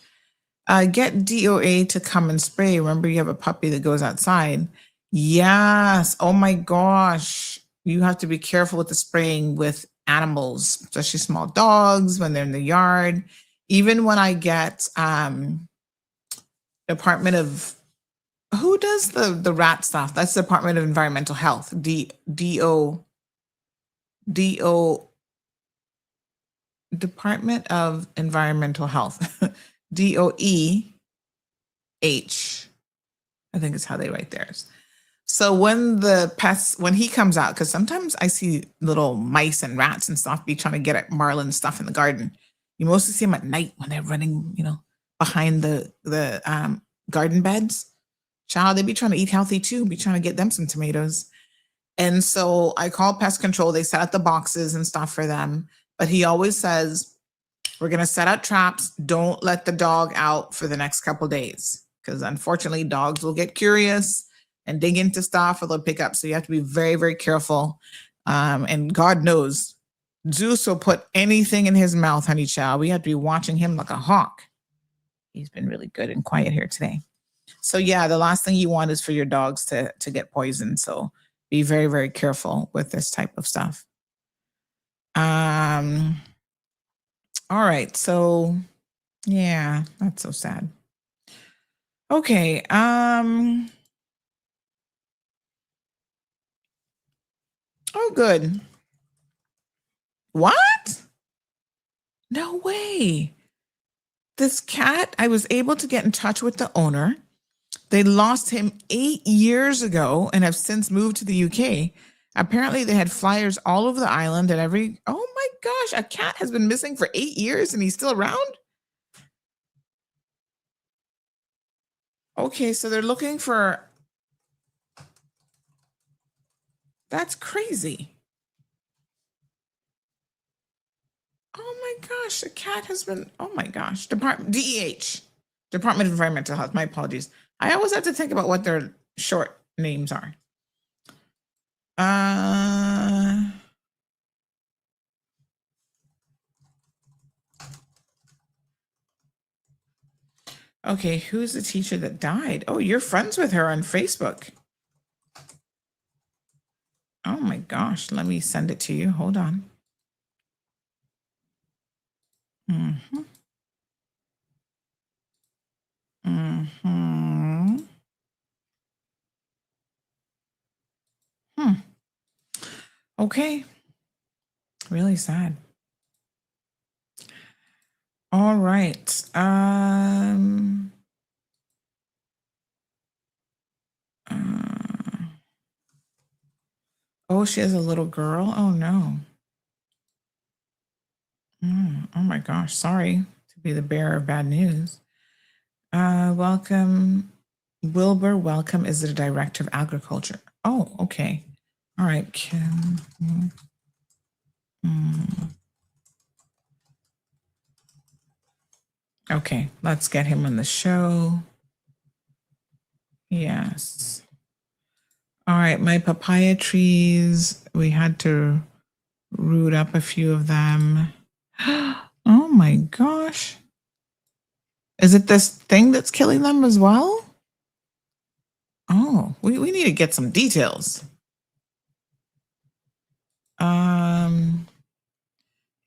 Get DOA to come and spray. Remember, you have a puppy that goes outside. Yes. Oh my gosh. You have to be careful with the spraying with animals, especially small dogs when they're in the yard. Even when I get Department of, who does the rat stuff? That's the Department of Environmental Health. Department of Environmental Health. DOEH. I think is how they write theirs. So when he comes out, because sometimes I see little mice and rats and stuff be trying to get at Marlon's stuff in the garden. You mostly see them at night when they're running, behind the garden beds. Child, they be trying to eat healthy too, be trying to get them some tomatoes. And so I call pest control. They set out the boxes and stuff for them. But he always says, we're going to set out traps. Don't let the dog out for the next couple of days. Because unfortunately, dogs will get curious and dig into stuff or they'll pick up. So you have to be very, very careful. And God knows, Zeus will put anything in his mouth, honey child. We have to be watching him like a hawk. He's been really good and quiet here today. So yeah, the last thing you want is for your dogs to get poisoned. So be very, very careful with this type of stuff. All right. So yeah, that's so sad. Okay. Oh, good. What? No way. This cat, I was able to get in touch with the owner. They lost him 8 years ago and have since moved to the UK. Apparently, they had flyers all over the island and oh my gosh, a cat has been missing for 8 years and he's still around? Okay, so they're looking for... That's crazy. Oh my gosh, the cat has been... Oh my gosh. DEH, Department of Environmental Health. My apologies. I always have to think about what their short names are. Okay, who's the teacher that died? Oh, you're friends with her on Facebook. Oh my gosh, let me send it to you. Hold on. Mm-hmm. Mm-hmm. Okay. Really sad. All right. Oh, she has a little girl. Oh no. Oh my gosh. Sorry to be the bearer of bad news. Welcome. Wilbur Welcome is the Director of Agriculture. Oh, okay. All right. Okay, let's get him on the show. Yes. All right, my papaya trees, we had to root up a few of them. Oh my gosh. Is it this thing that's killing them as well? Oh, we need to get some details.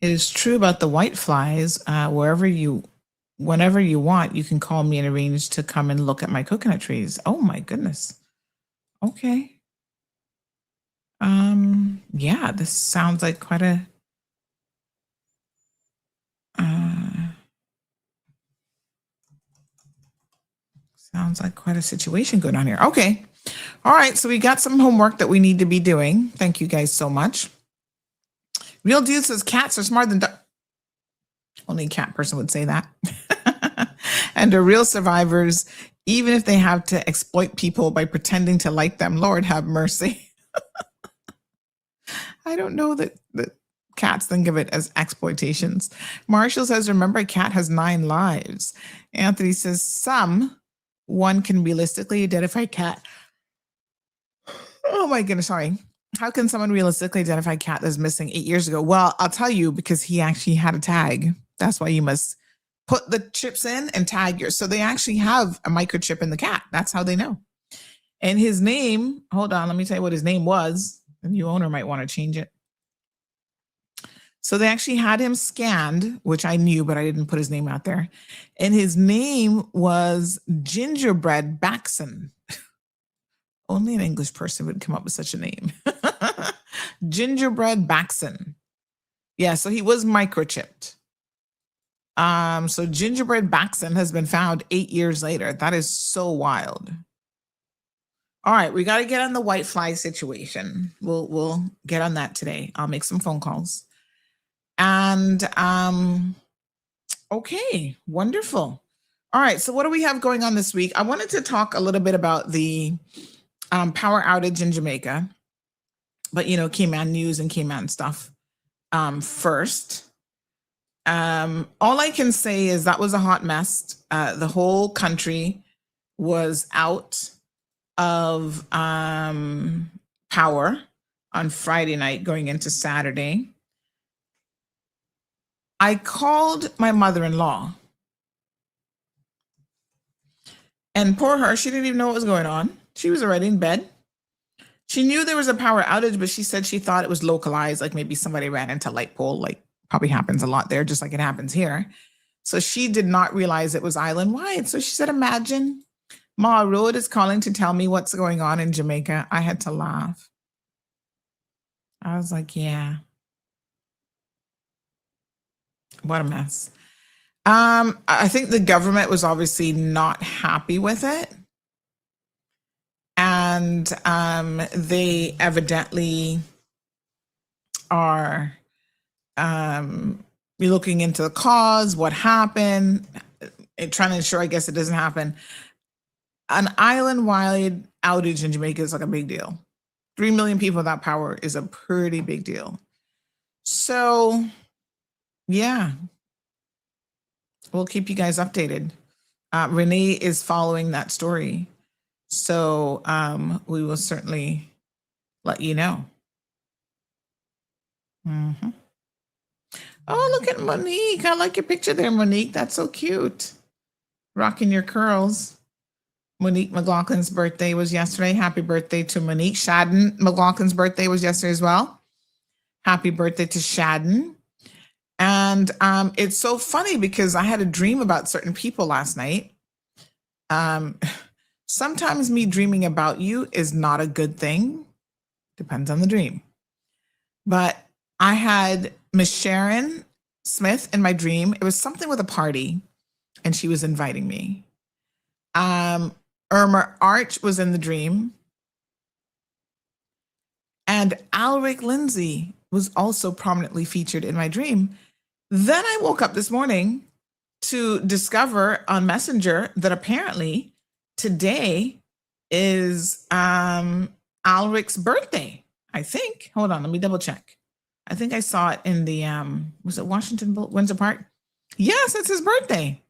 It is true about the white flies. Whenever you want, you can call me and arrange to come and look at my coconut trees. Oh my goodness. Okay. Yeah, this sounds like quite a situation going on here. Okay. All right, so we got some homework that we need to be doing. Thank you guys so much. Real Dude says cats are smarter than dogs. Only a cat person would say that. And are real survivors, even if they have to exploit people by pretending to like them. Lord have mercy. I don't know that cats think of it as exploitations. Marshall says, remember, a cat has 9 lives. Anthony says, one can realistically identify a cat. Oh my goodness, sorry. How can someone realistically identify a cat that's missing 8 years ago? Well, I'll tell you, because he actually had a tag. That's why you must put the chips in and tag yours. So they actually have a microchip in the cat. That's how they know. And his name, hold on, let me tell you what his name was. The new owner might want to change it. So they actually had him scanned, which I knew, but I didn't put his name out there. And his name was Gingerbread Baxon. Only an English person would come up with such a name. Gingerbread Baxon. Yeah, so he was microchipped. So Gingerbread Baxon has been found 8 years later. That is so wild. All right, we got to get on the white fly situation. We'll get on that today. I'll make some phone calls. And okay, wonderful. All right, so what do we have going on this week? I wanted to talk a little bit about the power outage in Jamaica, but Cayman news and Cayman stuff first. All I can say is that was a hot mess. The whole country was out of power on Friday night going into Saturday. I called my mother-in-law, and poor her, she didn't even know what was going on. She was already in bed. She knew there was a power outage, but she said she thought it was localized, like maybe somebody ran into a light pole, like probably happens a lot there, just like it happens here. So she did not realize it was island-wide. So she said, imagine, Ma Road is calling to tell me what's going on in Jamaica. I had to laugh. I was like, yeah. What a mess. I think the government was obviously not happy with it. And they evidently are looking into the cause, what happened, trying to ensure, I guess, it doesn't happen. An island-wide outage in Jamaica is like a big deal. 3 million people without power is a pretty big deal. So, yeah, we'll keep you guys updated. Renee is following that story. So we will certainly let you know. Mm-hmm. Oh, look at Monique. I like your picture there, Monique. That's so cute. Rocking your curls. Monique McLaughlin's birthday was yesterday. Happy birthday to Monique. Shadden McLaughlin's birthday was yesterday as well. Happy birthday to Shadden. And it's so funny because I had a dream about certain people last night. Sometimes me dreaming about you is not a good thing. Depends on the dream. But I had Miss Sharon Smith in my dream. It was something with a party, and she was inviting me. Irma Arch was in the dream. And Alric Lindsay was also prominently featured in my dream. Then I woke up this morning to discover on Messenger that apparently today is Alric's birthday, I think. Hold on, let me double check. I think I saw it in the, was it Washington, Windsor Park? Yes, it's his birthday.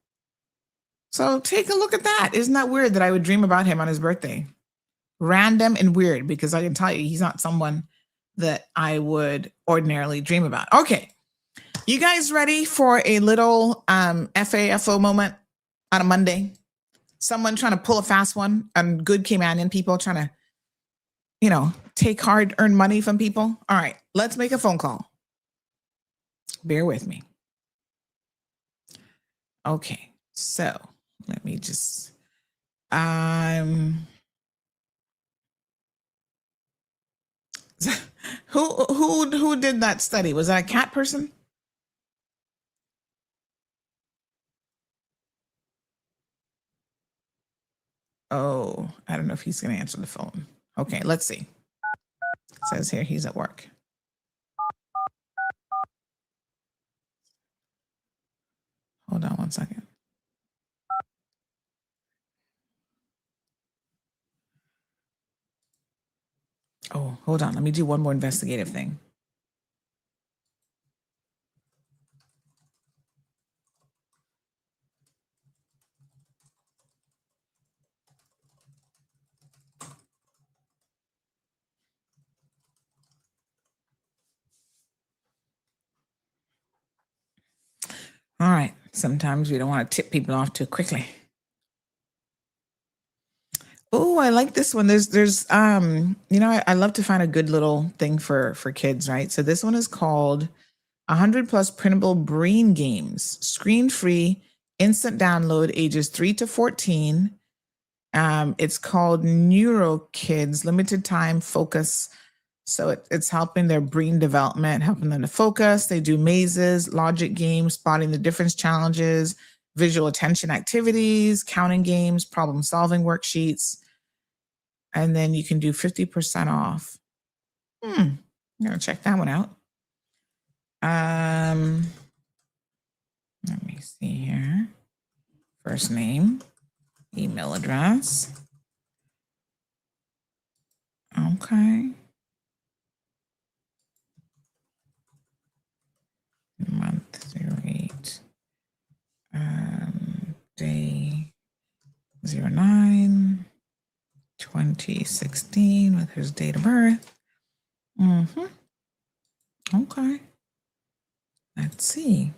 So take a look at that. Isn't that weird that I would dream about him on his birthday? Random and weird, because I can tell you he's not someone that I would ordinarily dream about. Okay, you guys ready for a little FAFO moment on a Monday? Someone trying to pull a fast one and good Caymanian people trying to, take hard-earned money from people. All right, let's make a phone call. Bear with me. Okay, so let me just, who did that study? Was that a cat person? Oh, I don't know if he's going to answer the phone. Okay, let's see. It says here he's at work. Hold on one second. Oh, hold on. Let me do one more investigative thing. All right. Sometimes we don't want to tip people off too quickly. Oh, I like this one. There's I love to find a good little thing for kids, right? So this one is called 100 plus printable brain games, screen-free, instant download, ages 3 to 14. It's called Neuro Kids, limited time focus. So it's helping their brain development, helping them to focus. They do mazes, logic games, spotting the difference challenges, visual attention activities, counting games, problem solving worksheets. And then you can do 50% off. I'm going to check that one out. Let me see here. First name, email address. Okay. Month 08. Day 09, 2016 with his date of birth. Okay. Let's see.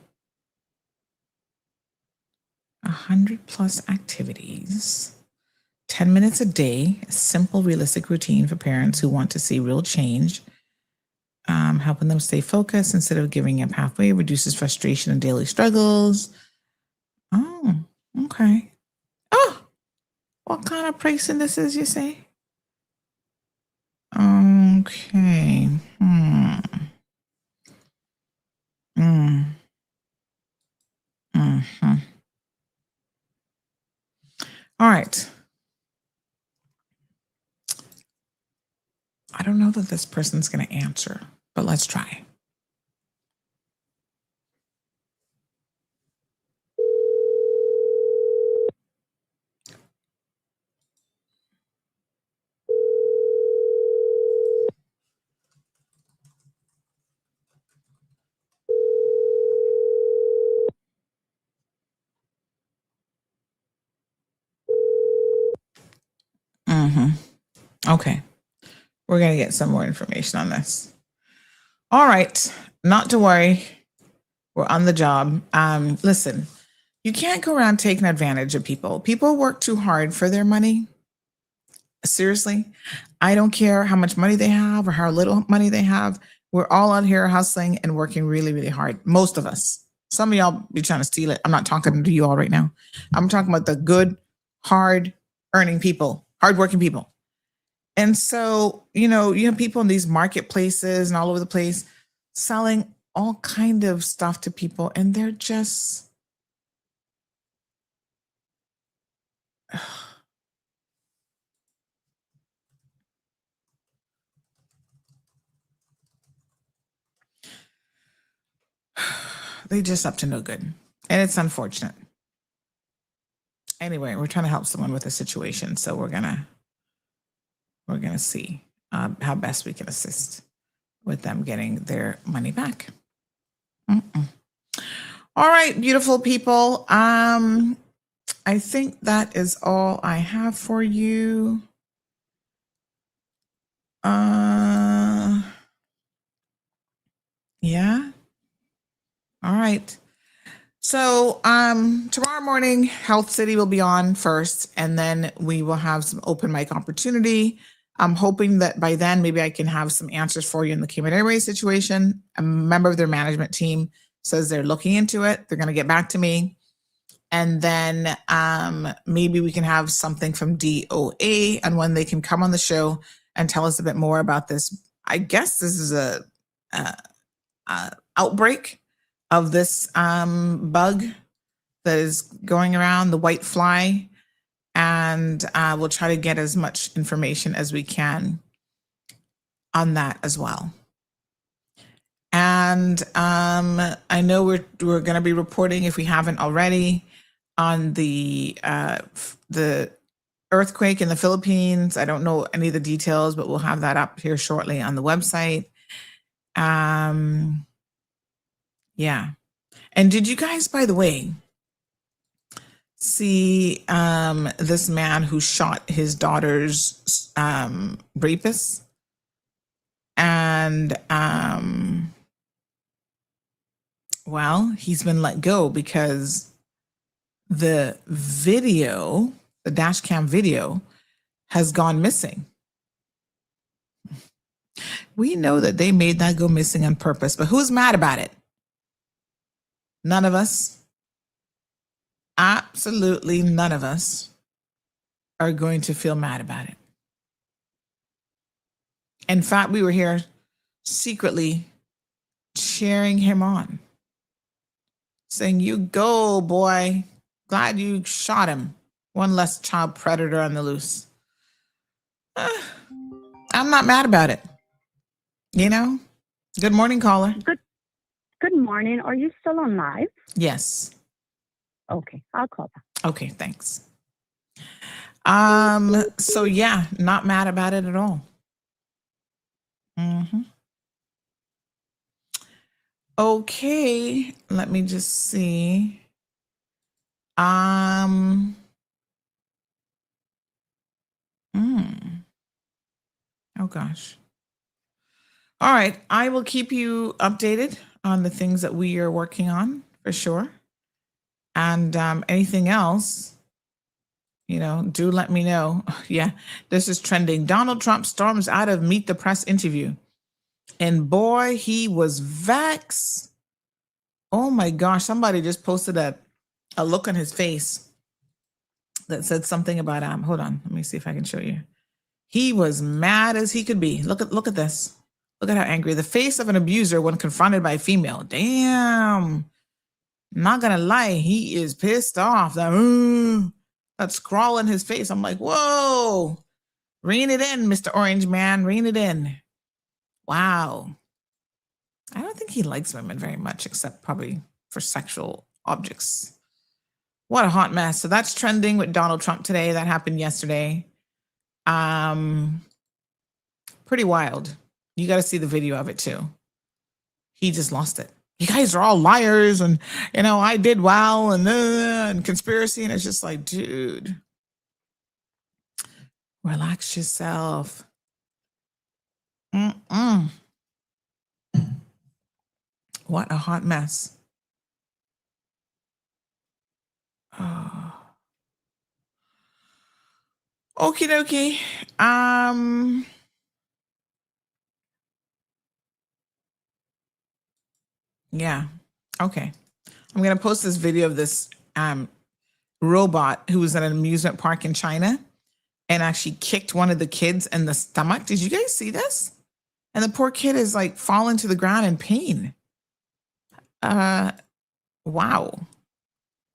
100+ activities. 10 minutes a day, a simple, realistic routine for parents who want to see real change. Helping them stay focused instead of giving up halfway, reduces frustration and daily struggles. Oh, okay. Oh, what kind of pricing this is, you say? Okay. All right. I don't know that this person's going to answer, but let's try. Okay. We're going to get some more information on this. All right. Not to worry. We're on the job. Listen, you can't go around taking advantage of people. People work too hard for their money. Seriously. I don't care how much money they have or how little money they have. We're all out here hustling and working really, really hard. Most of us. Some of y'all be trying to steal it. I'm not talking to you all right now. I'm talking about the good, hard earning people, hardworking people. And so, you have people in these marketplaces and all over the place selling all kind of stuff to people, and they're just they just up to no good. And it's unfortunate. Anyway, we're trying to help someone with a situation, so we're gonna see how best we can assist with them getting their money back. All right, beautiful people. I think that is all I have for you. Yeah. All right. So tomorrow morning, Health City will be on first, and then we will have some open mic opportunity. I'm hoping that by then, maybe I can have some answers for you in the Cayman Airways situation. A member of their management team says they're looking into it. They're going to get back to me. And then maybe we can have something from DOA and when they can come on the show and tell us a bit more about this. I guess this is a outbreak of this bug that is going around, the white fly. And we'll try to get as much information as we can on that as well. And I know we're going to be reporting, if we haven't already, on the earthquake in the Philippines. I don't know any of the details, but we'll have that up here shortly on the website. Yeah. And did you guys, by the way, see this man who shot his daughter's rapist? And well, he's been let go because the video, the dash cam video, has gone missing. We know that they made that go missing on purpose, but who's mad about it? None of us. Absolutely none of us are going to feel mad about it. In fact, we were here secretly cheering him on, saying, "You go, boy. Glad you shot him. One less child predator on the loose." I'm not mad about it. You know? Good morning, caller. Good morning. Are you still on live? Yes. Okay, I'll call back. Okay, thanks. So yeah, not mad about it at all. Okay, let me just see. Oh gosh. All right, I will keep you updated on the things that we are working on for sure. And anything else, do let me know. Yeah, this is trending. Donald Trump storms out of Meet the Press interview. And boy, he was vexed. Oh my gosh, somebody just posted a look on his face that said something about hold on, let me see if I can show you. He was mad as he could be. Look at this. Look at how angry. The face of an abuser when confronted by a female. Damn. Not gonna lie, he is pissed off. That scrawl in his face. I'm like, whoa. Rein it in, Mr. Orange Man. Rein it in. Wow. I don't think he likes women very much, except probably for sexual objects. What a hot mess. So that's trending with Donald Trump today. That happened yesterday. Pretty wild. You got to see the video of it too. He just lost it. You guys are all liars, and I did well, and conspiracy, and it's just like, dude, relax yourself. What a hot mess. Oh. Okie dokie. Yeah. Okay. I'm going to post this video of this robot who was at an amusement park in China and actually kicked one of the kids in the stomach. Did you guys see this? And the poor kid is like falling to the ground in pain. Wow.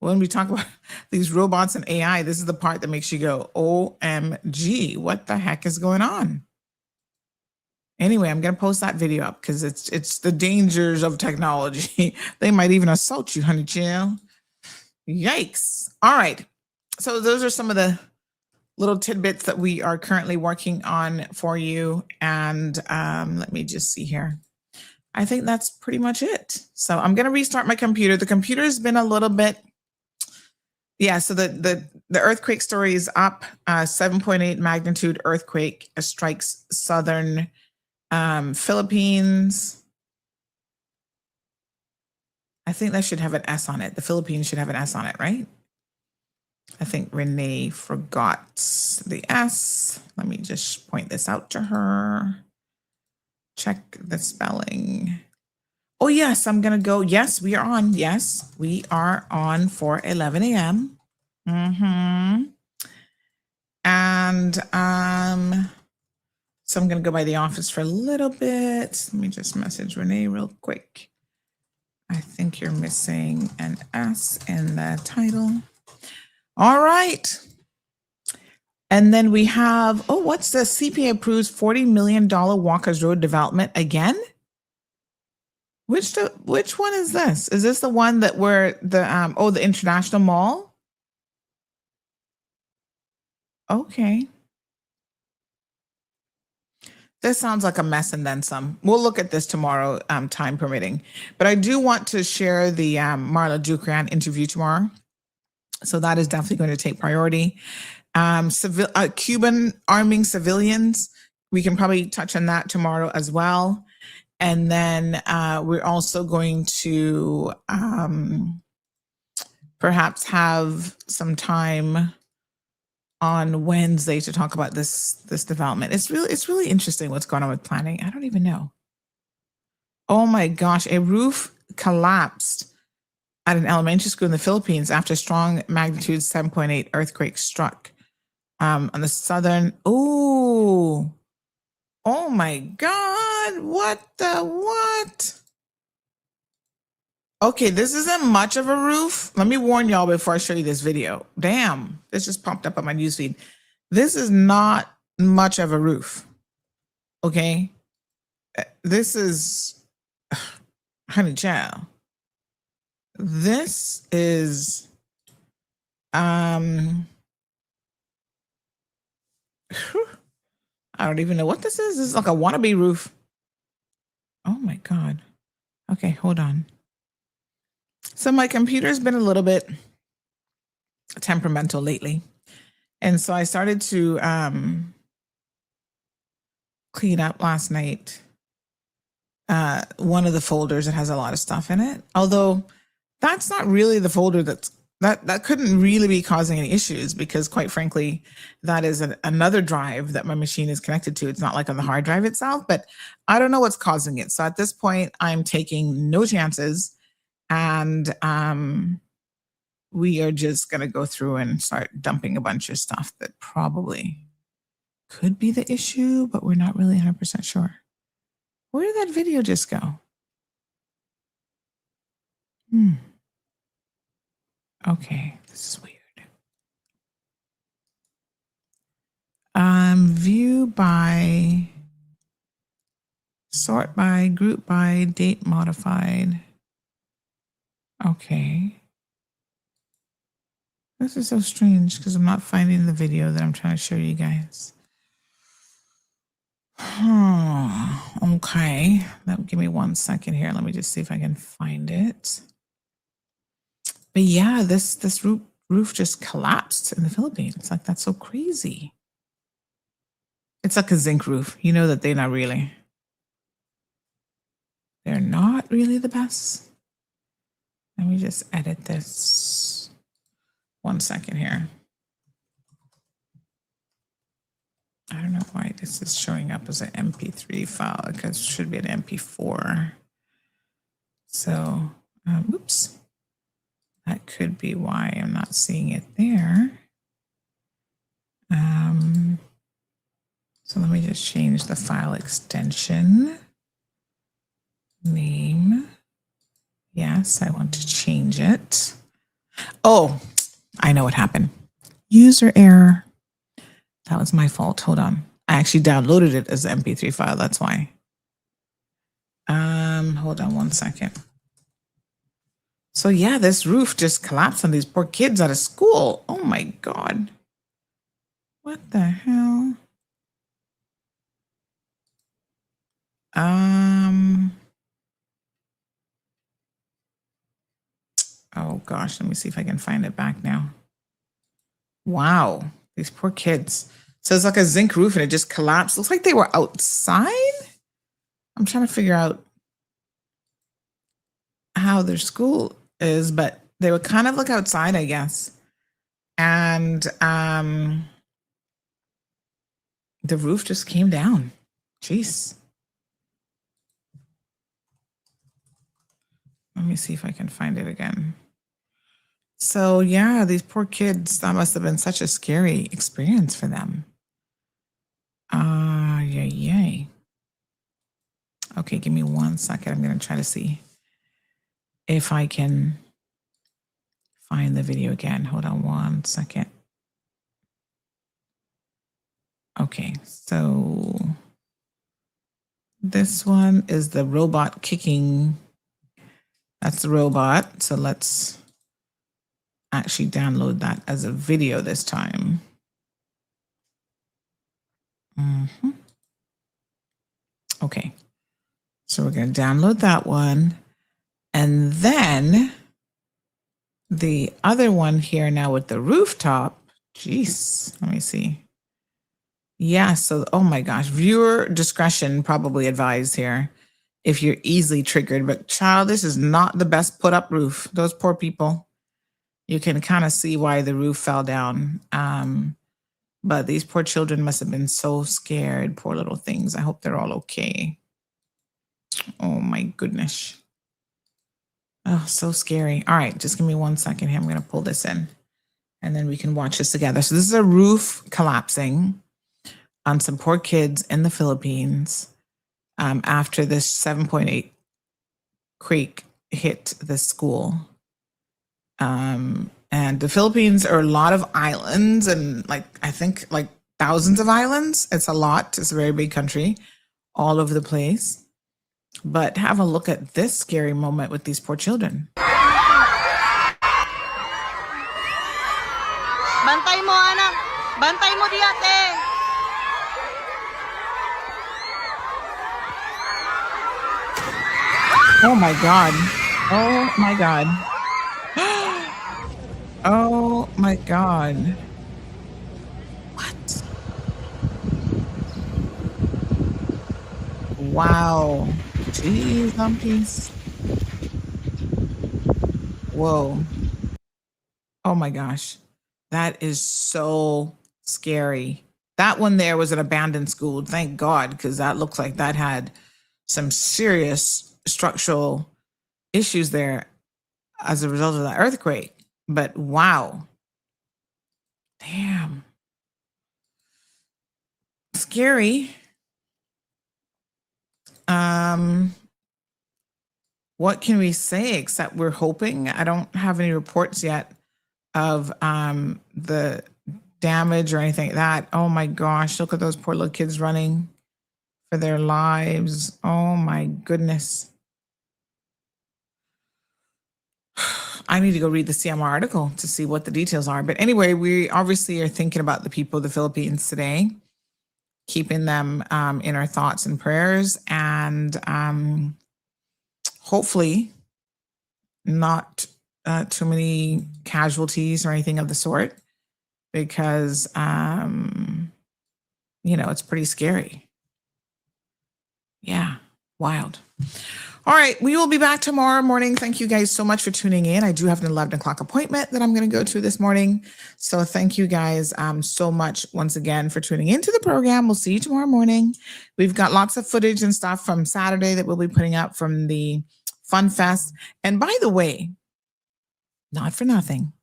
When we talk about these robots and AI, this is the part that makes you go, OMG, what the heck is going on? Anyway, I'm going to post that video up because it's the dangers of technology. They might even assault you, honey chill. Yikes. All right. So those are some of the little tidbits that we are currently working on for you. And let me just see here. I think that's pretty much it. So I'm going to restart my computer. The computer has been a little bit, so the earthquake story is up. 7.8 magnitude earthquake strikes southern Philippines. I think that should have an S on it. The Philippines should have an S on it, right? I think Renee forgot the S. Let me just point this out to her. Check the spelling. Oh, yes, I'm going to go. Yes, we are on. Yes, we are on for 11 a.m. And so I'm going to go by the office for a little bit. Let me just message Renee real quick. I think you're missing an S in the title. All right. And then we have, what's the CPA approves $40 million Walker's Road development again? Which one is this? Is this the one that where the International Mall? Okay. This sounds like a mess and then some. We'll look at this tomorrow, time permitting. But I do want to share the Marla Dukran interview tomorrow. So that is definitely going to take priority. Cuban arming civilians, we can probably touch on that tomorrow as well. And then we're also going to perhaps have some time on Wednesday to talk about this development. It's really interesting what's going on with planning. I don't even know. Oh my gosh, a roof collapsed at an elementary school in the Philippines after strong magnitude 7.8 earthquake struck on the southern. Oh my God, what? Okay, this isn't much of a roof. Let me warn y'all before I show you this video. Damn, this just popped up on my newsfeed. This is not much of a roof. Okay. This is, honey child. This is, I don't even know what this is. This is like a wannabe roof. Oh my God. Okay, hold on. So my computer's been a little bit temperamental lately. And so I started to clean up last night one of the folders that has a lot of stuff in it. Although that's not really the folder that couldn't really be causing any issues, because quite frankly, that is another drive that my machine is connected to. It's not like on the hard drive itself, but I don't know what's causing it. So at this point, I'm taking no chances, and we are just going to go through and start dumping a bunch of stuff that probably could be the issue, but we're not really 100% sure. Where did that video just go? Okay, this is weird. View by, sort by, group by, date modified. Okay. This is so strange because I'm not finding the video that I'm trying to show you guys. Okay. Give me 1 second here. Let me just see if I can find it. But yeah, this roof just collapsed in the Philippines. Like, that's so crazy. It's like a zinc roof. You know that they're not really the best. Let me just edit this. 1 second here. I don't know why this is showing up as an MP3 file, because it should be an MP4. So, oops. That could be why I'm not seeing it there. So let me just change the file extension. Name. Yes, I want to change it. Oh, I know what happened. User error. That was my fault. Hold on. I actually downloaded it as an MP3 file. That's why. Hold on 1 second. So yeah, this roof just collapsed on these poor kids out of school. Oh my God. What the hell? Oh gosh, let me see if I can find it back now. Wow, these poor kids. So it's like a zinc roof and it just collapsed. Looks like they were outside. I'm trying to figure out how their school is, but they were kind of like outside, I guess. And the roof just came down. Jeez. Let me see if I can find it again. So yeah, these poor kids, that must have been such a scary experience for them. Yay. Okay, give me 1 second. I'm going to try to see if I can find the video again. Hold on 1 second. Okay, so this one is the robot kicking. That's the robot. So let's actually download that as a video this time. Okay, so we're going to download that one. And then the other one here now with the rooftop. Jeez, let me see. Yeah, so, oh my gosh, viewer discretion probably advised here if you're easily triggered. But child, this is not the best put up roof. Those poor people. You can kind of see why the roof fell down. But these poor children must have been so scared. Poor little things. I hope they're all okay. Oh my goodness. Oh, so scary. All right, just give me 1 second here. I'm going to pull this in and then we can watch this together. So this is a roof collapsing on some poor kids in the Philippines after this 7.8 quake hit the school. And the Philippines are a lot of islands, and I think thousands of islands. It's a lot. It's a very big country all over the place. But have a look at this scary moment with these poor children. Bantay mo, anak. Bantay mo, diate. Oh my God. Oh my God. Oh my God. What? Wow. Jeez, lumpies. Whoa. Oh my gosh. That is so scary. That one there was an abandoned school. Thank God, because that looks like that had some serious structural issues there as a result of that earthquake. But wow. Damn. Scary. What can we say except we're hoping? I don't have any reports yet of the damage or anything like that. Oh my gosh, look at those poor little kids running for their lives. Oh my goodness. I need to go read the CMR article to see what the details are. But anyway, we obviously are thinking about the people of the Philippines today, keeping them in our thoughts and prayers, and hopefully not too many casualties or anything of the sort, because, it's pretty scary. Yeah, wild. All right, we will be back tomorrow morning. Thank you guys so much for tuning in. I do have an 11 o'clock appointment that I'm going to go to this morning. So thank you guys so much once again for tuning into the program. We'll see you tomorrow morning. We've got lots of footage and stuff from Saturday that we'll be putting up from the FunFest. And by the way, not for nothing,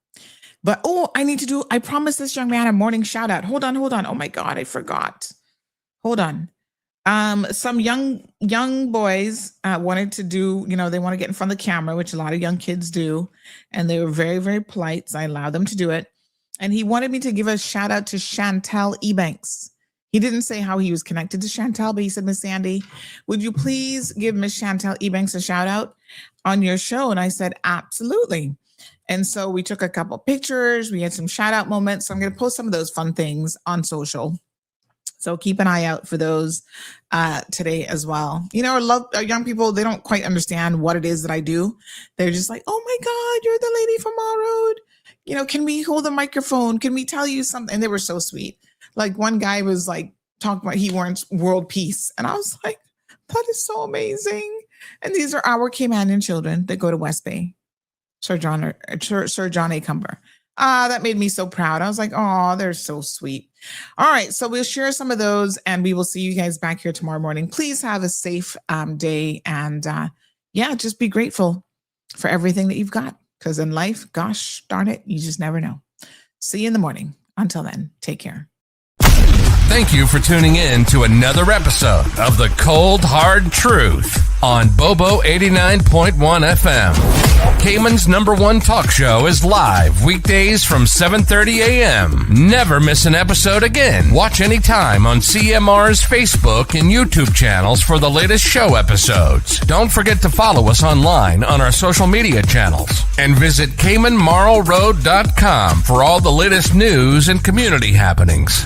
but I promised this young man a morning shout out. Hold on. Oh my God, I forgot. Hold on. Some young boys wanted to do, they want to get in front of the camera, which a lot of young kids do. And they were very, very polite. So I allowed them to do it. And he wanted me to give a shout out to Chantel Ebanks. He didn't say how he was connected to Chantel, but he said, Miss Sandy, would you please give Miss Chantel Ebanks a shout out on your show? And I said, absolutely. And so we took a couple pictures. We had some shout out moments. So I'm going to post some of those fun things on social. So keep an eye out for those today as well. Our young people, they don't quite understand what it is that I do. They're just like, oh my God, you're the lady from Mall Road. Can we hold the microphone? Can we tell you something? And they were so sweet. Like one guy was like talking about he wants world peace. And I was like, that is so amazing. And these are our Caymanian children that go to West Bay. Sir John A. Cumber. That made me so proud. I was like, oh, they're so sweet. All right. So we'll share some of those and we will see you guys back here tomorrow morning. Please have a safe day. And just be grateful for everything that you've got. Because in life, gosh darn it, you just never know. See you in the morning. Until then, take care. Thank you for tuning in to another episode of The Cold Hard Truth on Bobo 89.1 FM. Cayman's #1 talk show is live weekdays from 7:30 a.m. Never miss an episode again. Watch anytime on CMR's Facebook and YouTube channels for the latest show episodes. Don't forget to follow us online on our social media channels and visit CaymanMarlRoad.com for all the latest news and community happenings.